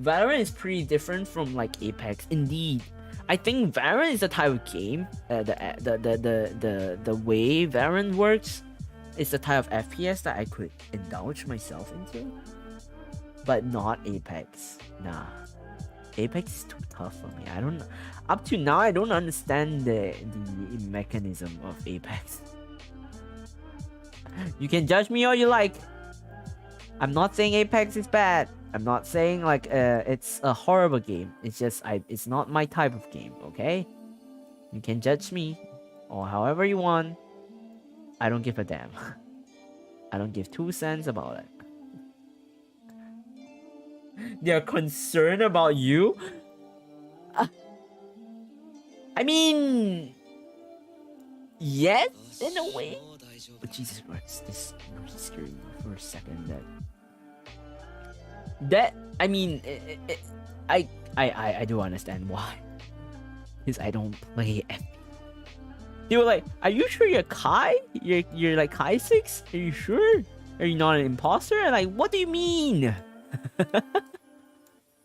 Valorant is pretty different from like Apex. Indeed, I think Valorant is the type of game. The way Valorant works is the type of FPS that I could indulge myself into, but not Apex. Nah, Apex is too tough for me. I don't. Up to now, I don't understand the mechanism of Apex. You can judge me all you like. I'm not saying Apex is bad. I'm not saying like it's a horrible game. It's just it's not my type of game. Okay, you can judge me or however you want. I don't give a damn. I don't give 2 cents about it. They're concerned about you. I mean, yes, in a way. But Jesus Christ, this scared me for a second. That I mean, I do understand why. Because I don't play F. They were like, "Are you sure you're Kai? You're like Kaissics? Are you sure? Are you not an imposter?" And like, what do you mean?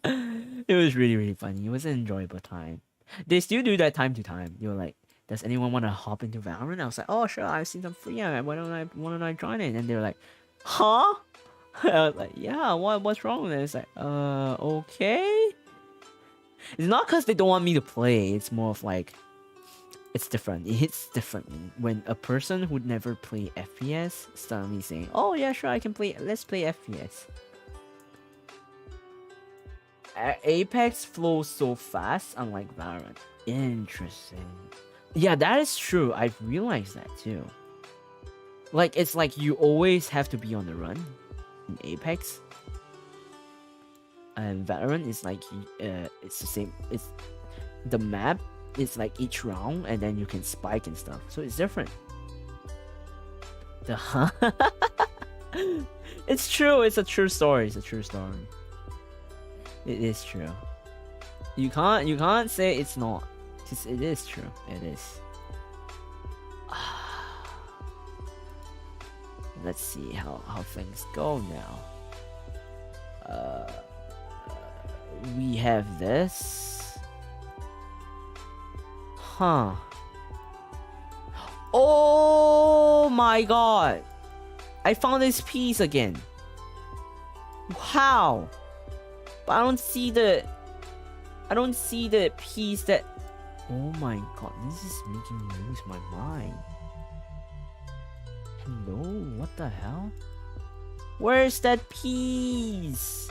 It was really funny. It was an enjoyable time. They still do that time to time. They were like, "Does anyone want to hop into Valorant?" I was like, "Oh sure, I've seen some free. Why don't I join it?" And they're like, "Huh?" I was like, "Yeah, what's wrong with it?" It's like, okay. It's not because they don't want me to play. It's more of like, it's different. It hits differently when a person who'd never play FPS suddenly saying, "Oh yeah, sure, I can play. Let's play FPS." Apex flows so fast, unlike Valorant. Interesting. Yeah, that is true. I've realized that too. Like, it's like you always have to be on the run in Apex. And Valorant is like, it's the same. It's the map is like each round, and then you can spike and stuff. So it's different. It's true. It's a true story. It's a true story. It is true. You can't say it's not. Cause it is true. It is. Let's see how things go now. We have this. Huh. Oh my god. I found this piece again. How? But I don't see the piece that. Oh my god, this is making me lose my mind. Hello, what the hell? Where's that piece?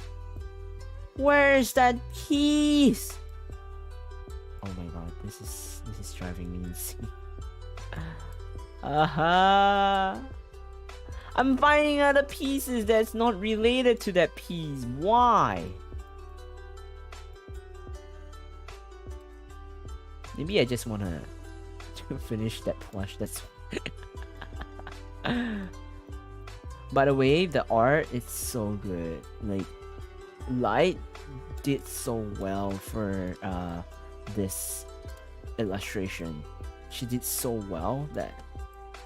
Where's that piece? Oh my god, this is driving me insane. I'm finding other pieces that's not related to that piece. Why? Maybe I just wanna to finish that plush. That's by the way, the art is so good. Like Light did so well for this illustration. She did so well that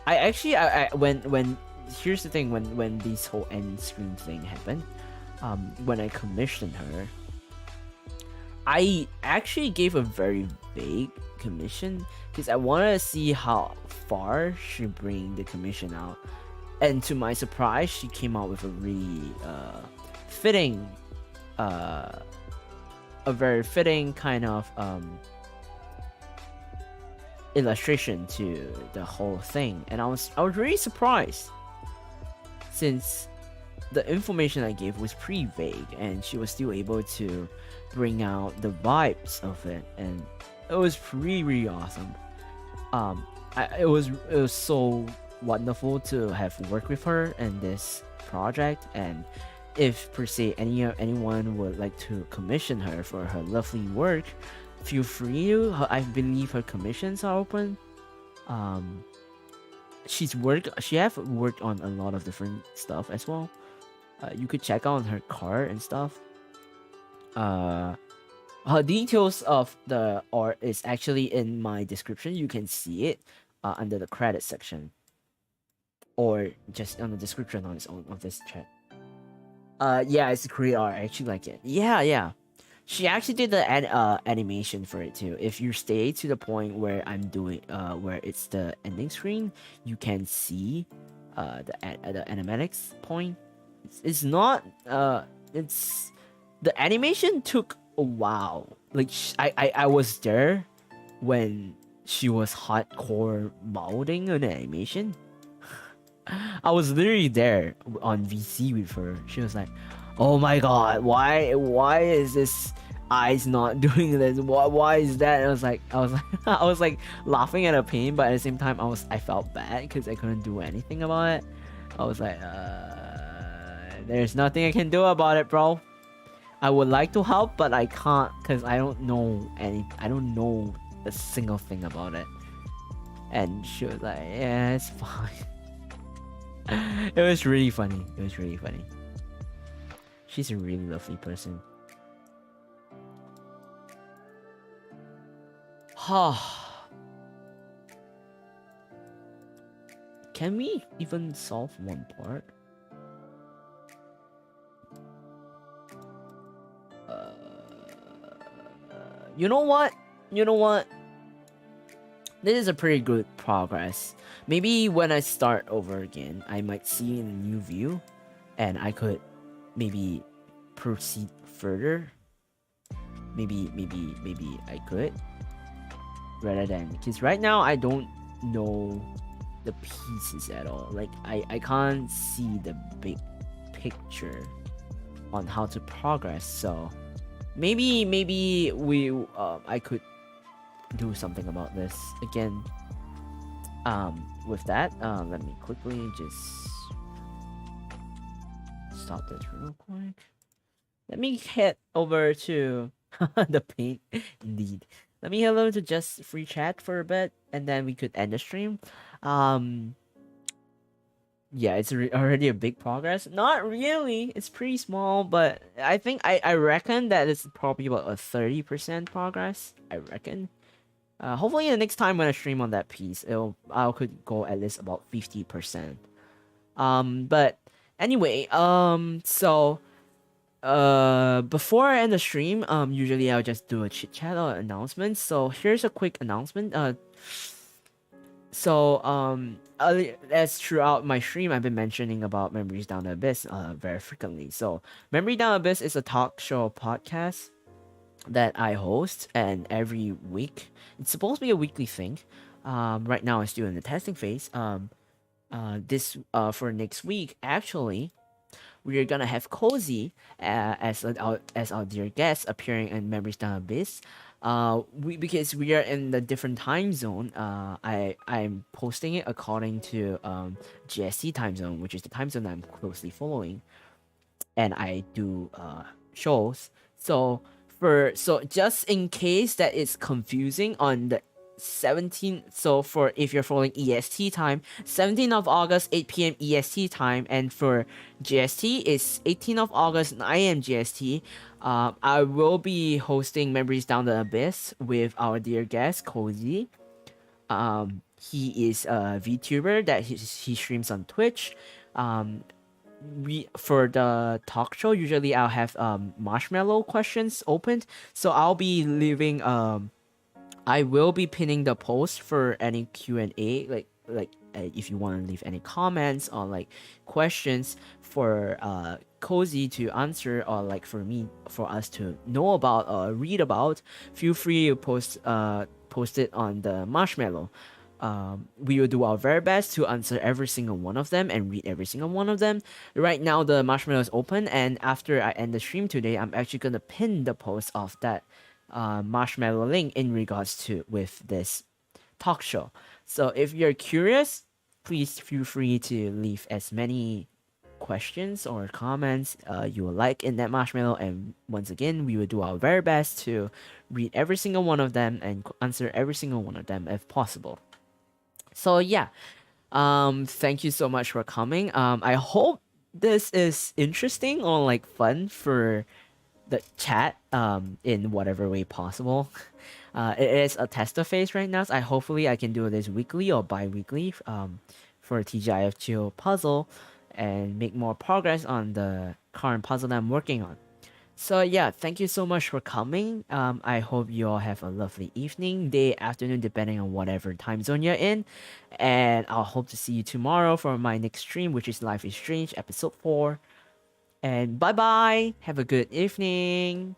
I actually I when here's the thing, when this whole end screen thing happened, when I commissioned her, I actually gave a very vague commission because I wanted to see how far she bring the commission out, and to my surprise, she came out with a really fitting, a very fitting kind of illustration to the whole thing, and I was really surprised since the information I gave was pretty vague, and she was still able to bring out the vibes of it, and it was really awesome. It was so wonderful to have worked with her in this project, and if per se anyone would like to commission her for her lovely work, feel free to. I believe her commissions are open. She have worked on a lot of different stuff as well. You could check out on her card and stuff. Her details of the art is actually in my description. You can see it under the credit section, or just on the description on its own of this chat. Yeah, it's a great art. I actually like it. Yeah. She actually did the animation for it too. If you stay to the point where I'm doing where it's the ending screen, you can see the animatics point. It's not it's the animation took a while. Like I was there when she was hardcore molding an animation. I was literally there on VC with her. She was like, "Oh my god, why is this eyes not doing this? Why is that?" And I was like I was like laughing at her pain, but at the same time I felt bad because I couldn't do anything about it. I was like, there's nothing I can do about it, bro. I would like to help, but I can't because I don't know a single thing about it. And she was like, "Yeah, it's fine." It was really funny. She's a really lovely person. Can we even solve one part? You know what? This is a pretty good progress. Maybe when I start over again, I might see in a new view, and I could maybe proceed further. Maybe I could, rather than, because right now I don't know the pieces at all. Like I can't see the big picture on how to progress. So maybe we I could do something about this again. With that, let me quickly just stop this real quick. Let me head over to the paint. Indeed, let me head over to just free chat for a bit, and then we could end the stream. Yeah, it's already a big progress. Not really, it's pretty small, but I think I reckon that it's probably about a 30% progress. I reckon. Hopefully the next time when I stream on that piece, I could go at least about 50%. But anyway, so before I end the stream, usually I'll just do a chit chat or announcement. So here's a quick announcement. As throughout my stream, I've been mentioning about Memories Down the Abyss very frequently. So Memory Down the Abyss is a talk show podcast that I host, and every week it's supposed to be a weekly thing. Right now I'm still in the testing phase. This for next week, actually, we are gonna have Cozy as our dear guest appearing in Memories Down Abyss. Because we are in the different time zone. I'm posting it according to GST time zone, which is the time zone I'm closely following, and I do shows. So so just in case that it's confusing on the 17th, so for if you're following EST time, 17th of August 8 p.m. EST time, and for GST is 18th of August 9 a.m. GST. I will be hosting Memories Down the Abyss with our dear guest Cozy. He is a VTuber that he streams on Twitch. We for the talk show usually I'll have marshmallow questions opened, so I'll be leaving I will be pinning the post for any Q&A, if you want to leave any comments or like questions for Cozy to answer, or like for us to know about or read about. Feel free to post it on the marshmallow. We will do our very best to answer every single one of them and read every single one of them. Right now, the marshmallow is open, and after I end the stream today, I'm actually gonna pin the post of that marshmallow link in regards to with this talk show. So if you're curious, please feel free to leave as many questions or comments you would like in that marshmallow, and once again we will do our very best to read every single one of them and answer every single one of them if possible. So yeah, thank you so much for coming. I hope this is interesting or like fun for the chat in whatever way possible. It is a tester phase right now, so hopefully I can do this weekly or bi-weekly for TGIF Chill Puzzle and make more progress on the current puzzle that I'm working on. So yeah, thank you so much for coming. I hope you all have a lovely evening, day, afternoon, depending on whatever time zone you're in. And I'll hope to see you tomorrow for my next stream, which is Life is Strange episode 4. And bye bye. Have a good evening.